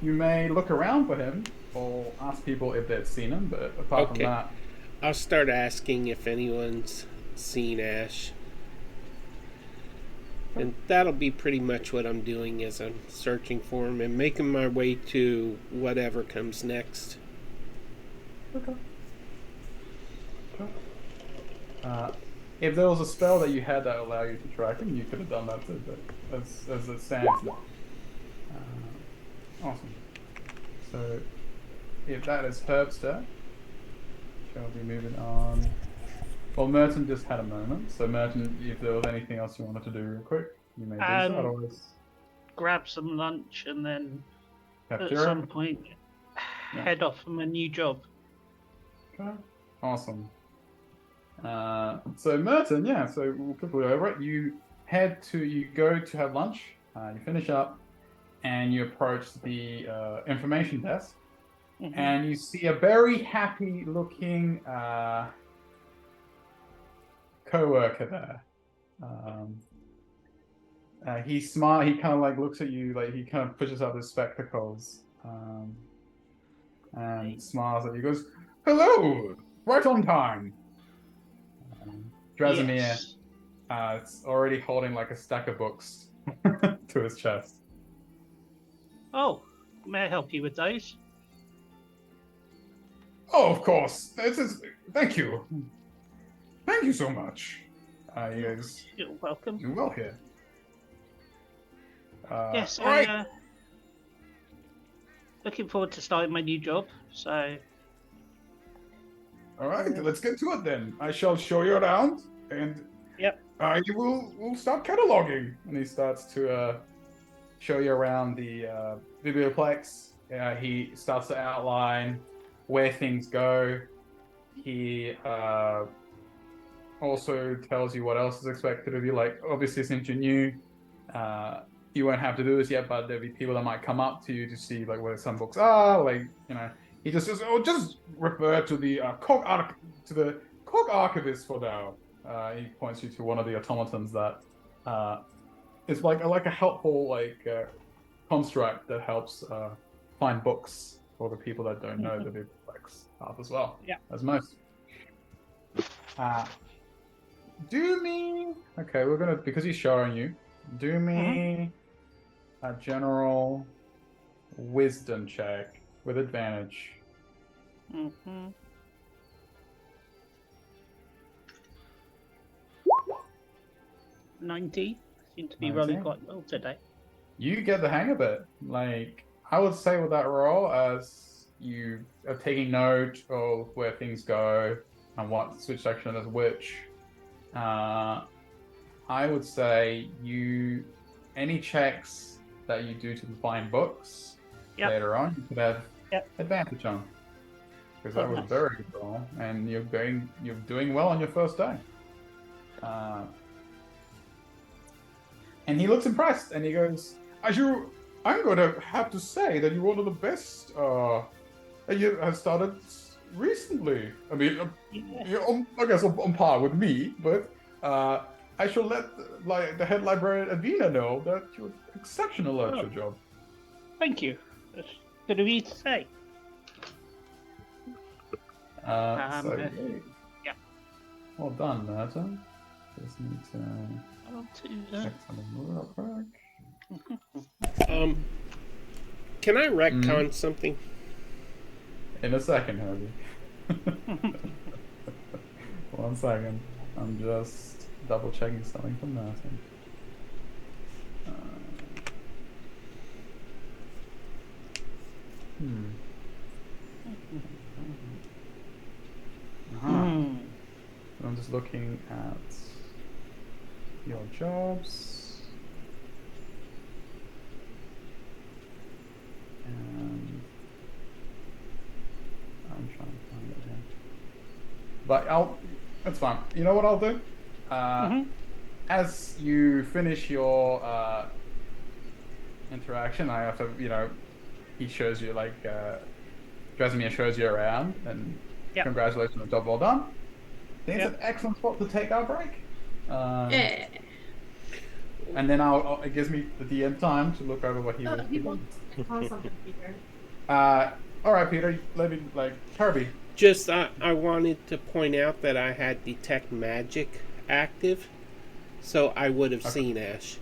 Speaker 2: You may look around for him or ask people if they've seen him, but apart from
Speaker 4: Okay.
Speaker 2: that,
Speaker 4: I'll start asking if anyone's seen Ash. And that'll be pretty much what I'm doing as I'm searching for him and making my way to whatever comes next.
Speaker 2: if there was a spell that you had that allowed you to track him, you could have done that too. But as it stands now, awesome. So if that is Herb's turn, shall we move it on? Well, Merton just had a moment, so Merton, if there was anything else you wanted to do real quick, you may do so. Otherwise,
Speaker 5: Grab some lunch and then at
Speaker 2: cafeteria?
Speaker 5: some point
Speaker 2: Yeah.
Speaker 5: head off for my new job.
Speaker 2: Okay. Awesome. So Merton, yeah. So we'll quickly over it. You go to have lunch. You finish up, and you approach the information desk,
Speaker 5: Mhm.
Speaker 2: and you see a very happy-looking co-worker there. He smile. He kind of like looks at you, like he kind of pushes up his spectacles, and smiles at you. Goes, "Hello, right on time." Drasimir,
Speaker 5: Yes.
Speaker 2: it's already holding like a stack of books to his chest.
Speaker 5: Oh, may I help you with those?
Speaker 2: Oh, of course. Thank you. Thank you so much. You guys
Speaker 5: You're welcome.
Speaker 2: do well here.
Speaker 5: Yes,
Speaker 2: All right.
Speaker 5: Looking forward to starting my new job. So,
Speaker 2: All right. Let's get to it then. I shall show you around, and
Speaker 5: yep.
Speaker 2: we'll start cataloging. And he starts to show you around the biblioplex. He starts to outline where things go. He also tells you what else is expected of you. Like, obviously, since you're new, you won't have to do this yet, but there'll be people that might come up to you to see like where some books are. Like, he just says, "Oh, just refer to the cog archivist for now." He points you to one of the automatons that is like a helpful construct that helps find books for the people that don't know the biblioplex path as well.
Speaker 5: Yeah.
Speaker 2: As most. Do me. Okay, we're gonna, because he's showing you. Do me a general wisdom check with advantage.
Speaker 5: 90. Seem to be
Speaker 2: 19.
Speaker 5: rolling quite well today.
Speaker 2: You get the hang of it. Like, I would say with that roll, as you are taking note of where things go and what switch section is which, I would say any checks that you do to find books later on, you could have advantage on. Because that was a very good roll, and you're doing well on your first day. And he looks impressed, and he goes, I'm going to have to say that you're one of the best you have started recently. I mean, I guess on par with me, but I shall let the head librarian Avina know that you're exceptional at your job.
Speaker 5: Thank you. That's good of you to say.
Speaker 2: Yeah. Well done, Merton. Just need to check something real quick.
Speaker 4: Can I retcon something?
Speaker 2: In a second, Herbie. 1 second. I'm just double checking something from Merton. I'm just looking at your jobs. And I'm trying to find it here. But that's fine. You know what I'll do? As you finish your interaction, I have to, he shows you, Drasimir shows you around, and congratulations on the job well done. I think it's an excellent spot to take our break. And then it gives me the DM time to look over what he was doing. All right, Peter, let me, Herbie.
Speaker 4: Just, I wanted to point out that I had Detect Magic active, so I would have seen Ash.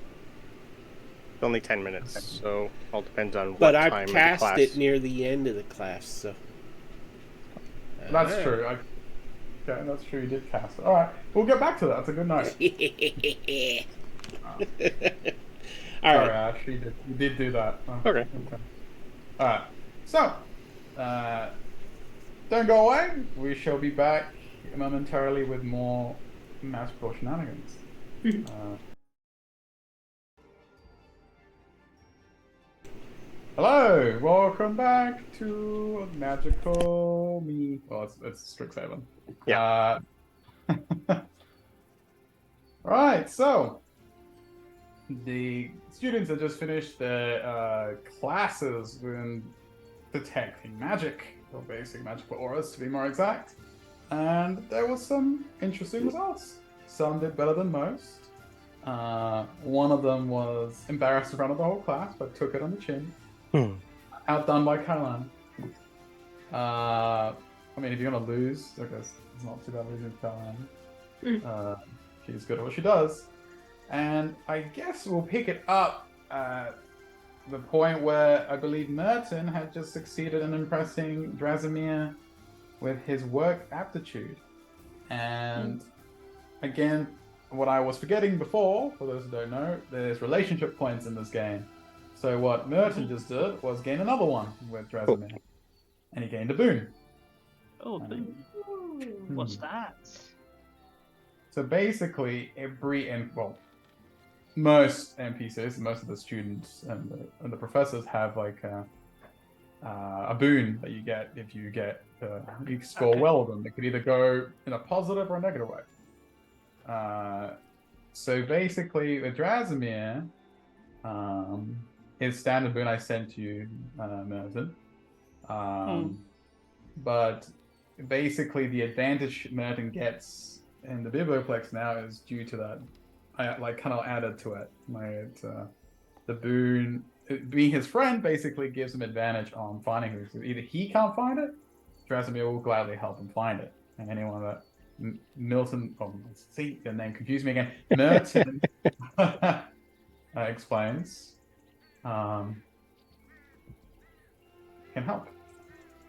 Speaker 1: It's only 10 minutes, so all depends on what
Speaker 4: but
Speaker 1: time
Speaker 4: I
Speaker 1: of the
Speaker 4: cast
Speaker 1: class.
Speaker 4: it near the end of the class, so...
Speaker 2: That's true. Okay, that's true. You did cast it. All right, we'll get back to that. It's a good night.
Speaker 4: All right.
Speaker 2: Sorry, Ash. You did do that.
Speaker 1: Okay.
Speaker 2: All right. So, don't go away. We shall be back momentarily with more magical shenanigans. Hello, welcome back to Magical Me. Well, it's Strixhaven.
Speaker 1: Yeah.
Speaker 2: Right, so the students have just finished their classes in detecting magic, or basic magical auras to be more exact, and there was some interesting results. Some did better than most. One of them was embarrassed in front of the whole class, but took it on the chin. Outdone by Kylan. I mean, if you're gonna lose, I guess it's not too bad losing to Kylan. She's good at what she does. And I guess we'll pick it up the point where I believe Merton had just succeeded in impressing Drasimir with his work aptitude. And again, what I was forgetting before, for those who don't know, there's relationship points in this game. So what Merton just did was gain another one with Drasimir. And he gained a boon.
Speaker 5: Oh, boom. What's that?
Speaker 2: So basically, most NPCs, most of the students and the professors have like a boon that you get if you you score well with them. It could either go in a positive or a negative way. So basically, with Drasimir, his standard boon I sent you, Merton. But basically, the advantage Merton gets in the Biblioplex now is due to that. I kind of added to it. The boon, being his friend, basically gives him advantage on finding who. So either he can't find it, Drasimir will gladly help him find it. And anyone that Milton, see the name confused me again. Merton explains, can help.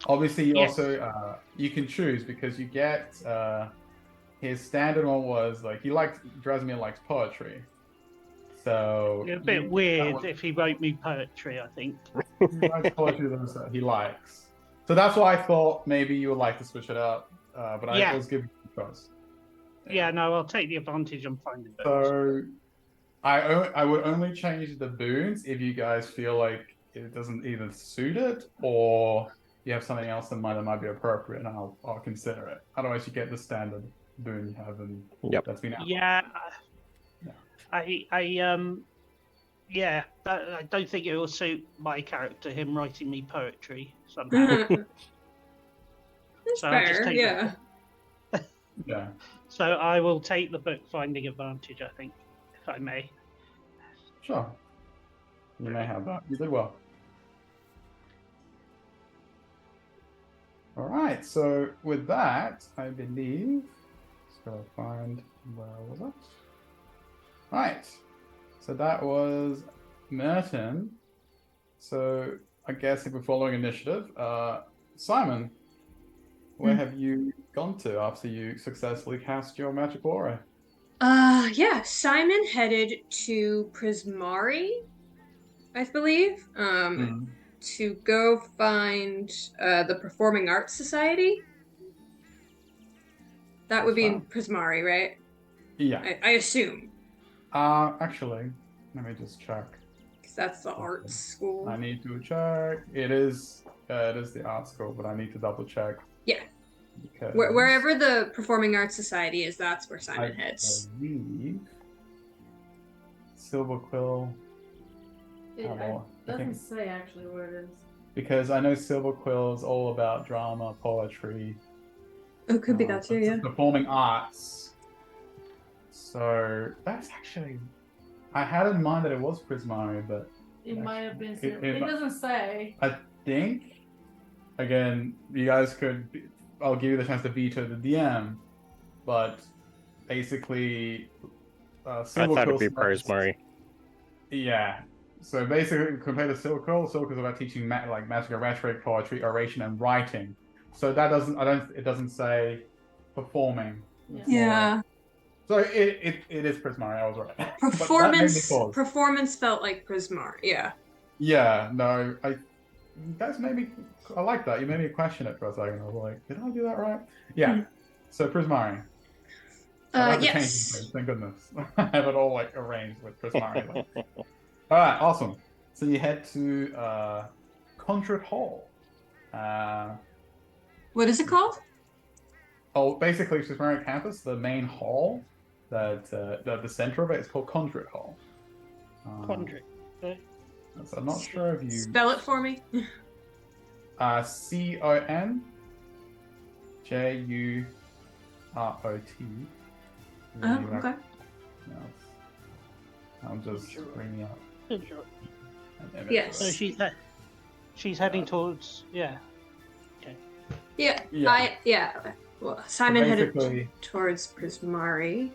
Speaker 2: Obviously, you also you can choose because you get his standard one was like Drasimir likes poetry, so
Speaker 5: A bit weird if he wrote me poetry. I think
Speaker 2: he likes poetry that he likes. So that's why I thought maybe you would like to switch it up, but I was giving you a choice.
Speaker 5: Yeah, no, I'll take the advantage on finding books.
Speaker 2: So I would only change the boons if you guys feel like it doesn't either suit it or you have something else in mind that might be appropriate, and I'll consider it. Otherwise, you get the standard boon you have, and that's been out.
Speaker 5: Yeah. I don't think it will suit my character, him writing me poetry somehow.
Speaker 3: That's
Speaker 5: So I'll just
Speaker 3: fair,
Speaker 5: take
Speaker 3: yeah.
Speaker 2: Yeah.
Speaker 5: So I will take the book finding advantage, I think, if I may.
Speaker 2: Sure. You may have that. You did well. All right. So with that, I believe. Let's go find where was it? All right. So that was Merton. So I guess if we're following initiative, Simon, where have you gone to after you successfully cast your magic aura?
Speaker 3: Yeah, Simon headed to Prismari, I believe, to go find the Performing Arts Society. That would be in Prismari, right?
Speaker 2: Yeah.
Speaker 3: I assume.
Speaker 2: Actually, let me just check.
Speaker 3: Because that's the arts school.
Speaker 2: I need to check. It is the art school, but I need to double check.
Speaker 3: Yeah. Wherever the Performing Arts Society is, that's where Simon heads.
Speaker 2: I believe Silver Quill.
Speaker 6: It doesn't say actually where it is.
Speaker 2: Because I know Silver Quill is all about drama, poetry.
Speaker 3: Oh, could be that too, yeah.
Speaker 2: Performing arts. So that's actually, I had in mind that it was Prismari, but
Speaker 6: it might have been. It doesn't say.
Speaker 2: I think, again, you guys could. I'll give you the chance to veto the DM, but basically,
Speaker 1: I thought it'd be Prismari.
Speaker 2: Yeah. So basically, compared to Silver Quill is about teaching magical rhetoric, poetry, oration, and writing. So that it doesn't say performing.
Speaker 3: Yeah.
Speaker 2: So it is Prismari. I was right.
Speaker 3: Performance felt like Prismari. Yeah.
Speaker 2: Yeah. No. That's maybe. I like that. You made me question it for a second. I was like, did I do that right? Yeah. So Prismari.
Speaker 3: Yes.
Speaker 2: Thank goodness. I have it all arranged with Prismari. All right. Awesome. So you head to Contrit Hall.
Speaker 3: What is it called?
Speaker 2: Oh, basically, Prismari campus, the main hall, that the center of it is called Contrit Hall.
Speaker 5: Contrit. Okay.
Speaker 2: So I'm not sure if you
Speaker 3: spell it for me.
Speaker 2: CONJUROT.
Speaker 3: Oh, okay.
Speaker 2: I'm just bringing up.
Speaker 3: Yes.
Speaker 5: So she's heading towards Okay.
Speaker 3: Yeah. Well, Simon headed towards Prismari.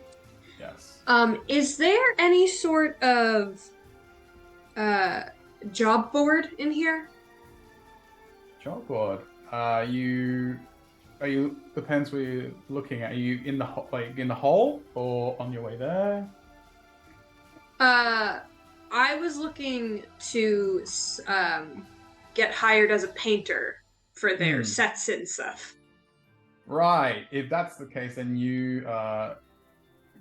Speaker 2: Yes.
Speaker 3: Is there any sort of job board in here?
Speaker 2: Chalkboard. Are you depends where you're looking at. Are you in the in the hole or on your way there?
Speaker 3: I was looking to get hired as a painter for their sets and stuff.
Speaker 2: Right. If that's the case, then you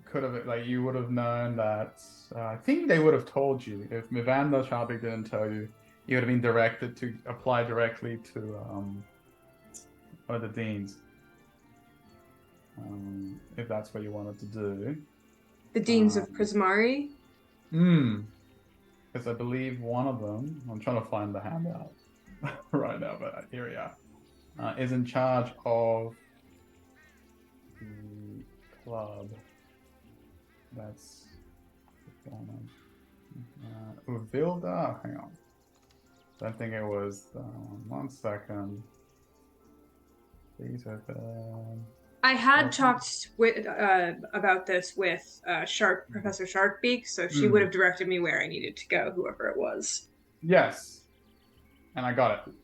Speaker 2: could have you would have known that. I think they would have told you if Mivanda Sharpie didn't tell you. You would have been directed to apply directly to one of the deans. If that's what you wanted to do.
Speaker 3: The deans of Prismari?
Speaker 2: Because I believe one of them, I'm trying to find the handout right now, but here we are, is in charge of the club. That's Uvilda. Hang on. I think it was 1 second. Please open.
Speaker 3: I had talked with about this with Professor Sharkbeak, so she would have directed me where I needed to go, whoever it was.
Speaker 2: Yes, and I got it.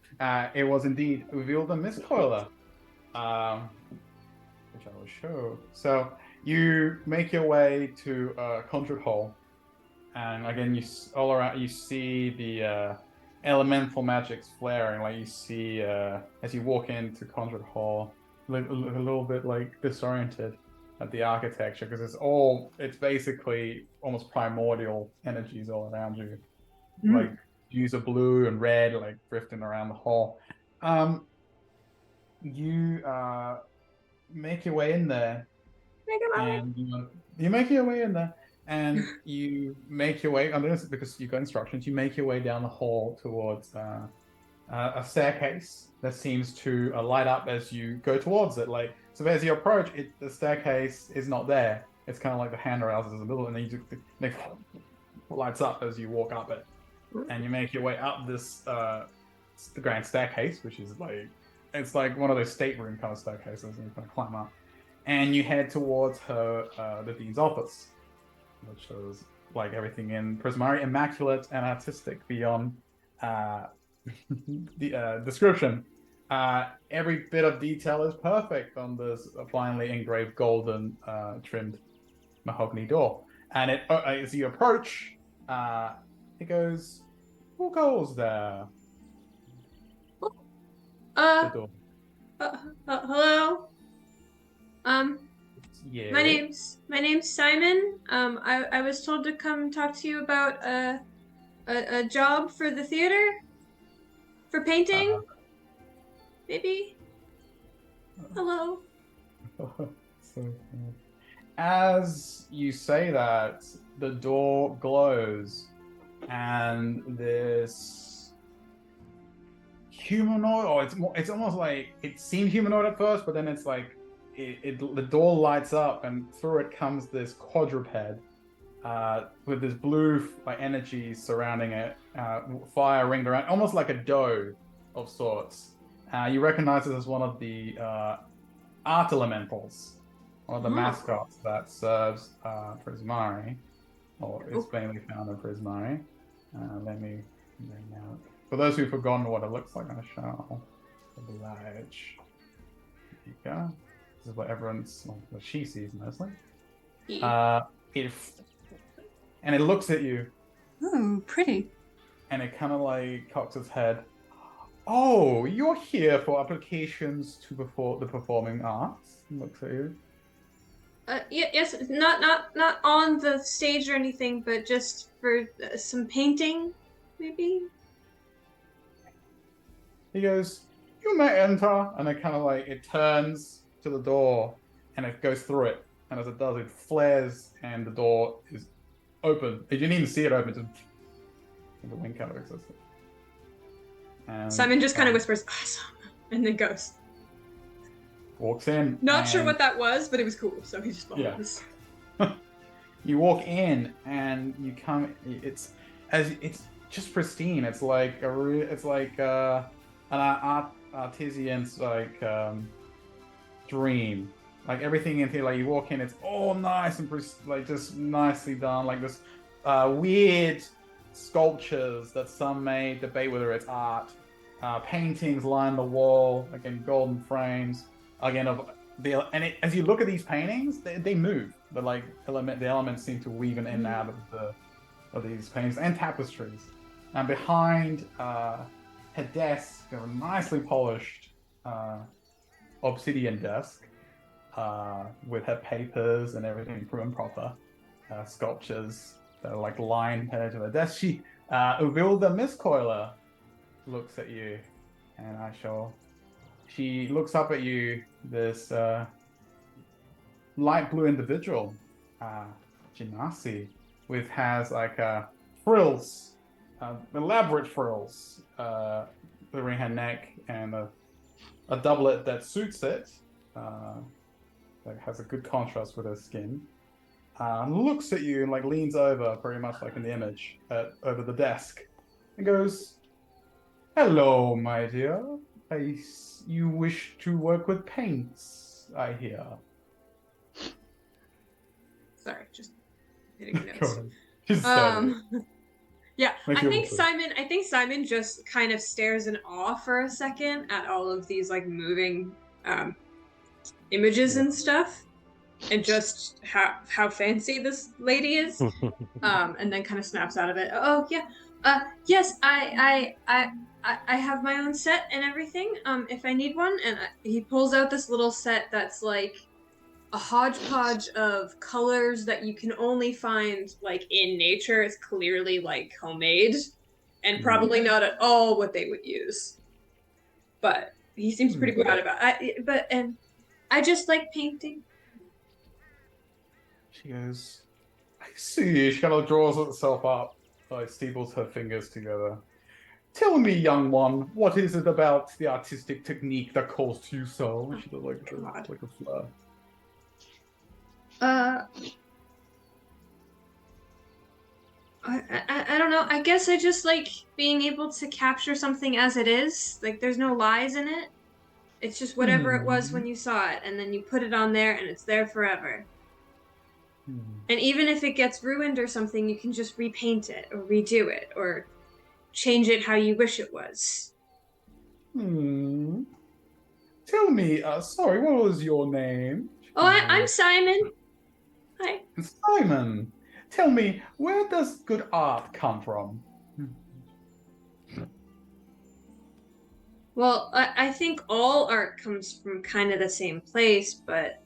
Speaker 2: It was indeed Uvilda Miss Coiler, which I will show. So you make your way to Conjured Hall, and again, all around you see the elemental magics flaring. Like you see as you walk into Conjured Hall. A little bit disoriented at the architecture because it's basically almost primordial energies all around you, like hues of blue and red drifting around the hall. You make your way in there, and you make your way in there, and you make your way under this because you got instructions. You make your way down the hall towards a staircase that seems to light up as you go towards it. So as you approach it, the staircase is not there. It's kind of like the handrails in the middle, and then it lights up as you walk up it, and you make your way up this the grand staircase, which is it's like one of those stateroom kind of staircases, and you kind of climb up, and you head towards the dean's office, which is everything in Prismari, immaculate and artistic beyond the description. Every bit of detail is perfect on this finely engraved golden trimmed mahogany door, and as you approach, it goes, "Who goes there?" The door.
Speaker 3: Hello.
Speaker 2: Yeah.
Speaker 3: My name's Simon. I was told to come talk to you about a job for the theater. For painting? Maybe? Hello?
Speaker 2: So, as you say that, the door glows, and this humanoid, it's almost like it seemed humanoid at first, but then it's the door lights up, and through it comes this quadruped with this blue energy surrounding it, fire ringed around, almost like a doe of sorts. You recognize it as one of the art elementals, one of the mascots that serves Prismari, or is mainly found in Prismari. Let me bring out. For those who've forgotten what it looks like on a show, the large. There you go. This is what what she sees mostly. And it looks at you.
Speaker 3: Ooh, pretty.
Speaker 2: And it kind of cocks its head. Oh, you're here for applications to the performing arts. Looks at you.
Speaker 3: Yes, not on the stage or anything, but just for some painting, maybe.
Speaker 2: He goes, "You may enter," and it kind of it turns to the door, and it goes through it. And as it does, it flares, and the door is open. You didn't even see it open. Just the wing kind of existed.
Speaker 3: Simon just kind of whispers, "Awesome," and then goes.
Speaker 2: Walks in.
Speaker 3: Not sure what that was, but it was cool, so he just follows.
Speaker 2: Yeah. You walk in, and you come. It's just pristine. It's like an artisan's dream. Everything in here, you walk in, it's all nice and just nicely done. This weird sculptures that some may debate whether it's art. Paintings line the wall, again, golden frames. Again, as you look at these paintings, they move. But like the elements seem to weave in and out of these paintings and tapestries. And behind her desk, a nicely polished obsidian desk with her papers and everything prim and proper. Sculptures that are like lined her to the desk. Uvilda Mistcoiler looks at you, and she looks up at you, this light blue individual, Genasi, has like frills, elaborate frills covering her neck, and a doublet that suits it, that has a good contrast with her skin. Looks at you and like leans over, very much like in the image, over the desk, and goes, "Hello, my dear. You wish to work with paints, I hear."
Speaker 3: Sorry, just hitting notes.
Speaker 2: Just
Speaker 3: Yeah,
Speaker 2: Make
Speaker 3: I
Speaker 2: your
Speaker 3: think
Speaker 2: own
Speaker 3: Simon just kind of stares in awe for a second at all of these like moving images and stuff, and just how fancy this lady is, and then kind of snaps out of it. Oh yeah, yes, I have my own set and everything. If I need one, and he pulls out this little set that's like a hodgepodge of colors that you can only find like in nature. It's clearly like homemade, and probably not at all what they would use. But he seems pretty proud about it. And I just like painting.
Speaker 2: She goes, "I see." She kind of draws herself up, like steeples her fingers together. "Tell me, young one, what is it about the artistic technique that calls to you so?" And she does like a flare.
Speaker 3: I don't know. I guess I just like being able to capture something as it is. Like there's no lies in it. It's just whatever it was when you saw it, and then you put it on there, and it's there forever. And even if it gets ruined or something, you can just repaint it or redo it or change it how you wish it was.
Speaker 2: Tell me, sorry, what was your name?
Speaker 3: Oh, I'm Simon. Hi.
Speaker 2: Simon. Tell me, where does good art come from?
Speaker 3: Well, I think all art comes from kind of the same place, but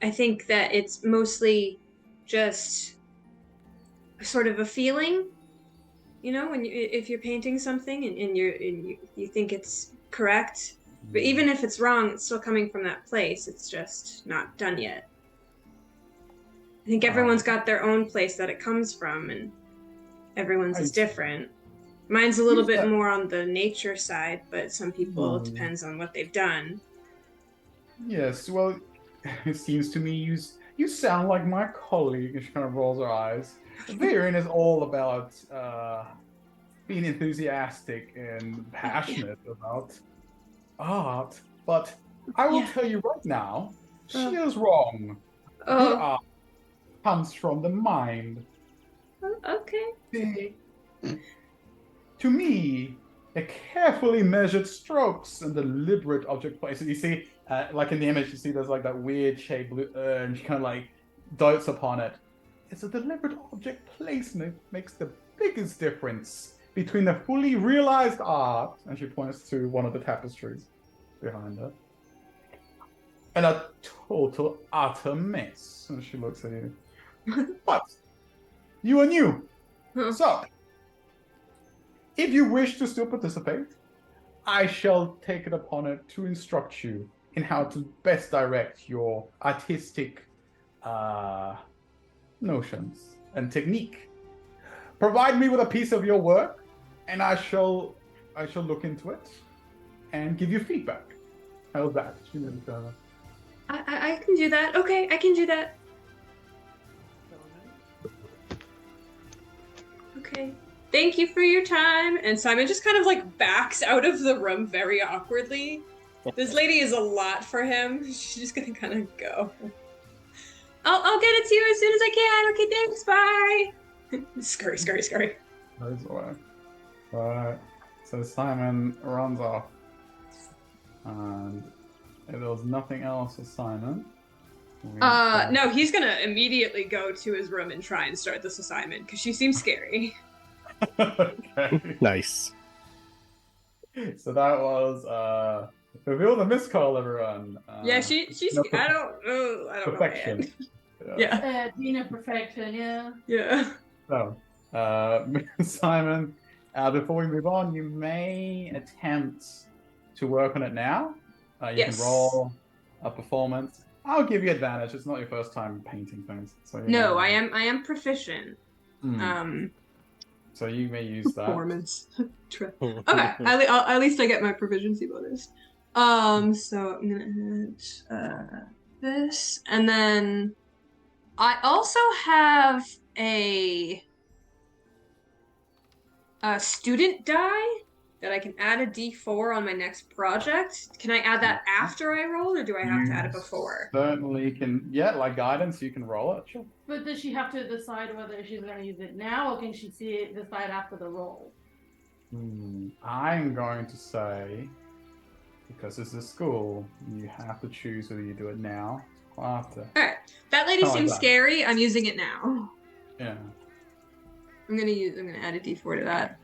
Speaker 3: I think that it's mostly just sort of a feeling, you know, if you're painting something and you think it's correct, but even if it's wrong, it's still coming from that place. It's just not done yet. I think everyone's got their own place that it comes from, and everyone's is different. Mine's a little bit more on the nature side, but some people, it depends on what they've done.
Speaker 2: Yes, well, it seems to me you sound like my colleague. And she kind of rolls her eyes. Viren is all about being enthusiastic and passionate about art, but I will tell you right now, she is wrong. Good art comes from the mind.
Speaker 3: Okay.
Speaker 2: To me, a carefully measured strokes and deliberate object placement. You see, like in the image, you see there's like that weird shaped blue urn. She kind of like dotes upon it. It's a deliberate object placement makes the biggest difference between the fully realized art, and she points to one of the tapestries behind her, and a total utter mess. And she looks at you. But you are new, so if you wish to still participate, I shall take it upon it to instruct you in how to best direct your artistic notions and technique. Provide me with a piece of your work, and I shall look into it and give you feedback. How's that?
Speaker 3: I can do that. Okay, I can do that. Okay. Thank you for your time. And Simon just kind of like backs out of the room very awkwardly. This lady is a lot for him. She's just gonna kind of go. I'll get it to you as soon as I can. Okay, thanks. Bye. Scurry, scurry, scurry.
Speaker 2: Goes away. Right. So Simon runs off. And if there was nothing else for Simon.
Speaker 3: No, he's gonna immediately go to his room and try and start this assignment because she seems scary.
Speaker 2: Okay.
Speaker 1: Nice.
Speaker 2: So that was reveal the missed call, everyone.
Speaker 3: Yeah, she's.
Speaker 2: no,
Speaker 3: I don't know.
Speaker 2: perfection.
Speaker 3: Man. Yeah.
Speaker 6: Dina perfection, yeah.
Speaker 3: Yeah.
Speaker 2: So, Simon, before we move on, you may attempt to work on it now. You
Speaker 3: Yes.
Speaker 2: can roll a performance. I'll give you advantage. It's not your first time painting things. So
Speaker 3: No, I am proficient.
Speaker 2: So you may use that.
Speaker 3: Performance. Okay, at least I get my proficiency bonus. So I'm gonna hit this, and then I also have a student die that I can add a D4 on my next project. Can I add that after I roll, or do I have to add it before?
Speaker 2: Certainly can. Yeah, like guidance, you can roll it. Sure.
Speaker 6: But does she have to decide whether she's going to use it now, or can she decide after the roll?
Speaker 2: I'm going to say, because this is school, you have to choose whether you do it now or after.
Speaker 3: All right, that lady
Speaker 2: Something
Speaker 3: seems
Speaker 2: like that.
Speaker 3: scary. I'm using it now.
Speaker 2: Yeah.
Speaker 3: I'm gonna add a D4 to that.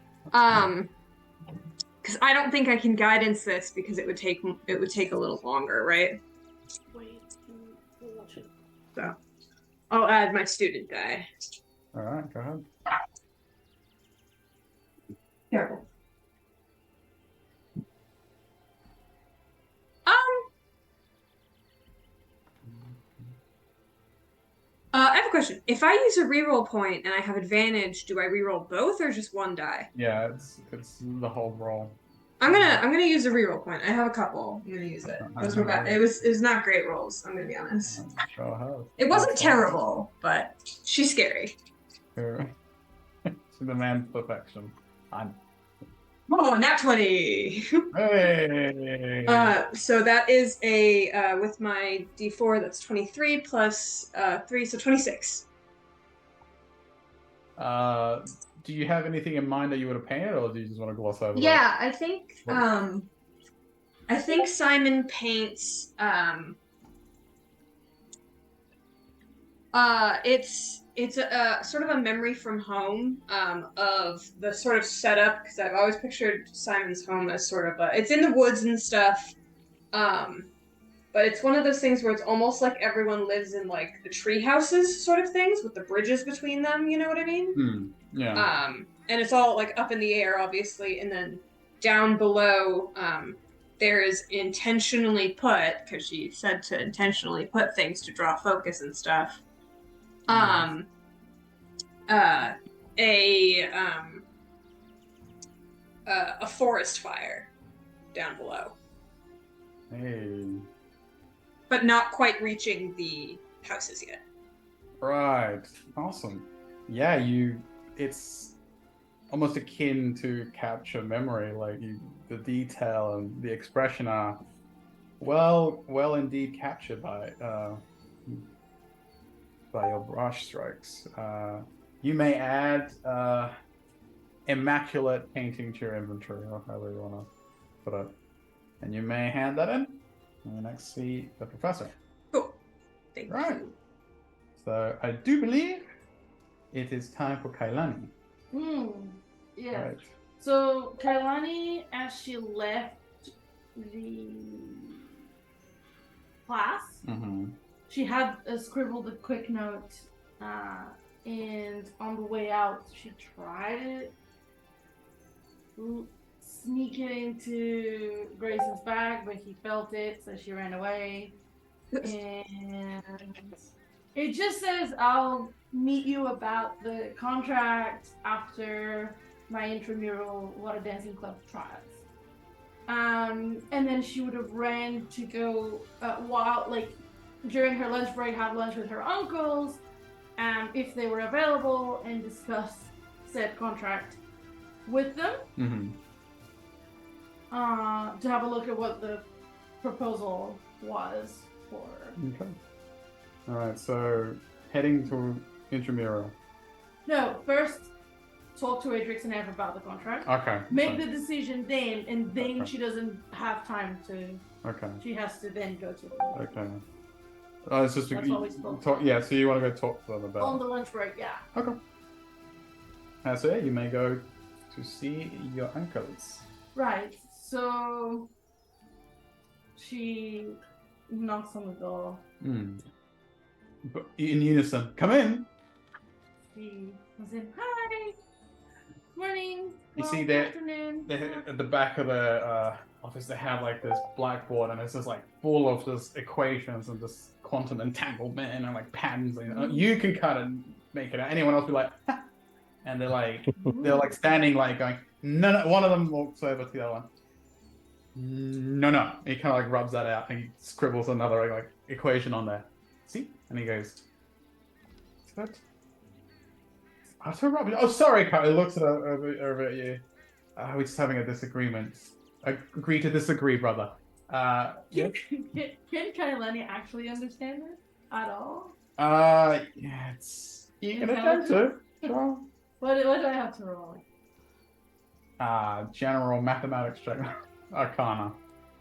Speaker 3: Because I don't think I can guidance this because it would take a little longer, right?
Speaker 6: Wait.
Speaker 3: So I'll add my student die.
Speaker 2: All right, go ahead.
Speaker 3: Careful. I have a question. If I use a reroll point and I have advantage, do I reroll both or just one die?
Speaker 2: Yeah, it's the whole roll.
Speaker 3: I'm gonna use a reroll point. I have a couple. I'm gonna use it. Those were bad. It was not great rolls. I'm gonna be honest.
Speaker 2: Sure have.
Speaker 3: It wasn't terrible, but she's scary.
Speaker 2: To the man's perfection.
Speaker 3: Oh, nat 20.
Speaker 2: Hey.
Speaker 3: So that is a with my D4. That's 23 plus 3, so 26.
Speaker 2: Do you have anything in mind that you would have painted, or do you just want to gloss over?
Speaker 3: Yeah, I think Simon paints it's a sort of a memory from home of the sort of setup, because I've always pictured Simon's home as sort of it's in the woods and stuff, but it's one of those things where it's almost like everyone lives in like the tree houses sort of things with the bridges between them, you know what I mean?
Speaker 2: Yeah.
Speaker 3: And it's all like up in the air, obviously, and then down below there is intentionally put, because she said to intentionally put things to draw focus and stuff, a forest fire down below.
Speaker 2: Hey.
Speaker 3: But not quite reaching the houses yet.
Speaker 2: Right. Awesome. Yeah, it's almost akin to capture memory, like the detail and the expression are well indeed captured by your brush strokes. You may add immaculate painting to your inventory, or however you want to put it. And you may hand that in when you next see the professor.
Speaker 3: Cool. Thank
Speaker 2: Right.
Speaker 3: you.
Speaker 2: So I do believe it is time for Kailani.
Speaker 6: Yeah.
Speaker 2: Right.
Speaker 6: So Kailani, as she left the class, she had scribbled a quick note, and on the way out, she tried to sneak it into Grayson's bag, but he felt it, so she ran away. And it just says, "I'll meet you about the contract after my intramural Water Dancing Club trials." And then she would have ran to go during her lunch break, have lunch with her uncles, if they were available, and discuss said contract with them. To have a look at what the proposal was for.
Speaker 2: Okay. Alright, so heading to Intramural.
Speaker 6: No, first talk to Adrix and Ev about the contract.
Speaker 2: Okay.
Speaker 6: Make
Speaker 2: so-
Speaker 6: the decision then, and then
Speaker 2: Okay.
Speaker 6: she doesn't have time to.
Speaker 2: Okay.
Speaker 6: She has to then go to
Speaker 2: Okay. It's just
Speaker 6: That's what we spoke
Speaker 2: talk.
Speaker 6: about.
Speaker 2: Yeah, so you want to go talk to them
Speaker 6: on
Speaker 2: about.
Speaker 6: the lunch break. Yeah.
Speaker 2: Okay. So yeah, you may go to see your uncles.
Speaker 6: Right. So she knocks on the door.
Speaker 2: But in unison, come in.
Speaker 6: She comes in. Hi. Morning.
Speaker 2: You see
Speaker 6: good
Speaker 2: that-
Speaker 6: afternoon.
Speaker 2: At the back of the office, they have like this blackboard, and it's just like full of this equations and this quantum entanglement and like patterns. And, you can kind of make it out. Anyone else be like, ha! And they're like standing like going, no. One of them walks over to the other one. No. He kind of like rubs that out and he scribbles another like equation on there. See? And he goes, "Is that utter rubbish?" Oh, sorry, Kyle. He looks over at you. We're just having a disagreement. Agree to disagree, brother. Yeah.
Speaker 6: Can Kailani actually understand it at all?
Speaker 2: Yeah, it's you can attempt to. Sure.
Speaker 6: What do I have to roll?
Speaker 2: General mathematics check. Arcana.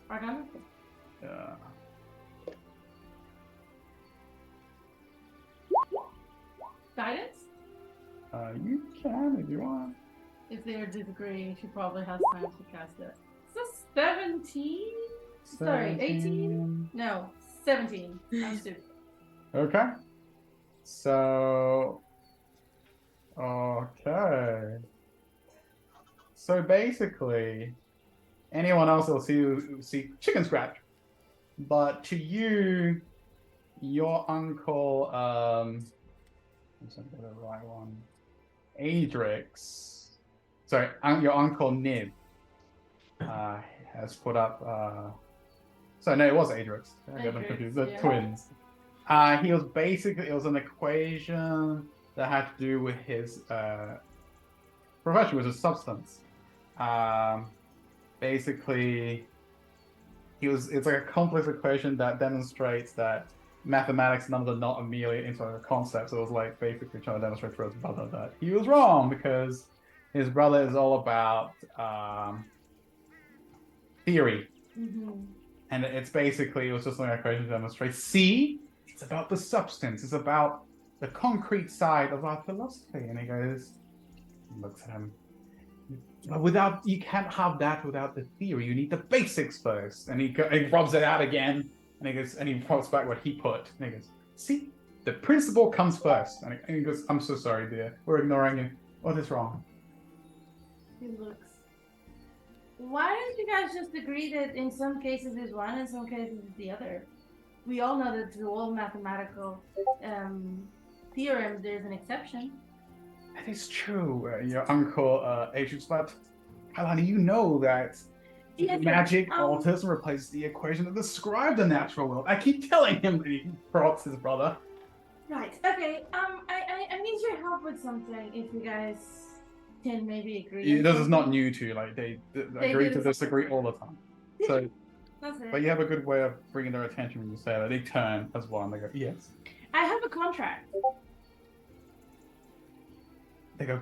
Speaker 6: Arcana?
Speaker 2: Yeah.
Speaker 6: Guidance?
Speaker 2: You can if you want.
Speaker 6: If they are disagreeing, she probably has time to cast it. So 17? Sorry, 18? No, 17. I'm stupid.
Speaker 2: Okay. So. Okay. So basically, anyone else will see chicken scratch, but to you, your uncle, let's get the right one, Adrix. Sorry, your uncle Nib has put up. So no, it was Adrix. I got them
Speaker 6: Adrix,
Speaker 2: confused. The
Speaker 6: yeah.
Speaker 2: twins. He was basically it was an equation that had to do with his profession, was a substance. Basically, it's like a complex equation that demonstrates that mathematics numbers are not immediately into a concept. So it was like basically trying to demonstrate for his brother that he was wrong because his brother is all about theory.
Speaker 6: Mm-hmm.
Speaker 2: And it's basically, it was just like an equation to demonstrate. See, it's about the substance. It's about the concrete side of our philosophy. And he goes, looks at him. But you can't have that without the theory. You need the basics first. And he rubs it out again. And he goes, and he points back what he put. And he goes, see, the principle comes first. And he goes, I'm so sorry, dear. We're ignoring you. What is wrong?
Speaker 6: He looks. Why don't you guys just agree that in some cases is one, in some cases is the other? We all know that to all mathematical theorems there's an exception.
Speaker 2: That is true, your uncle Adrian, but Kalani, you know that magic alters and replaces the equation that describes the natural world. I keep telling him that he props his brother.
Speaker 6: Right. Okay. I need your help with something. If you guys can maybe agree.
Speaker 2: This is not new to you. Like they agree to disagree all the time. So,
Speaker 6: That's it.
Speaker 2: but you have a good way of bringing their attention when you say that. They turn as well and they go, yes.
Speaker 6: I have a contract.
Speaker 2: They go,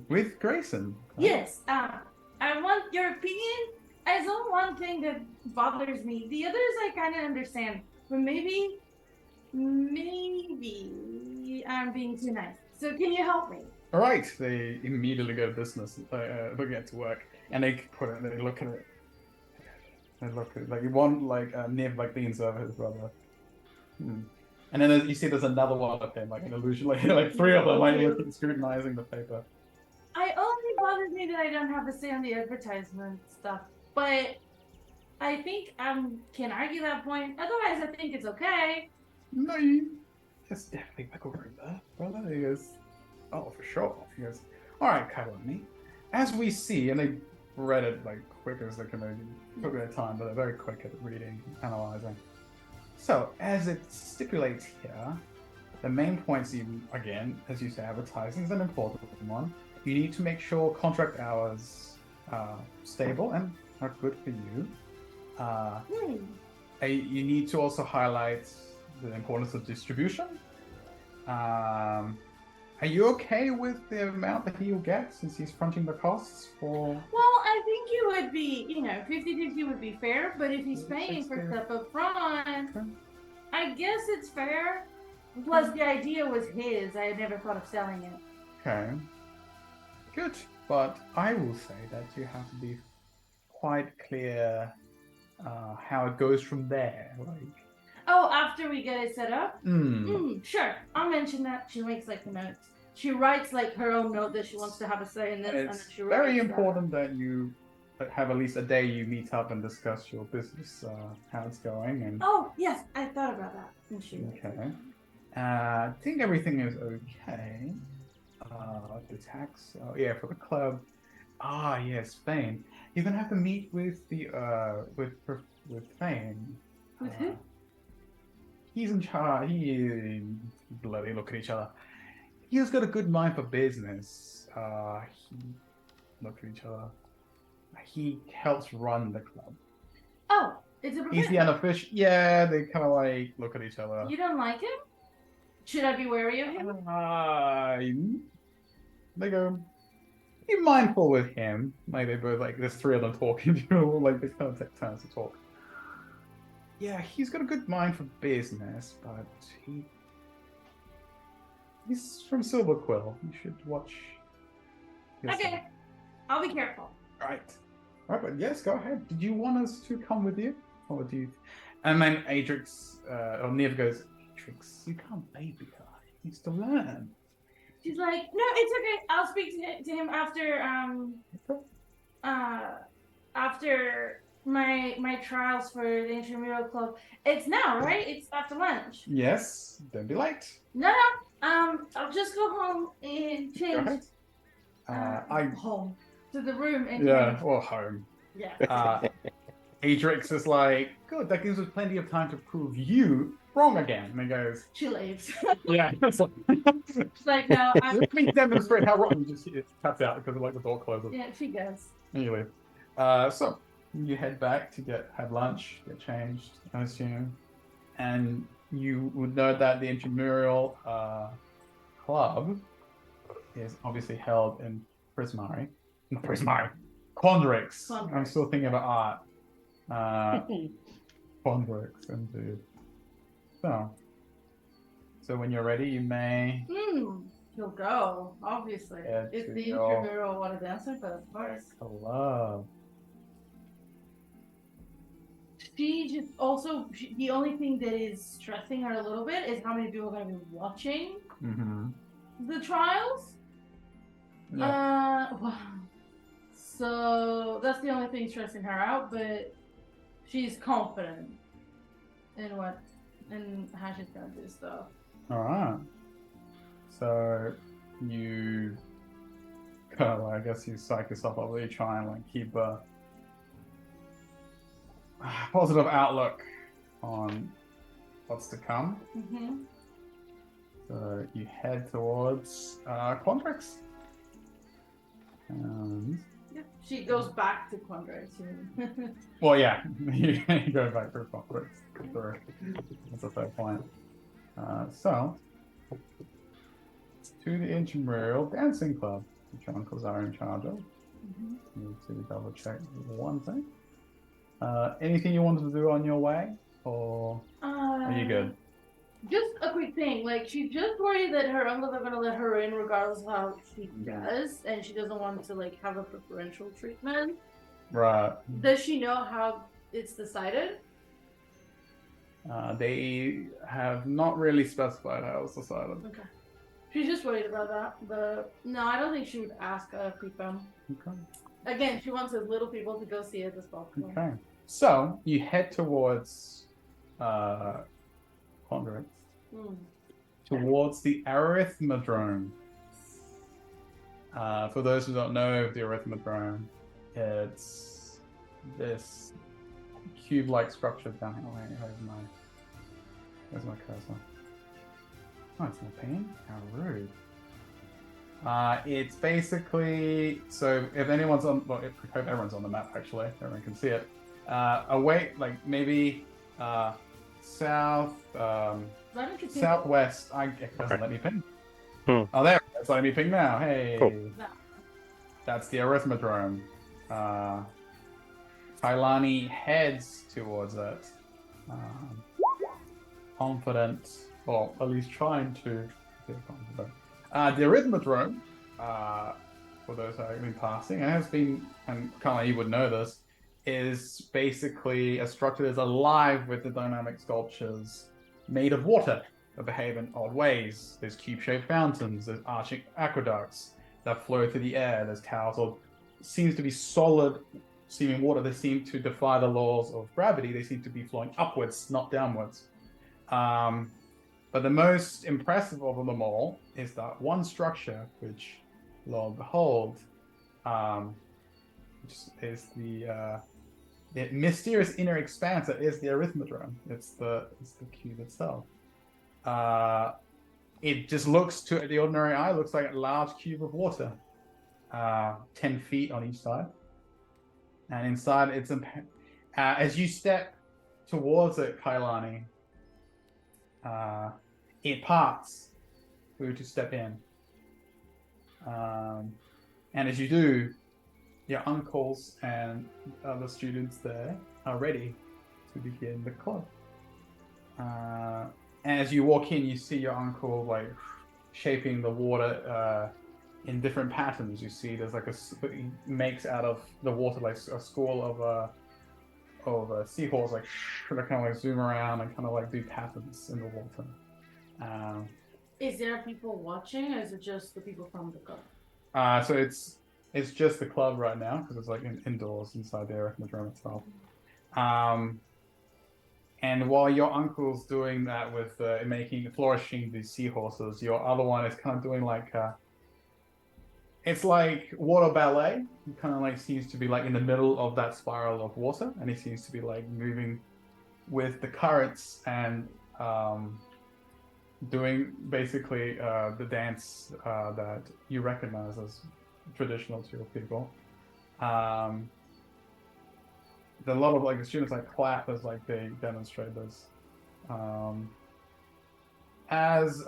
Speaker 2: with Grayson.
Speaker 6: Yes. I want your opinion. There's only one thing that bothers me. The others I kind of understand, but maybe I'm being too nice. So can you help me?
Speaker 2: All right. They immediately go business. They get to work and they put it. They look at it. They look at it like one Niv like leans over his brother. And then you see there's another one of him, like an illusion, like three of them, like scrutinizing the paper.
Speaker 6: I only bothers me that I don't have a say on the advertisement stuff, but I think I can argue that point. Otherwise, I think it's okay.
Speaker 2: No, there's definitely wiggle room there, brother. He goes, oh, for sure. He goes, all right, Kailani. As we see, and they read it like quick as they can. They took their time, but they're very quick at reading, analyzing. So, as it stipulates here, the main points, again, as you say, advertising is an important one. You need to make sure contract hours are stable and are good for you. You need to also highlight the importance of distribution. Are you okay with the amount that he'll get since he's fronting the costs for?
Speaker 6: Well, I think it would be, 50-50 would be fair, but if he's paying for
Speaker 2: 60.
Speaker 6: stuff up front,
Speaker 2: Okay.
Speaker 6: I guess it's fair. Plus, the idea was his. I had never thought of selling it.
Speaker 2: Okay. Good. But I will say that you have to be quite clear how it goes from there. Like,
Speaker 6: Oh, after we get it set up? Sure. I'll mention that. She makes like the notes. She writes like her own note that she wants to have a say in this, and then
Speaker 2: It's
Speaker 6: she
Speaker 2: very
Speaker 6: writes
Speaker 2: important that you have at least a day you meet up and discuss your business, how it's going, and
Speaker 6: Oh, yes, I thought about that. And she writes
Speaker 2: okay.
Speaker 6: it.
Speaker 2: I think everything is okay. The tax, yeah, for the club. Ah, yes, Fane. You're gonna have to meet with the with Fane.
Speaker 6: With who?
Speaker 2: He's in charge. He bloody look at each other. He's got a good mind for business. He look at each other. He helps run the club.
Speaker 6: Oh, it's a
Speaker 2: He's the
Speaker 6: professional.
Speaker 2: unofficial. Yeah, they kind of like look at each other.
Speaker 6: You don't like him? Should I be wary of him?
Speaker 2: They go. Be mindful with him. Like they both like. There's three of them talking. Like they kind of take turns to talk. Yeah, he's got a good mind for business, but he's from Silver Quill. You should watch.
Speaker 6: Okay, I'll be careful.
Speaker 2: Right. But yes, go ahead. Did you want us to come with you, or do you? And then Adrix, or Niv goes, Adrix, you can't baby her. He needs to learn.
Speaker 6: She's like, no, it's okay. I'll speak to him after my trials for the intramural club. It's now, right? It's after lunch.
Speaker 2: Yes. Don't be late.
Speaker 6: No. I'll just go home and
Speaker 2: Go
Speaker 6: change.
Speaker 2: ahead.
Speaker 6: Home to the room and
Speaker 2: Yeah.
Speaker 6: change.
Speaker 2: Or home.
Speaker 6: Yeah.
Speaker 2: Adrix is like, good. That gives us plenty of time to prove you wrong again. And he goes,
Speaker 6: She leaves.
Speaker 2: yeah. It's like,
Speaker 6: She's like, no,
Speaker 2: let me demonstrate how wrong. Just it taps out because like the door closes.
Speaker 6: yeah, she goes.
Speaker 2: And you leave. So you head back to have lunch, get changed, I assume, and you would know that the intramural club is obviously held in Prismari. Not Prismari. Quandrix. I'm still thinking about art. Quandrix, indeed. So when you're ready, you may.
Speaker 6: He'll go, obviously.
Speaker 2: Yeah,
Speaker 6: If
Speaker 2: to
Speaker 6: the
Speaker 2: go.
Speaker 6: intramural want to dance with, but of course.
Speaker 2: Hello.
Speaker 6: She just also, the only thing that is stressing her a little bit is how many people are going to be watching
Speaker 2: Mm-hmm.
Speaker 6: the trials.
Speaker 2: Yeah.
Speaker 6: Wow. So that's the only thing stressing her out, but she's confident in how she's gonna do stuff.
Speaker 2: Alright. So you kind of I guess you psych yourself up, really try and like keep a positive outlook on what's to come.
Speaker 6: Mm-hmm.
Speaker 2: So you head towards Quandrix. And
Speaker 6: Yep. She goes back to Quandra soon.
Speaker 2: well, yeah, you go back to Quandrix. That's a fair point. So to the intramural dancing club, which your uncles are in charge of. Need to double check one thing. Anything you wanted to do on your way, or are you good?
Speaker 6: Just a quick thing, like she's just worried that her uncles are gonna let her in regardless of how she does, and she doesn't want to like have a preferential treatment.
Speaker 2: Right.
Speaker 6: Does she know how it's decided?
Speaker 2: They have not really specified how it's decided.
Speaker 6: Okay. She's just worried about that, but no, I don't think she would ask people.
Speaker 2: Okay.
Speaker 6: Again, she wants as little people to go see it as possible.
Speaker 2: Okay. So you head towards Quandrix, towards the Arithmodrome. For those who don't know the Arithmodrome, it's this cube-like structure down here. Wait, where's my cursor? Oh, it's not pain. How rude. It's basically, so if anyone's on, well, I hope everyone's on the map actually, everyone can see it. Away, like maybe southwest. It doesn't let me ping.
Speaker 1: Hmm.
Speaker 2: Oh, there. It's letting me ping now. Hey.
Speaker 1: Cool.
Speaker 2: That's the Arithmodrome. Kailani heads towards it. Confident, or at least trying to feel confident. The Arithmodrome, for those who have been passing, and has been, and Kailani, you would know this, is basically a structure that's alive with the dynamic sculptures made of water that behave in odd ways. There's cube-shaped fountains, there's arching aqueducts that flow through the air, there's towers of seems to be solid seeming water. They seem to defy the laws of gravity. They seem to be flowing upwards, not downwards. But the most impressive of them all is that one structure, which, lo and behold, which is the mysterious inner expanse that is the Arithmodrome. It's the cube itself. It just looks, to the ordinary eye, looks like a large cube of water, 10 feet on each side. And inside, it's as you step towards it, Kailani, it parts for you to step in. And as you do, your uncles and other students there are ready to begin the club. And as you walk in, you see your uncle like shaping the water in different patterns. You see there's like he makes out of the water like a school of seahorse, like kind of like zoom around and kind of like do patterns in the water.
Speaker 6: Is there people watching, or is it just the people from the club?
Speaker 2: So it's just the club right now because it's like indoors inside the Arithmodrome itself. And while your uncle's doing that with flourishing these seahorses, your other one is kind of doing like it's like water ballet. He kind of like seems to be like in the middle of that spiral of water, and he seems to be like moving with the currents and doing basically the dance that you recognize as traditional to your people. A lot of like the students like clap as like they demonstrate this. As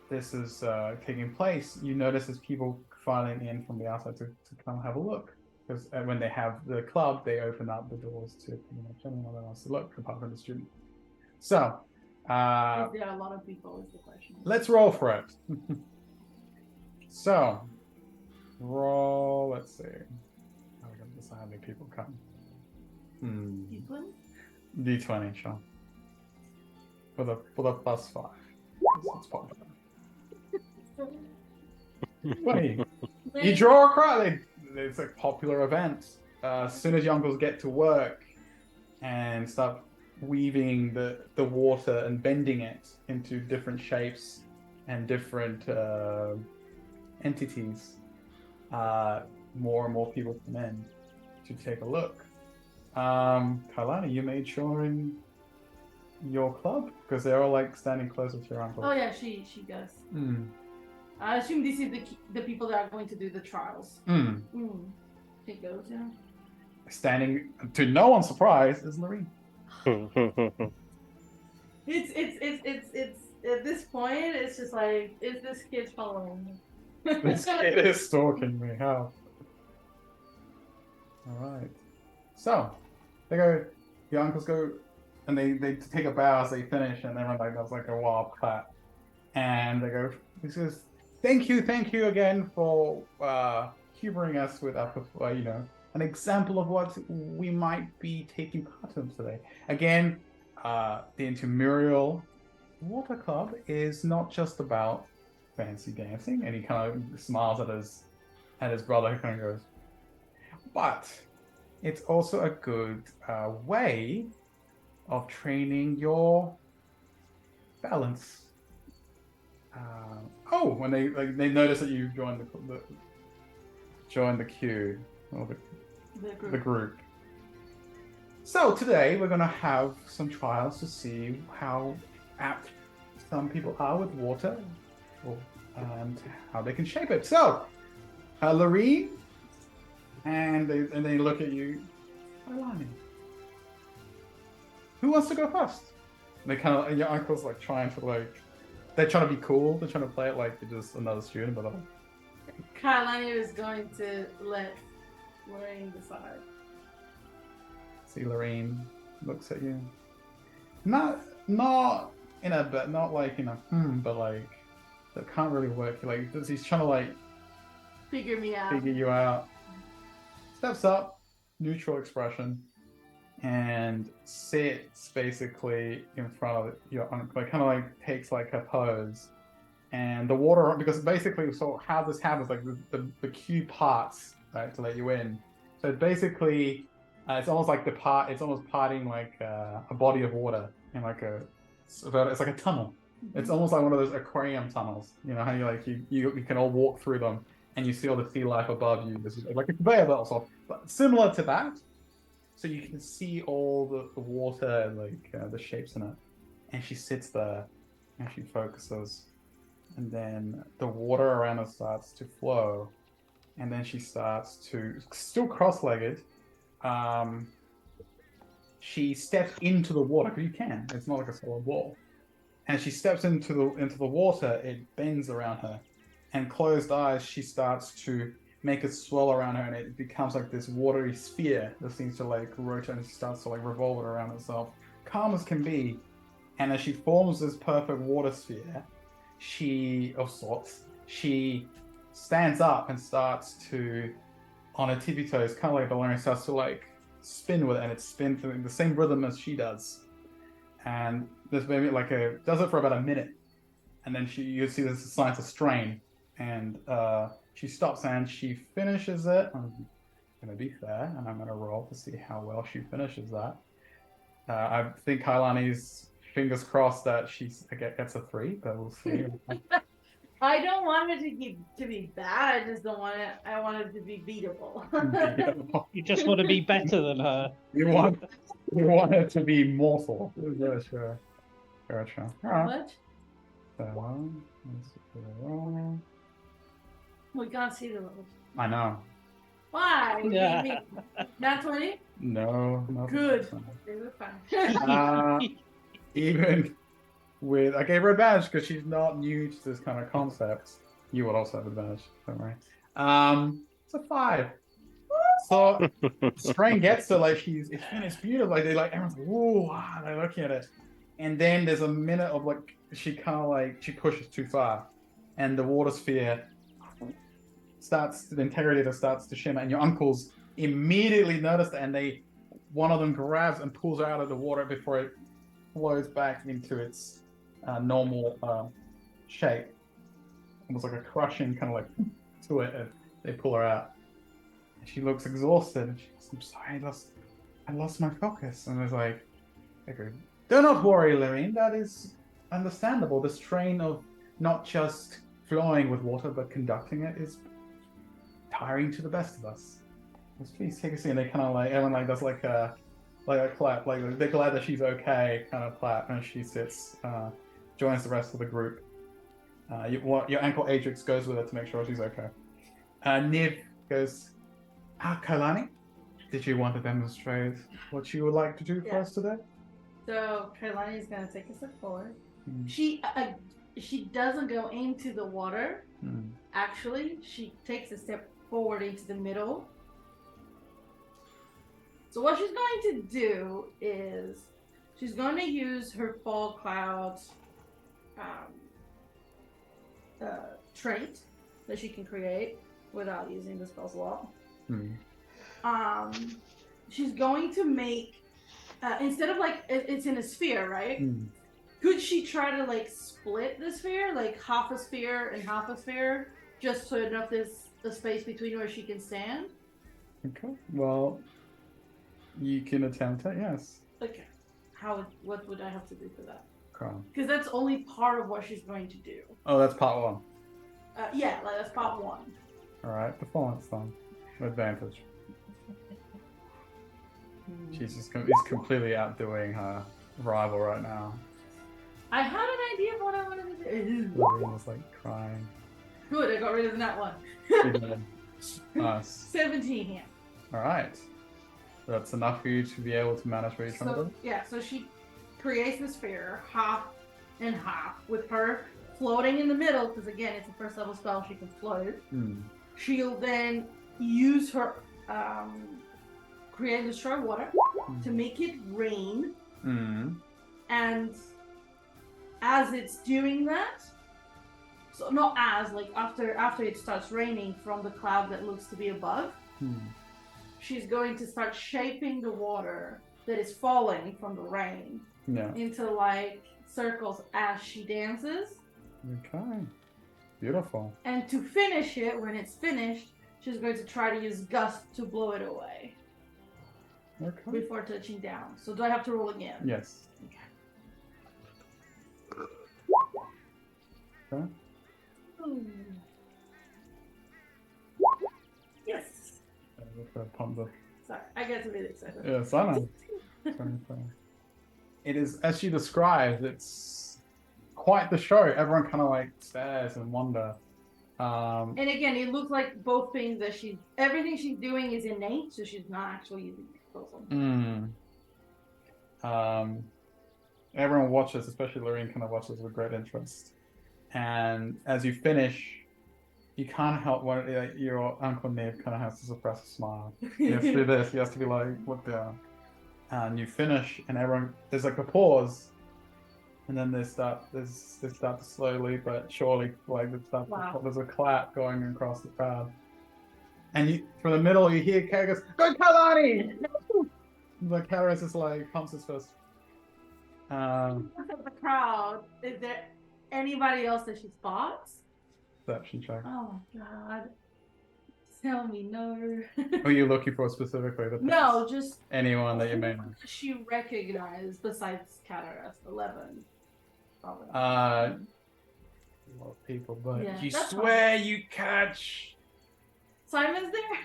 Speaker 2: this is taking place, you notice as people filing in from the outside to come have a look. Because when they have the club, they open up the doors to anyone that wants to look, apart from the student. So,
Speaker 6: There are a lot of people, is the question.
Speaker 2: let's roll for it. So, roll. Let's see. How are we going to decide how many people come? D20, sure. For the +5. It's popular. 20. You draw a crowd. It's a popular event. As soon as your uncles get to work and start weaving the water and bending it into different shapes and different entities, more and more people come in to take a look. Kailani, you made sure in your club because they're all like standing closer to your uncle.
Speaker 6: Oh yeah, she does. I assume this is the people that are going to do the trials. It goes, yeah.
Speaker 2: Standing to no one's surprise is Lorene.
Speaker 6: It's at this point it's just like, is this kid following me?
Speaker 2: This kid is stalking me. How? All right. So they go. Your uncles go, and they take a bow as they finish, and everyone like does like a wild clap, and they go. He says, "Thank you again for humoring us with our, an example of what we might be taking part in today. Again, the Intramural Water Club is not just about fancy dancing," and he kind of smiles at his brother, who kind of goes, "But it's also a good way of training your balance." When they notice that you've joined the queue or the group. So today we're going to have some trials to see how apt some people are with water and how they can shape it. So, Lorene, and they look at you, Kailani. who wants to go first? They kind of, and your uncle's like trying to like, they're trying to be cool. They're trying to play it like you're just another student, but
Speaker 6: Kailani is going to let Lorraine decide.
Speaker 2: see Lorraine looks at you. Not in a bit, not like in a but like that can't really work. Like he's trying to like
Speaker 6: Figure me out.
Speaker 2: figure you out. Steps up, neutral expression, and sits basically in front of your uncle. Like kind of like takes like a pose, and the water because basically so how this happens like the queue parts right to let you in. So basically. It's almost like it's almost parting like a body of water in like it's like a tunnel. It's almost like one of those aquarium tunnels. You know how you can all walk through them and you see all the sea life above you. This is like a conveyor belt, sort of, but similar to that. So you can see all the water, like the shapes in it. And she sits there and she focuses, and then the water around her starts to flow, and then she starts to still cross-legged. She steps into the water because you can. It's not like a solid wall. And she steps into the water. It bends around her, and closed eyes, she starts to make it swirl around her, and it becomes like this watery sphere that seems to like rotate, and she starts to like revolve it around itself, calm as can be. And as she forms this perfect water sphere, she stands up and starts to. On her tippy toes, kind of like Valerian starts to like spin with it, and it spins in the same rhythm as she does. And this maybe like does it for about a minute, and then you see there's signs of strain, and she stops and she finishes it. I'm gonna be fair, and I'm gonna roll to see how well she finishes that. I think Kailani's fingers crossed that she gets a 3, but we'll see.
Speaker 6: I don't want it to be bad. I just don't want it. I want it to be beatable.
Speaker 5: You just want to be better than her.
Speaker 2: You want it to be mortal. Yeah, sure. Gotcha. All
Speaker 6: How
Speaker 2: right.
Speaker 6: much?
Speaker 2: So,
Speaker 6: We can't see the rolls.
Speaker 2: I know.
Speaker 6: Why?
Speaker 5: Yeah.
Speaker 6: Not 20?
Speaker 2: No.
Speaker 6: Good. They were fine.
Speaker 2: Even with I gave her advantage because she's not new to this kind of concept. You would also have advantage, don't worry. It's a 5. So Strain gets to like it's beautiful. Like everyone's like, whoa, wow, they're looking at it. And then there's a minute of like she pushes too far, and the water sphere the integrity that starts to shimmer, and your uncles immediately notice that, and one of them grabs and pulls her out of the water before it flows back into its normal shape. Almost like a crushing kind of like to it, and they pull her out. And she looks exhausted, and she goes, I'm sorry, I lost my focus. And it's like, okay, do not worry, Lorraine, that is understandable. The strain of not just flowing with water, but conducting it is tiring to the best of us. Let's please take a seat. And they kind of like, everyone like does like a clap, like they're glad that she's okay, kind of clap, and she sits, joins the rest of the group. Your uncle Adrix goes with her to make sure she's okay. Niv goes, Kailani, did you want to demonstrate what you would like to do for us today?
Speaker 6: So Kailani is gonna take a step forward. She doesn't go into the water. Actually, she takes a step forward into the middle. So what she's going to do is she's going to use her fall cloud trait that she can create without using the spell slot. She's going to make instead of like it's in a sphere, right? Could she try to like split the sphere, like half a sphere and half a sphere, just so enough there's a space between where she can stand?
Speaker 2: Okay. Well, you can attempt it. Yes.
Speaker 6: Okay. What would I have to do for that?
Speaker 2: Okay.
Speaker 6: Because that's only part of what she's going to do.
Speaker 2: Oh, that's part 1.
Speaker 6: Yeah, like that's part 1.
Speaker 2: All right, performance then, advantage. She's completely outdoing her rival right now.
Speaker 6: I had an idea of what I wanted to do.
Speaker 2: Lorraine's like crying.
Speaker 6: Good, I got rid of that one.
Speaker 2: Nice.
Speaker 6: 17 here.
Speaker 2: All right. That's enough for you to be able to manage what you're trying to do?
Speaker 6: Yeah, so she creates the sphere, half and half, with her floating in the middle, because again, it's a first level spell, she can float. She'll then use her create and destroy water to make it rain. And as it's doing that, so not as, like after it starts raining from the cloud that looks to be above, she's going to start shaping the water that is falling from the rain into like circles as she dances.
Speaker 2: Okay. Beautiful.
Speaker 6: And to finish it, when it's finished, she's going to try to use gust to blow it away.
Speaker 2: Okay.
Speaker 6: Before touching down. So do I have to roll again?
Speaker 2: Yes. Okay.
Speaker 6: Yes.
Speaker 2: Pump up.
Speaker 6: Sorry, I get really excited.
Speaker 2: Yes, I know. It is, as she described, it's quite the show. Everyone kind of like stares and wonder.
Speaker 6: And again, it looks like both things that everything she's doing is innate, so she's not actually using it.
Speaker 2: Everyone watches, especially Lorraine kind of watches with great interest. And as you finish, you can't help your Uncle Nib kind of has to suppress a smile. He has to do this. He has to be like, look down. And you finish, and everyone, there's like a pause. And then they start to slowly but surely, like, there's a clap going across the crowd. And from the middle, you hear Kara goes, "Go Kalani!" Like, Kara just like pumps his fist.
Speaker 6: Look at the crowd. Is there anybody else that she spots?
Speaker 2: Perception check.
Speaker 6: Oh my god. Tell me no.
Speaker 2: Who are you looking for specifically?
Speaker 6: No, just
Speaker 2: anyone that you may know.
Speaker 6: She recognized besides Kataras 11. Probably.
Speaker 2: A lot of people, but
Speaker 6: Yeah,
Speaker 2: you
Speaker 6: that's
Speaker 2: swear you catch.
Speaker 6: Simon's there?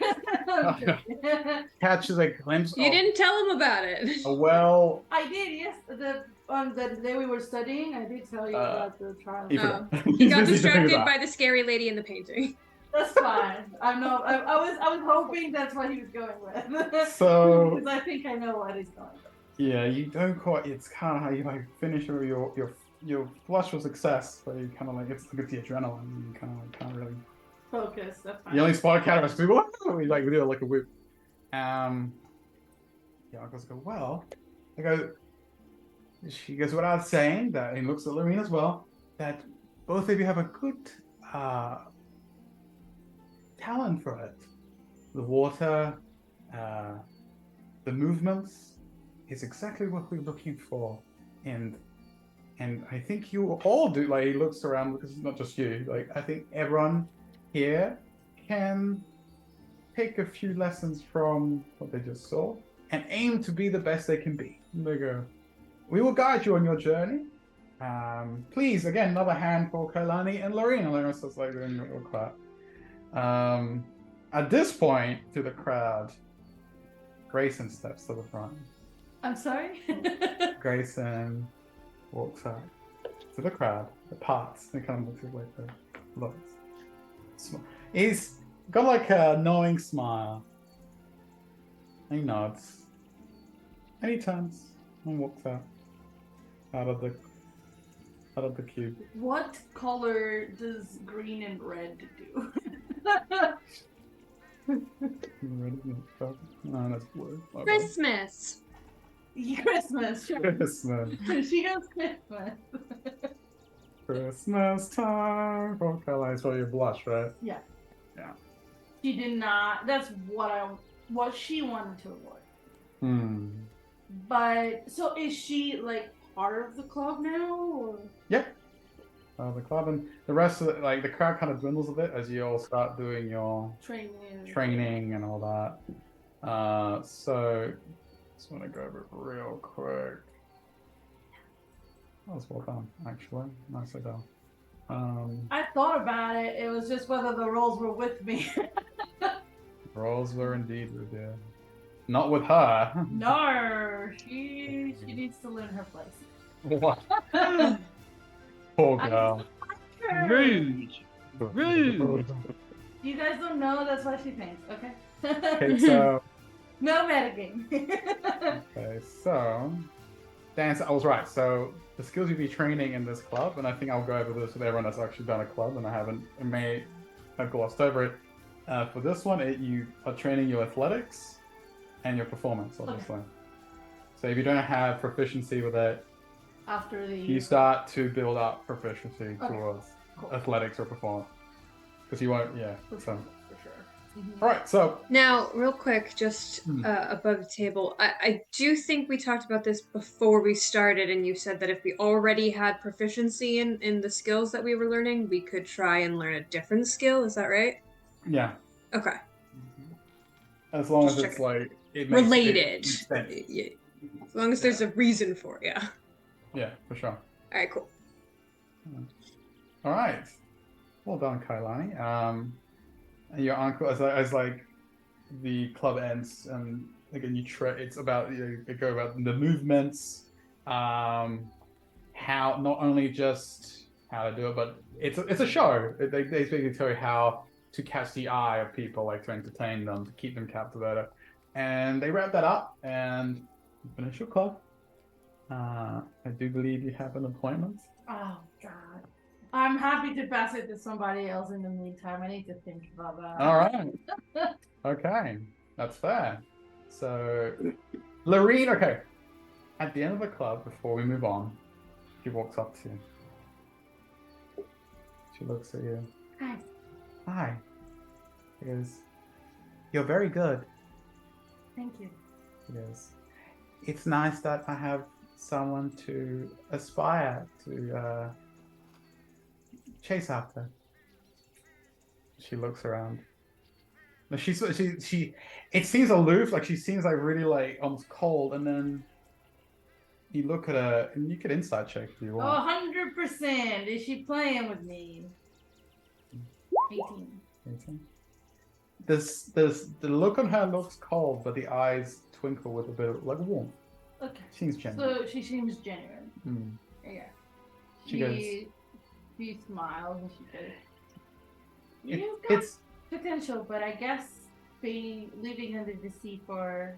Speaker 2: Catches a glimpse.
Speaker 3: You didn't tell him about it.
Speaker 2: Well,
Speaker 6: I did, yes. The day we were studying, I did tell you about the trial.
Speaker 3: He got distracted by the scary lady in the painting.
Speaker 6: That's fine. I was hoping that's what he was going with.
Speaker 2: So
Speaker 6: because I think I know what he's going with.
Speaker 2: Yeah, you don't quite. It's kind of how you like finish your flush with success, but you kind of like it's the adrenaline. You kind of like can't really
Speaker 6: focus. That's fine.
Speaker 2: You only spot a cat we like we do like a whip. Yeah, uncles go well. I go. She goes without saying that. He looks at Lorene as well. That both of you have a good talent for it. The water, the movements is exactly what we're looking for, and I think you all do. Like he looks around because it's not just you. Like I think everyone here can take a few lessons from what they just saw and aim to be the best they can be. And they go, we will guide you on your journey. Please, again, another hand for Kailani and Lorena. Lorena starts like doing a little clap. At this point, to the crowd, Grayson steps to the front.
Speaker 6: I'm sorry?
Speaker 2: Grayson walks up to the crowd, the parts, and kind of looks at like the looks. He's got like a knowing smile. He nods. And he turns and walks out of the cube.
Speaker 6: What color does green and red do?
Speaker 2: No, that's blue. Okay.
Speaker 3: Christmas.
Speaker 6: Christmas. Sure.
Speaker 2: Christmas.
Speaker 6: She goes Christmas.
Speaker 2: Christmas time. Okay, so you blush, right?
Speaker 6: Yeah.
Speaker 2: Yeah.
Speaker 6: She did not. That's what she wanted to avoid. But so is she like part of the club now? Or?
Speaker 2: Yep. The club and the rest of the crowd kind of dwindles a bit as you all start doing your training and all that. So just want to go over it real quick. That was well done, actually. Nicely done.
Speaker 6: I thought about it. It was just whether the roles were with me.
Speaker 2: Roles were indeed with you. Not with her.
Speaker 6: No, she needs to learn her place.
Speaker 2: What? Poor girl.
Speaker 5: Rude. Rude.
Speaker 6: You guys don't know. That's why she paints. Okay.
Speaker 2: Okay, so
Speaker 6: No metagame.
Speaker 2: Okay, so dance. I was right. So the skills you'll be training in this club, and I think I'll go over this with everyone that's actually done a club, and I may have glossed over it. For this one, you are training your athletics and your performance, obviously. So if you don't have proficiency with it,
Speaker 6: After the
Speaker 2: you start to build up proficiency
Speaker 6: Okay.
Speaker 2: towards
Speaker 6: Cool.
Speaker 2: athletics or performance. Because you won't, yeah.
Speaker 6: For
Speaker 2: So.
Speaker 6: sure. Mhm.
Speaker 2: Alright, so
Speaker 3: Now, real quick, just above the table, I do think we talked about this before we started, and you said that if we already had proficiency in the skills that we were learning, we could try and learn a different skill. Is that right?
Speaker 2: yeah.
Speaker 3: Okay.
Speaker 2: As long
Speaker 3: Just
Speaker 2: as it's
Speaker 3: checking.
Speaker 2: like it makes
Speaker 3: Related.
Speaker 2: makes sense.
Speaker 3: Yeah. As long as there's a reason for it, yeah.
Speaker 2: Yeah, for sure.
Speaker 3: All right, cool.
Speaker 2: Alright. Well done, Kailani. And your uncle, as like the club ends, and again, it's about you go about the movements, how not only just how to do it, but it's a show. They basically tell you how to catch the eye of people, like to entertain them, to keep them captivated, and they wrap that up and finish your club. I do believe you have an appointment.
Speaker 6: Oh God. I'm happy to pass it to somebody else in the meantime. I need to think about that.
Speaker 2: All right. Okay, that's fair. So, Lorene, okay. At the end of the club, before we move on, she walks up to you. She looks at you.
Speaker 6: Hi.
Speaker 2: Hi. She goes, "You're very good."
Speaker 6: Thank you.
Speaker 2: She goes, "It's nice that I have someone to aspire to chase after." She looks around. No, she it seems aloof, like she seems like really like almost cold, and then you look at her and you could insight check if you want.
Speaker 6: 100%. Is she playing with me? 18.
Speaker 2: 18. The look on her looks cold, but the eyes twinkle with a bit of like warmth.
Speaker 6: Okay.
Speaker 2: Seems genuine.
Speaker 6: So she seems genuine.
Speaker 2: Hmm.
Speaker 6: Yeah.
Speaker 2: She goes,
Speaker 6: She smiles and she goes,
Speaker 2: It-
Speaker 6: "You've got
Speaker 2: it's
Speaker 6: potential, but I guess living under the sea for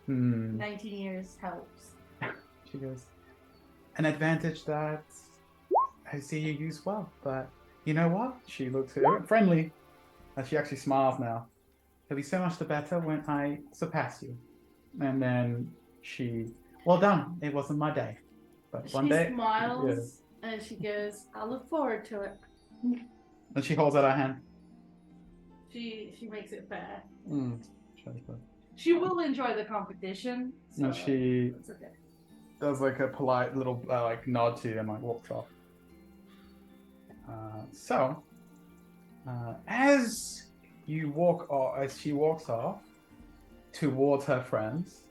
Speaker 2: hmm.
Speaker 6: 19 years helps."
Speaker 2: She goes, "An advantage that I see you use well, but you know what?" She looks at her friendly, and she actually smiles now. "It'll be so much the better when I surpass you." And then well done. It wasn't my day, but one
Speaker 6: She
Speaker 2: day.
Speaker 6: smiles and she goes, "I look forward to it."
Speaker 2: And she holds out her hand.
Speaker 6: She makes it fair.
Speaker 2: Mm.
Speaker 6: She will enjoy the competition. So
Speaker 2: No, she
Speaker 6: it's okay.
Speaker 2: does like a polite little like nod to you and like walks off. As you walk off, as she walks off towards her friends,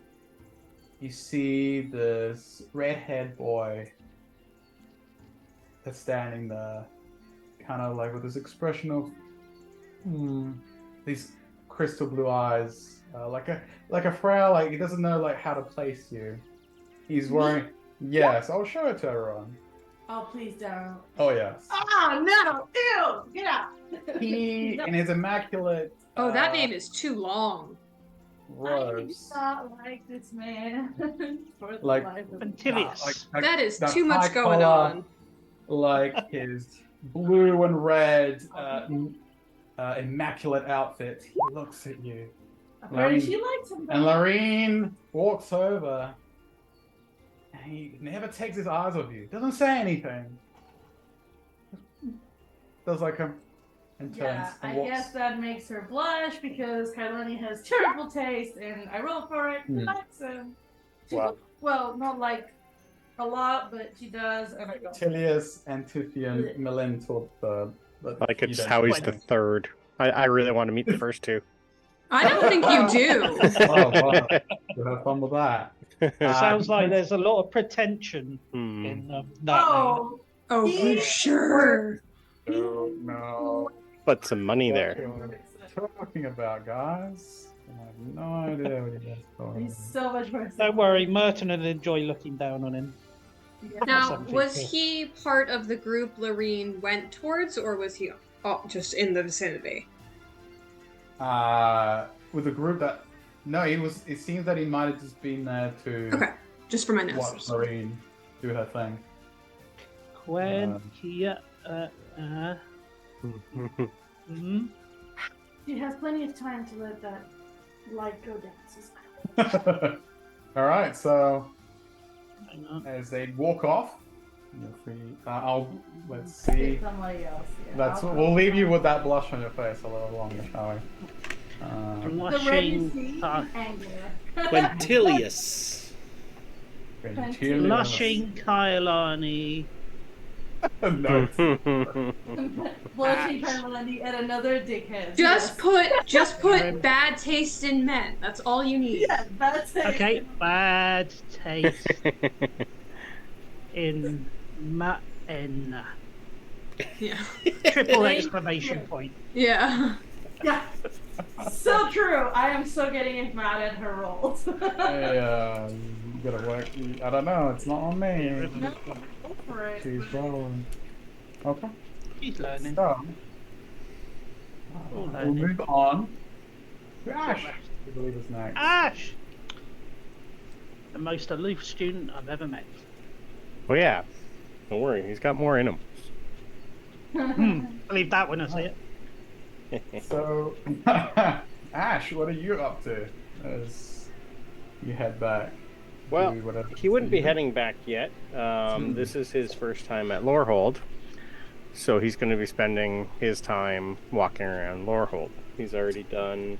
Speaker 2: you see this red-haired boy that's standing there, kind of like with this expression of these crystal blue eyes, like a frail, like he doesn't know like how to place you. He's wearing yes, I'll show it to everyone.
Speaker 6: Oh, please don't.
Speaker 2: Oh yes.
Speaker 6: Ah, no! Ew! Get out!
Speaker 2: He in his immaculate
Speaker 3: Oh, that name is too long.
Speaker 6: I do
Speaker 2: robes.
Speaker 6: not like this man. For the
Speaker 2: Like-
Speaker 6: life of me.
Speaker 5: Antilius.
Speaker 3: That is
Speaker 2: that
Speaker 3: too much
Speaker 2: high
Speaker 3: going
Speaker 2: collar,
Speaker 3: on.
Speaker 2: Like his blue and red immaculate outfit. He looks at you.
Speaker 6: Apparently she likes him.
Speaker 2: And Lorene walks over. And he never takes his eyes off you. Doesn't say anything. Does like a and turns
Speaker 6: Yeah,
Speaker 2: and
Speaker 6: I
Speaker 2: walks.
Speaker 6: guess that makes her blush because Kailani has terrible taste, and I roll for it.
Speaker 2: Hmm.
Speaker 6: Likes him. She
Speaker 2: Wow.
Speaker 6: well, not like a lot, but she does. And I go,
Speaker 2: Tilius and Tufian Melintor third. But
Speaker 1: Like
Speaker 2: you
Speaker 1: it's
Speaker 2: don't-
Speaker 1: Howie's the third. I really want to meet the first two.
Speaker 3: I don't think you do.
Speaker 2: Oh, wow. You have fun with that.
Speaker 5: Sounds like there's a lot of pretension
Speaker 1: Hmm.
Speaker 5: in that name.
Speaker 6: oh,
Speaker 3: Oh, for sure.
Speaker 2: Oh, no.
Speaker 1: Put some money there.
Speaker 2: What are you talking about, guys? I have no idea what you guys are talking
Speaker 6: he's so much more.
Speaker 5: Don't worry, Merton will enjoy looking down on him.
Speaker 3: Now,
Speaker 5: Something
Speaker 3: was
Speaker 5: cool.
Speaker 3: he part of the group Lorene went towards, or was he just in the vicinity?
Speaker 2: With the group that No, he was. It seems that he might have just been there to
Speaker 3: Okay, just for my notes.
Speaker 2: watch Marine do her thing.
Speaker 5: 20. Mhm.
Speaker 6: She has plenty of time to let that light go down.
Speaker 2: All right, so
Speaker 5: Hang on.
Speaker 2: as they walk off, you're free. Let's see.
Speaker 6: Somebody else. Yeah,
Speaker 2: We'll leave you with that blush on your face a little longer, shall we?
Speaker 6: The
Speaker 5: Blushing.
Speaker 6: Regency
Speaker 5: Ka-
Speaker 6: anger.
Speaker 4: Quintilius.
Speaker 5: Blushing Kailani.
Speaker 2: No.
Speaker 6: Blushing Kailani and another dickhead.
Speaker 3: Just put bad taste in men. That's all you need.
Speaker 6: Yeah, that's it.
Speaker 5: Okay, bad taste in Maen.
Speaker 3: Yeah.
Speaker 5: Triple exclamation point.
Speaker 3: Yeah.
Speaker 6: Yeah. So true. I am so getting mad at her rolls.
Speaker 2: Hey, you gotta work. I don't know. It's not on me.
Speaker 6: No, go for it.
Speaker 2: She's rolling. Okay.
Speaker 5: She's learning.
Speaker 2: So,
Speaker 5: All
Speaker 2: we'll
Speaker 5: learning.
Speaker 2: move on to Ash. I believe is next.
Speaker 5: Ash! The most aloof student I've ever met.
Speaker 1: Well, yeah. Don't worry, he's got more in him.
Speaker 5: Believe that when I see it.
Speaker 2: So, Ash, what are you up to as you head back?
Speaker 1: Well,
Speaker 2: to whatever
Speaker 1: he wouldn't be
Speaker 2: city?
Speaker 1: heading back yet. This is his first time at Lorehold, so he's going to be spending his time walking around Lorehold. He's already done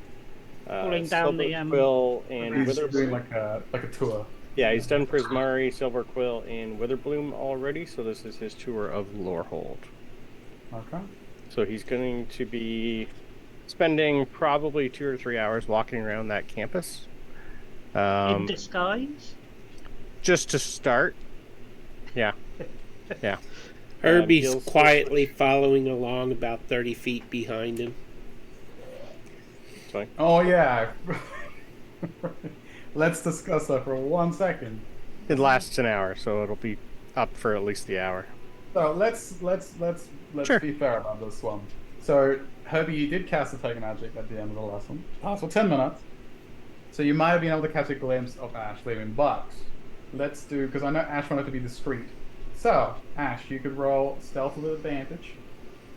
Speaker 5: Pulling down the,
Speaker 1: Silverquill and
Speaker 2: He's doing
Speaker 1: Witherbloom.
Speaker 2: like a tour.
Speaker 1: Yeah, he's done Prismari, Silverquill, and Witherbloom already, so this is his tour of Lorehold.
Speaker 2: Okay.
Speaker 1: So he's going to be spending probably 2 or 3 hours walking around that campus.
Speaker 5: In disguise?
Speaker 1: Just to start. Yeah. Yeah.
Speaker 4: Herbie's
Speaker 1: he'll-
Speaker 4: quietly following along about 30 feet behind him.
Speaker 1: Sorry.
Speaker 2: Oh yeah. Let's discuss that for 1 second.
Speaker 1: It lasts an hour, so it'll be up for at least the hour.
Speaker 2: So let's
Speaker 1: Sure.
Speaker 2: be fair about this one. So Herbie, you did cast a Take Magic at the end of the lesson. Passed for 10 minutes. So you might have been able to catch a glimpse of Ash leaving, but let's do, because I know Ash wanted to be discreet. So, Ash, you could roll stealth with advantage.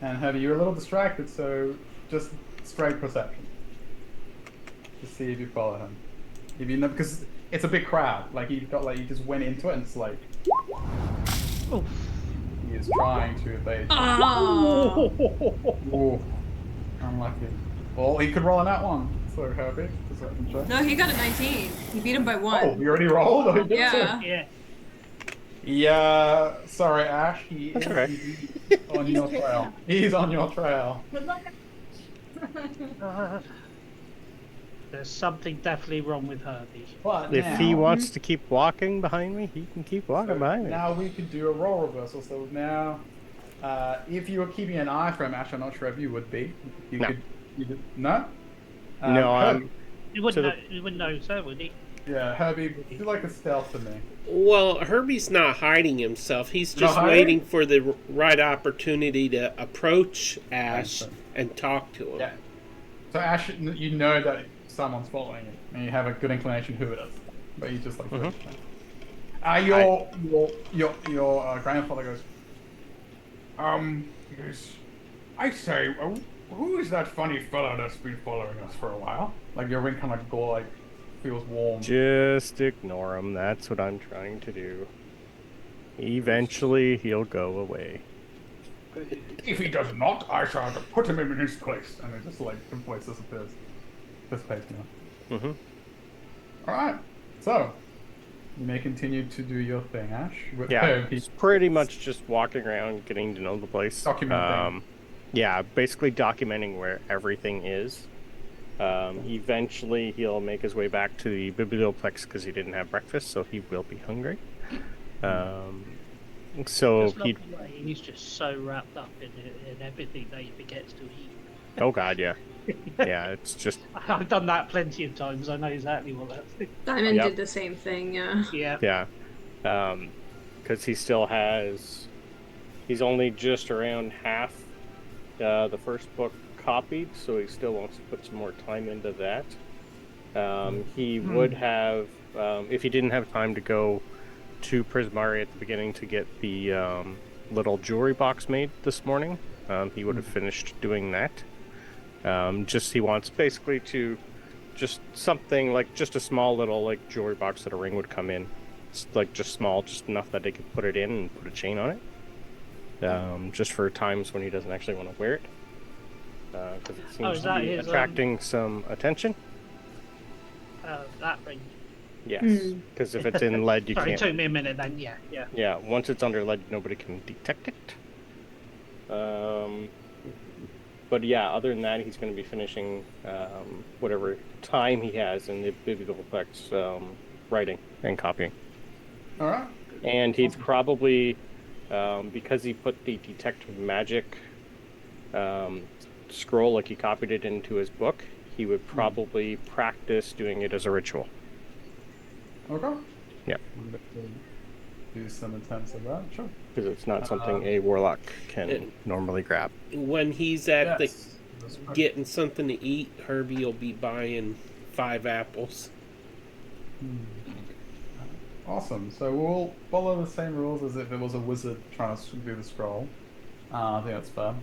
Speaker 2: And Herbie, you're a little distracted, so just straight perception. To see if you follow him. If you know, because it's a big crowd. Like you just went into it and it's like
Speaker 5: Oh.
Speaker 2: he is trying to evade.
Speaker 3: Oh.
Speaker 2: Ooh, unlucky. Well, he could roll on that one. So Herbie, perception check.
Speaker 3: No, he got a 19. He beat him by
Speaker 2: Oh,
Speaker 3: 1.
Speaker 2: you already rolled? Oh, you did
Speaker 3: Yeah.
Speaker 5: Yeah.
Speaker 2: Yeah, sorry, Ash. He is
Speaker 1: okay.
Speaker 2: indeed on your trail. He's on your trail.
Speaker 6: Good luck.
Speaker 5: There's something definitely wrong with Herbie.
Speaker 2: But
Speaker 1: If
Speaker 2: now,
Speaker 1: he wants to keep walking behind me, he can keep walking
Speaker 2: so
Speaker 1: behind me.
Speaker 2: now we could do a role reversal. So now, if you were keeping an eye for him, Ash, I'm not sure if you would be. You
Speaker 1: No.
Speaker 2: could. You could no.
Speaker 1: No,
Speaker 2: Herbie,
Speaker 5: You wouldn't
Speaker 1: So
Speaker 5: know. You wouldn't know, so would he?
Speaker 2: yeah, Herbie, do like a stealth to me.
Speaker 4: Well, Herbie's not hiding himself. He's just
Speaker 2: hiding?
Speaker 4: waiting for the right opportunity to approach Ash
Speaker 2: Understood.
Speaker 4: and talk to him.
Speaker 2: Yeah. So Ash, you know that someone's following you, and you have a good inclination who it is, but you just like. Your grandfather goes. Yes. I say, who is that funny fella that's been following us for a while? Like your ring kind of feels warm.
Speaker 1: Just ignore him. That's what I'm trying to do. Eventually, he'll go away.
Speaker 2: If he does not, I shall have to put him in his place. And it just like the voice disappears. Dissipates now.
Speaker 1: Mm-hmm.
Speaker 2: Alright. So you may continue to do your thing, Ash.
Speaker 1: Yeah,
Speaker 2: He's
Speaker 1: he's pretty much just walking around, getting to know the place.
Speaker 2: Documenting.
Speaker 1: Yeah, basically documenting where everything is. Eventually, he'll make his way back to the biblioplex because he didn't have breakfast, so he will be hungry. So
Speaker 5: Just love
Speaker 1: he.
Speaker 5: the way he's just so wrapped up in everything that he forgets to eat.
Speaker 1: Oh God, yeah, yeah. It's just
Speaker 5: I've done that plenty of times. I know exactly what that's.
Speaker 3: Diamond
Speaker 1: Yep.
Speaker 3: did the same thing, yeah.
Speaker 5: Yeah.
Speaker 1: yeah, because he still has. He's only just around half the first book copied, so he still wants to put some more time into that. He would have, if he didn't have time to go to Prismari at the beginning to get the little jewelry box made this morning, he would have finished doing that. Just he wants basically to just something like just a small little like jewelry box that a ring would come in. It's like just small, just enough that they could put it in and put a chain on it. Just for times when he doesn't actually want to wear it. Because it seems
Speaker 5: is
Speaker 1: to
Speaker 5: that
Speaker 1: be
Speaker 5: his,
Speaker 1: attracting some attention.
Speaker 5: That ring.
Speaker 1: Yes, because if it's in lead, you
Speaker 5: Sorry, it
Speaker 1: can't.
Speaker 5: took me a minute then. Yeah.
Speaker 1: Yeah, once it's under lead, nobody can detect it. But yeah, other than that, he's going to be finishing whatever time he has in the Bibliothex writing and copying.
Speaker 2: All right.
Speaker 1: And he'd probably, because he put the detect magic scroll, like he copied it into his book, he would probably practice doing it as a ritual.
Speaker 2: Okay.
Speaker 1: Yeah.
Speaker 2: Do some attempts of that. Sure.
Speaker 1: Because it's not something a warlock can normally grab.
Speaker 4: When he's at
Speaker 2: Yes. That's
Speaker 4: the
Speaker 2: right.
Speaker 4: getting something to eat, Herbie will be buying 5 apples.
Speaker 2: Awesome. So we'll follow the same rules as if it was a wizard trying to do the scroll. I think that's fair.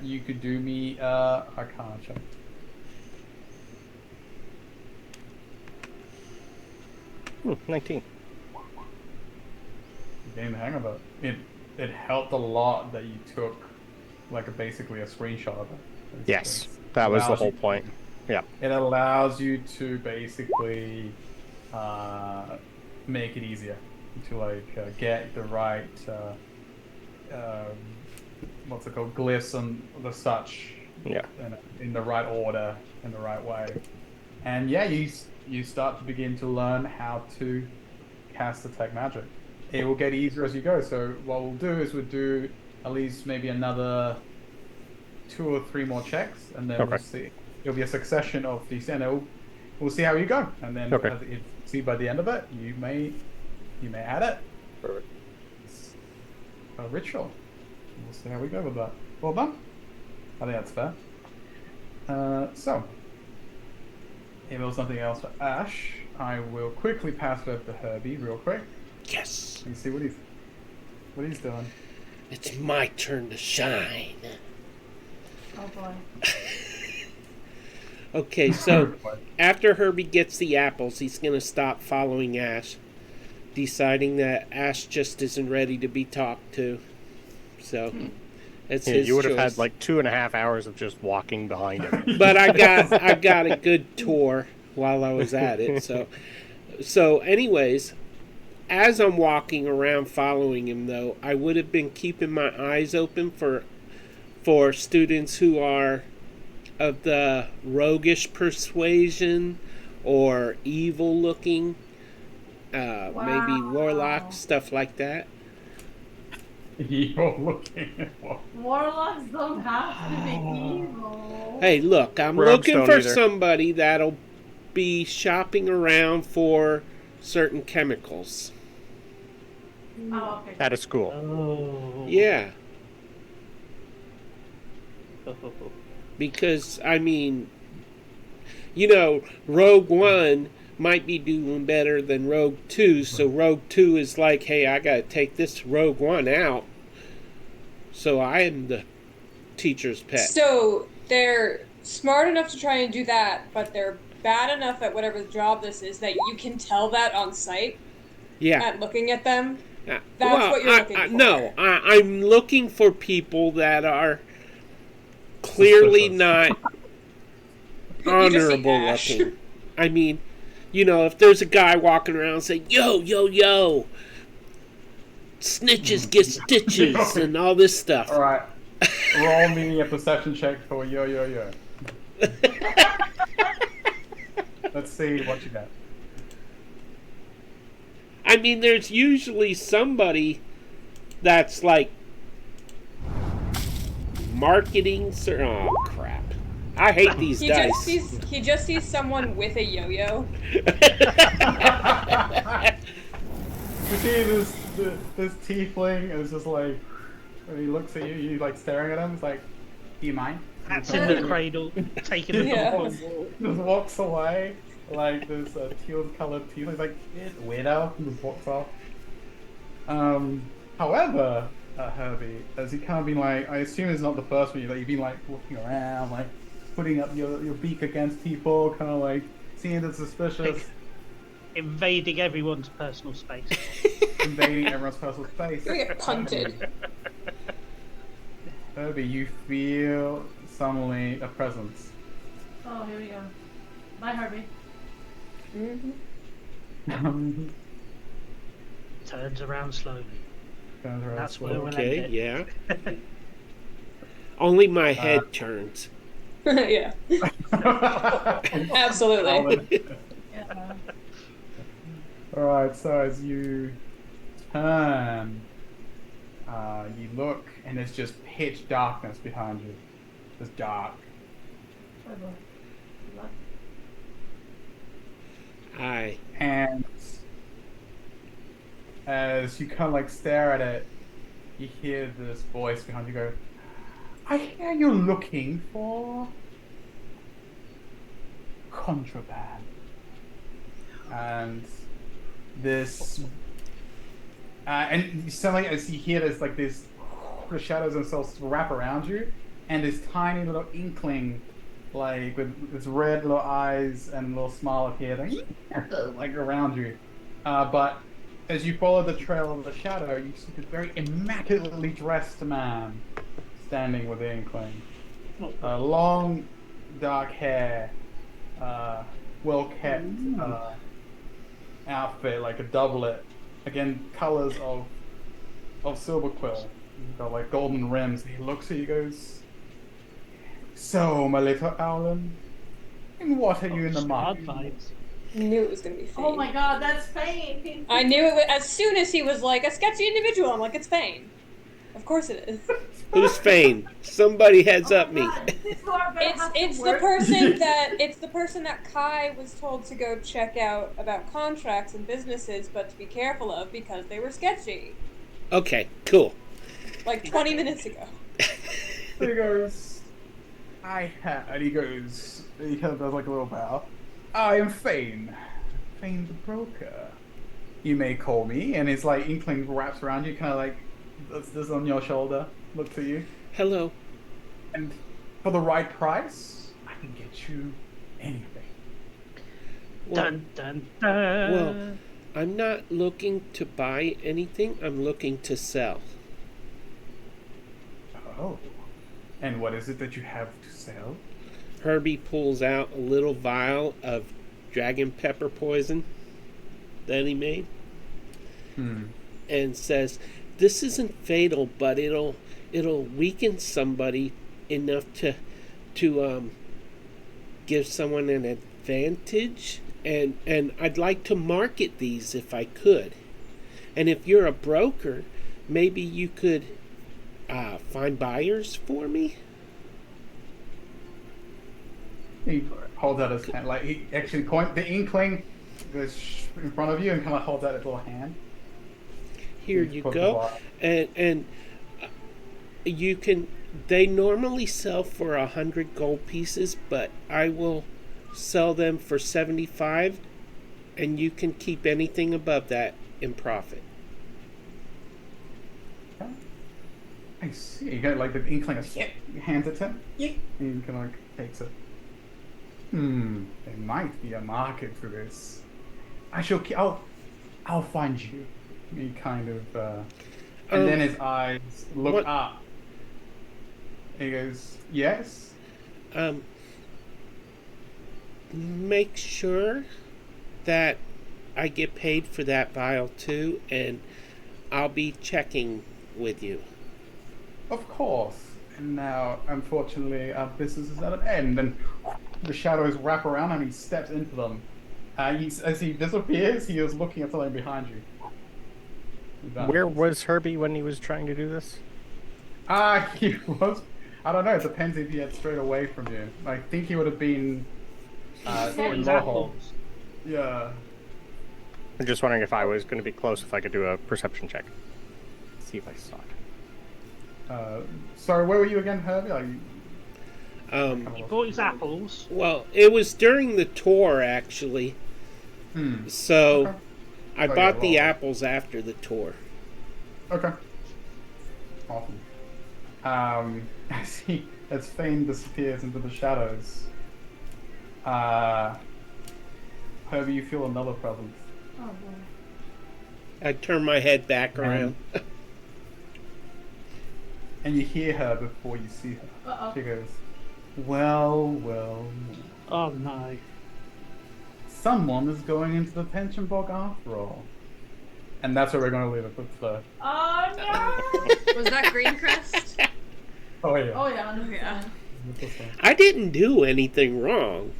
Speaker 2: You could do me Arcana check.
Speaker 1: Hmm, 19.
Speaker 2: Getting the hang of it. It helped a lot that you took basically a screenshot of it.
Speaker 1: Yes, that was the
Speaker 2: Allows
Speaker 1: whole
Speaker 2: you-
Speaker 1: point. Yeah.
Speaker 2: It allows you to basically make it easier to get the right what's it called, glyphs and the such
Speaker 1: Yeah.
Speaker 2: in the right order, in the right way. And yeah, you start to begin to learn how to cast detect magic. It will get easier as you go. So what we'll do is we'll do at least maybe another 2 or 3 more checks, and then we'll
Speaker 1: Okay.
Speaker 2: see. It'll be a succession of these, and we'll see how you go. And then
Speaker 1: Okay.
Speaker 2: see by the end of it, you may add it.
Speaker 1: Perfect.
Speaker 2: It's a ritual. We'll see how we go with that. Well done. I think that's fair. So, if there was something else for Ash, I will quickly pass it over to Herbie real quick
Speaker 4: Yes,
Speaker 2: and see what he's doing.
Speaker 4: it's my turn to shine.
Speaker 6: Oh boy.
Speaker 4: Okay, so after Herbie gets the apples, he's going to stop following Ash, deciding that Ash just isn't ready to be talked to. So, it's
Speaker 1: Yeah,
Speaker 4: his
Speaker 1: you would have
Speaker 4: choice.
Speaker 1: had like 2.5 hours of just walking behind him.
Speaker 4: But I got a good tour while I was at it. So anyways, as I'm walking around following him, though, I would have been keeping my eyes open for students who are of the roguish persuasion or evil looking, maybe warlock, stuff like that.
Speaker 2: Evil looking.
Speaker 6: Warlocks don't have to be evil.
Speaker 4: Hey, look, I'm
Speaker 1: Rogues
Speaker 4: looking
Speaker 1: don't
Speaker 4: for
Speaker 1: either.
Speaker 4: somebody that'll be shopping around for certain chemicals.
Speaker 6: Oh, okay.
Speaker 1: At a school.
Speaker 5: Oh.
Speaker 4: Yeah, because, I mean, Rogue One might be doing better than Rogue 2, so Rogue 2 is like, hey, I gotta take this Rogue One out, so I am the teacher's pet.
Speaker 3: So they're smart enough to try and do that, but they're bad enough at whatever job this is that you can tell that on sight
Speaker 4: Yeah.
Speaker 3: at looking at them.
Speaker 4: That's
Speaker 3: what you're looking for.
Speaker 4: No, I'm looking for people that are clearly
Speaker 2: Suspicious.
Speaker 4: not
Speaker 3: You just say
Speaker 4: honorable
Speaker 3: Ash.
Speaker 4: looking. I mean, if there's a guy walking around saying, yo, yo, yo, snitches get stitches and all this stuff.
Speaker 2: All right. Roll me a perception check for yo. Let's see what you got.
Speaker 4: I mean, there's usually somebody that's like marketing. Oh, crap. I hate these dice.
Speaker 3: He just sees someone with a yo-yo.
Speaker 2: You see this tiefling is just like, when he looks at you, you like staring at him. It's like, do you mind?
Speaker 5: Hats in the cradle, taking the
Speaker 3: Yeah.
Speaker 5: dog.
Speaker 2: Just walks away like this teal-colored teal. He's like, weirdo, and just walks off. However, Herbie, as you kind of been like, I assume it's not the first one, that you've been like walking around, like putting up your beak against people, kind of like seeing the suspicious,
Speaker 5: Invading everyone's personal space.
Speaker 2: invading everyone's personal space.
Speaker 3: Gonna get punted.
Speaker 2: Herbie, you feel suddenly a presence.
Speaker 6: Oh, here we go. Bye, Harvey.
Speaker 3: Mm-hmm.
Speaker 5: Turns around slowly.
Speaker 2: Turns around
Speaker 5: That's
Speaker 2: slowly.
Speaker 5: where we'll
Speaker 4: Okay,
Speaker 5: end it.
Speaker 4: yeah. Only my head turns.
Speaker 3: Yeah, absolutely.
Speaker 6: Yeah.
Speaker 2: Alright, so as you turn, you look, and there's just pitch darkness behind you. Just dark.
Speaker 4: Aye.
Speaker 2: And as you kind of like stare at it, you hear this voice behind you go, I hear you're looking for contraband. And this, and suddenly as you hear this, like this, the shadows themselves wrap around you, and this tiny little inkling, like with this red little eyes and a little smile appear, like around you. But as you follow the trail of the shadow, you see this very immaculately dressed man standing with the inkling. Long, dark hair, well kept outfit, like a doublet. Again, colors of silver quill. You've got like golden rims. He looks at you, goes, "So, my little Owlin, in what are you in the
Speaker 5: Hard
Speaker 2: market?"
Speaker 5: vibes.
Speaker 3: Knew it was gonna be Fane.
Speaker 6: Oh my god, that's Fane!
Speaker 3: I knew it as soon as he was like a sketchy individual. I'm like, it's Fane. Of course it is.
Speaker 4: Who's Fane? Somebody heads up me.
Speaker 3: It's the person that Kai was told to go check out about contracts and businesses, but to be careful of because they were sketchy.
Speaker 4: Okay, cool.
Speaker 3: Like 20 minutes ago.
Speaker 2: So he goes, and he goes, he kind of does like a little bow. I am Fane. Fane the broker. You may call me. And his like inkling wraps around you, kind of like, does this on your shoulder, looks at you.
Speaker 4: Hello.
Speaker 2: And for the right price, I can get you anything.
Speaker 4: Well,
Speaker 5: Dun dun dun.
Speaker 4: well, I'm not looking to buy anything. I'm looking to sell.
Speaker 2: Oh. And what is it that you have to sell?
Speaker 4: Herbie pulls out a little vial of dragon pepper poison that he made and says, "This isn't fatal, but it'll weaken somebody enough to give someone an advantage, and I'd like to market these if I could. And if you're a broker, maybe you could find buyers for me."
Speaker 2: He holds out his hand, like he actually the inkling goes in front of you and kind of holds out his little hand.
Speaker 4: Here you go. And you can, they normally sell for 100 gold pieces, but I will sell them for 75, and you can keep anything above that in profit.
Speaker 2: I see. You got like the inkling of hands it to him. And he kind of like takes it. There might be a market for this. I'll find you. He kind of, and then his eyes look up. He goes, "Yes."
Speaker 4: Make sure that I get paid for that vial too, and I'll be checking with you.
Speaker 2: Of course. And now, unfortunately, our business is at an end, and the shadows wrap around and he steps into them. As he disappears, he is looking at something behind you.
Speaker 1: Where was Herbie when he was trying to do this?
Speaker 2: He was. I don't know. It depends if he had strayed away from you. I think he would have been in
Speaker 5: He's
Speaker 2: Lawhall.
Speaker 5: apples.
Speaker 2: Yeah.
Speaker 1: I'm just wondering if I was going to be close, if I could do a perception check. See if I saw it.
Speaker 2: Sorry, where were you again, Herbie?
Speaker 5: He bought his apples.
Speaker 4: Well, it was during the tour, actually. So
Speaker 2: Okay.
Speaker 4: I
Speaker 2: Oh,
Speaker 4: bought
Speaker 2: yeah,
Speaker 4: the
Speaker 2: well.
Speaker 4: apples after the tour.
Speaker 2: Okay. Awesome. As Fane disappears into the shadows, Herbie, you feel another presence.
Speaker 6: Oh, boy.
Speaker 4: I turned my head back around.
Speaker 2: And you hear her before you see her.
Speaker 6: Uh-oh.
Speaker 2: She goes, well.
Speaker 5: Oh no.
Speaker 2: Someone is going into the pension bog after all. And that's where we're going to leave it for today.
Speaker 6: Oh, no!
Speaker 3: Was that Greencrest?
Speaker 2: Oh, yeah.
Speaker 6: Oh, yeah, 100%.
Speaker 3: Yeah.
Speaker 4: I didn't do anything wrong.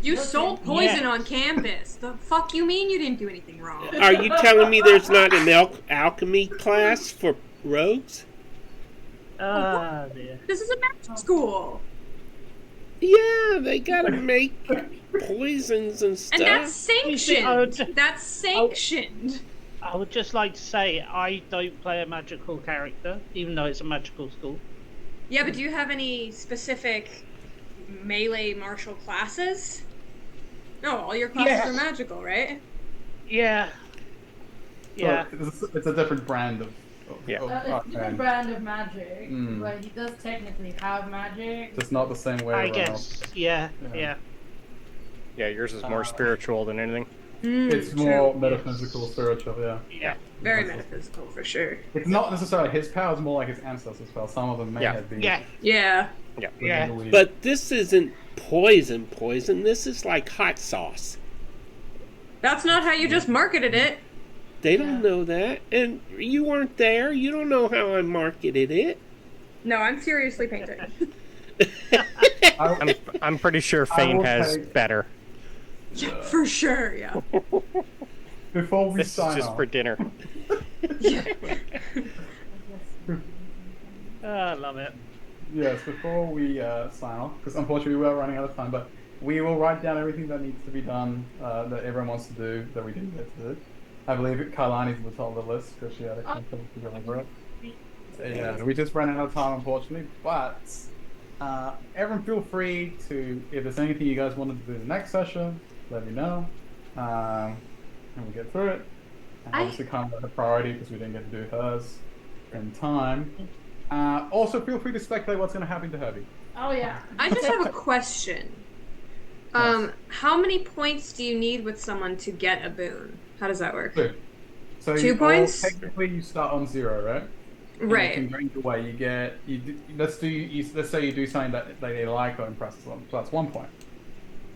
Speaker 3: You
Speaker 6: Okay.
Speaker 3: sold poison on campus. The fuck you mean you didn't do anything wrong?
Speaker 4: Are you telling me there's not an alchemy class for rogues?
Speaker 5: Ah, dear.
Speaker 3: This is a magic school.
Speaker 4: Yeah, they gotta make poisons and stuff.
Speaker 3: And that's sanctioned.
Speaker 5: You see,
Speaker 3: That's sanctioned.
Speaker 5: I would just like to say I don't play a magical character, even though it's a magical school.
Speaker 3: Yeah, but do you have any specific melee martial classes? No, all your classes
Speaker 2: Yes.
Speaker 3: are magical, right?
Speaker 5: Yeah. Yeah.
Speaker 2: So it's a different brand of.
Speaker 1: Yeah.
Speaker 6: It's a different brand of magic,
Speaker 2: Mm.
Speaker 6: but he does technically have magic.
Speaker 2: Just not the same way.
Speaker 5: I
Speaker 2: around.
Speaker 5: guess. Yeah.
Speaker 2: Yeah.
Speaker 1: Yeah, yours is more spiritual than anything.
Speaker 2: It's
Speaker 3: True.
Speaker 2: more metaphysical, spiritual, yeah.
Speaker 5: Yeah.
Speaker 3: Very metaphysical for sure.
Speaker 2: It's not necessarily his power, it's more like his ancestors' power. Some of them may
Speaker 1: Yeah.
Speaker 2: have been.
Speaker 5: Yeah.
Speaker 3: Yeah.
Speaker 5: Yeah.
Speaker 4: But this isn't poison. This is like hot sauce.
Speaker 3: That's not how you just marketed it.
Speaker 4: They don't know that. And you weren't there. You don't know how I marketed it.
Speaker 3: No, I'm seriously painting.
Speaker 1: I'm pretty sure
Speaker 2: I
Speaker 1: Fane
Speaker 2: will
Speaker 1: has
Speaker 2: take-
Speaker 1: better.
Speaker 3: Yeah, for sure, yeah.
Speaker 2: Before we
Speaker 1: This is
Speaker 2: sign
Speaker 1: just
Speaker 2: off,
Speaker 1: for dinner.
Speaker 3: Yeah.
Speaker 5: I love it.
Speaker 2: yes, before we sign off, because unfortunately we are running out of time, but we will write down everything that needs to be done, that everyone wants to do, that we didn't get to do. I believe Kailani's at the top of the list, because she had a conflict to deliver it. So, yeah, we just ran out of time, unfortunately, but everyone feel free to, if there's anything you guys wanted to do the next session, let me know, and we'll get through it. And obviously kind of a priority because we didn't get to do hers in time. Also, feel free to speculate what's going to happen to Herbie.
Speaker 6: Oh, yeah.
Speaker 3: I just have a question. How many points do you need with someone to get a boon? How does that work?
Speaker 2: Two. So
Speaker 3: 2
Speaker 2: you
Speaker 3: points?
Speaker 2: Technically, you start on 0, right? And you
Speaker 3: Right.
Speaker 2: can go either way. You get let's say you do something that they like or impresses them, so that's 1 point,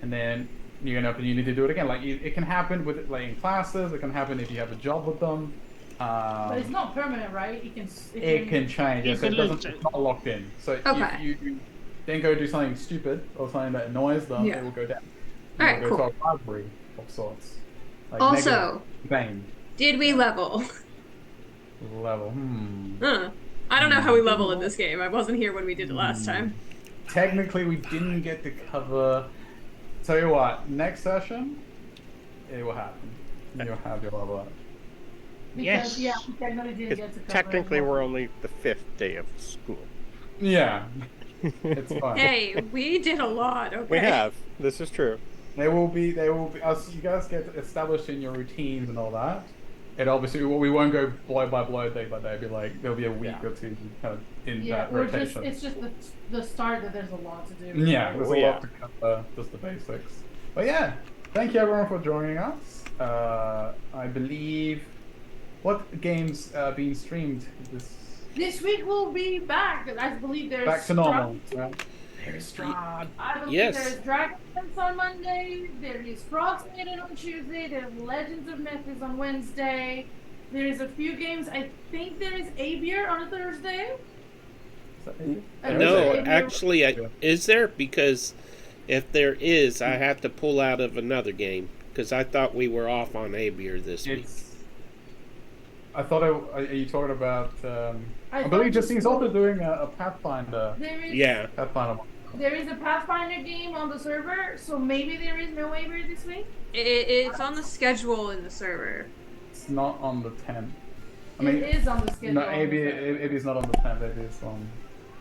Speaker 2: and then you get an opportunity to do it again. Like it can happen with like in classes. It can happen if you have a job with them.
Speaker 6: But it's not permanent, right?
Speaker 2: It can change.
Speaker 5: You
Speaker 2: Yeah, so it
Speaker 5: can
Speaker 2: doesn't.
Speaker 5: lose it.
Speaker 2: It's not locked in. So
Speaker 3: Okay.
Speaker 2: you then go do something stupid or something that annoys them.
Speaker 3: Yeah.
Speaker 2: It will go down.
Speaker 3: Alright,
Speaker 2: It will go
Speaker 3: cool.
Speaker 2: to a rivalry of sorts. Like
Speaker 3: Also,
Speaker 2: negative, vain
Speaker 3: did we level?
Speaker 2: level.
Speaker 3: I don't know how we level in this game. I wasn't here when we did it last time.
Speaker 2: Technically, we didn't get to cover. Tell you what, next session, it will happen. You'll have your level up.
Speaker 6: Because,
Speaker 5: Yes.
Speaker 6: yeah, we technically didn't get to cover
Speaker 1: Technically,
Speaker 6: it.
Speaker 1: we're only the 5th day of school.
Speaker 2: Yeah, it's fine.
Speaker 3: Hey, we did a lot, okay?
Speaker 1: We have. This is true.
Speaker 2: There will be. As you guys get established in your routines and all that. It obviously we won't go blow by blow, day by day. It'll be like there'll be a week or two kind of in
Speaker 6: Yeah,
Speaker 2: that
Speaker 6: we're just,
Speaker 2: rotation.
Speaker 6: it's just the start that there's a lot to do.
Speaker 2: Yeah, there's a
Speaker 1: Yeah.
Speaker 2: lot to cover, just the basics. But yeah, thank you everyone for joining us. I believe, what games being streamed
Speaker 6: This week we'll be back. I believe there's
Speaker 2: back to normal? Right? There's
Speaker 6: I believe
Speaker 4: Yes.
Speaker 6: there's Dragon Dance on Monday, there is Frost Maiden on Tuesday, there's Legends of Memphis on Wednesday, there's a few games, I think there is Avier on a Thursday.
Speaker 4: No,
Speaker 6: Avier-
Speaker 4: actually, is there? Because if there is, I have to pull out of another game. Because I thought we were off on Abier this week.
Speaker 2: I thought. Are you talking about? I
Speaker 6: thought
Speaker 2: believe
Speaker 6: it was
Speaker 2: Justine's also doing a Pathfinder.
Speaker 6: There is,
Speaker 4: Yeah.
Speaker 2: Pathfinder.
Speaker 6: there is a Pathfinder game on the server, so maybe there is no Avier this week.
Speaker 3: It's on the schedule in the server.
Speaker 2: It's not on the 10th. I mean,
Speaker 6: it is on the schedule.
Speaker 2: no,
Speaker 6: on the
Speaker 2: maybe
Speaker 6: server.
Speaker 2: it is not on the 10th. It is on.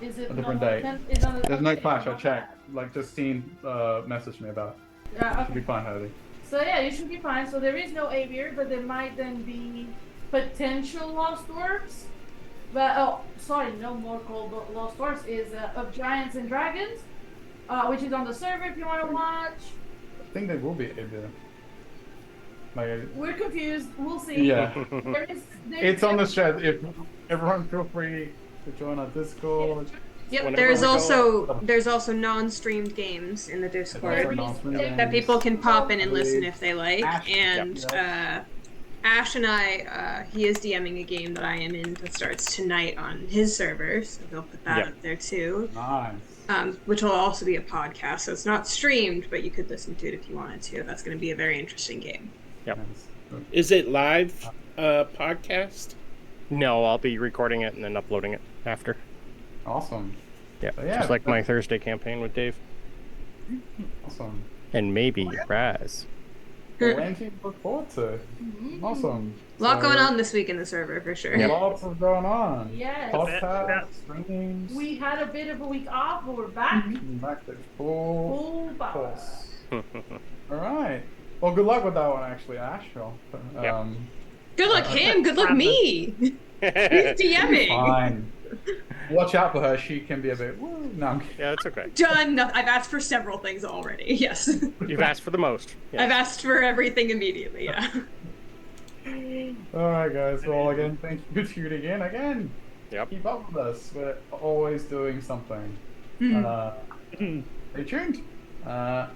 Speaker 6: Is it
Speaker 2: A different
Speaker 6: not
Speaker 2: date.
Speaker 6: Is on the,
Speaker 2: There's no
Speaker 6: okay,
Speaker 2: clash. I
Speaker 6: not
Speaker 2: checked. Like Justine messaged me about it.
Speaker 6: that.
Speaker 2: Should be
Speaker 6: Okay.
Speaker 2: fine, Harley.
Speaker 6: So yeah, you should be fine. So there is no aviary, but there might then be potential lost works. But oh, sorry, no more called lost works. Is of giants and dragons, which is on the server if you want to watch.
Speaker 2: I think they will be able. Like,
Speaker 6: We're confused. We'll see.
Speaker 2: yeah.
Speaker 6: There's
Speaker 2: It's on the thread. If everyone feel free to join our Discord.
Speaker 3: Yep,
Speaker 1: Whenever
Speaker 3: there's also non-streamed games in the
Speaker 2: There's
Speaker 3: Discord
Speaker 2: announcement
Speaker 3: that people can pop in and listen
Speaker 2: Believe.
Speaker 3: if they like.
Speaker 2: Ash,
Speaker 3: And
Speaker 2: yep.
Speaker 3: Ash and I, he is DMing a game that I am in that starts tonight on his server, so he'll put that
Speaker 1: Yep.
Speaker 3: up there too.
Speaker 2: Nice.
Speaker 3: Which will also be a podcast, so it's not streamed, but you could listen to it if you wanted to. That's going to be a very interesting game.
Speaker 1: Yep.
Speaker 2: Nice.
Speaker 4: Is it live podcast?
Speaker 1: No, I'll be recording it and then uploading it after.
Speaker 2: Awesome.
Speaker 1: Yeah,
Speaker 2: So, yeah,
Speaker 1: just like my
Speaker 2: that's-
Speaker 1: Thursday campaign with Dave.
Speaker 2: Awesome.
Speaker 1: And maybe Raz.
Speaker 2: Plenty to look forward to. Awesome.
Speaker 3: A lot
Speaker 2: So,
Speaker 3: going on this week in the server, for sure.
Speaker 2: Lots of going on.
Speaker 6: Yes.
Speaker 2: Podcasts, streams.
Speaker 6: We had a bit of a week off, but we're back.
Speaker 2: Back to full
Speaker 6: Full power.
Speaker 2: force. All right. Well, good luck with that one, actually, Ash.
Speaker 3: Good luck him, good luck me! He's DMing!
Speaker 2: Fine. Watch out for her. She can be a bit. Woo. No, I'm kidding.
Speaker 1: Yeah, it's okay.
Speaker 3: Done. No, I've asked for several things already, yes.
Speaker 1: You've asked for the most. Yes.
Speaker 3: I've asked for everything immediately, yeah.
Speaker 2: All right, guys. Well, again, thank you for tuning in. Again,
Speaker 1: Yep.
Speaker 2: keep up with us. We're always doing something. Stay tuned. Have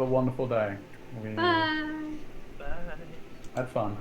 Speaker 2: a wonderful day. We
Speaker 3: Bye.
Speaker 5: Bye.
Speaker 2: had fun.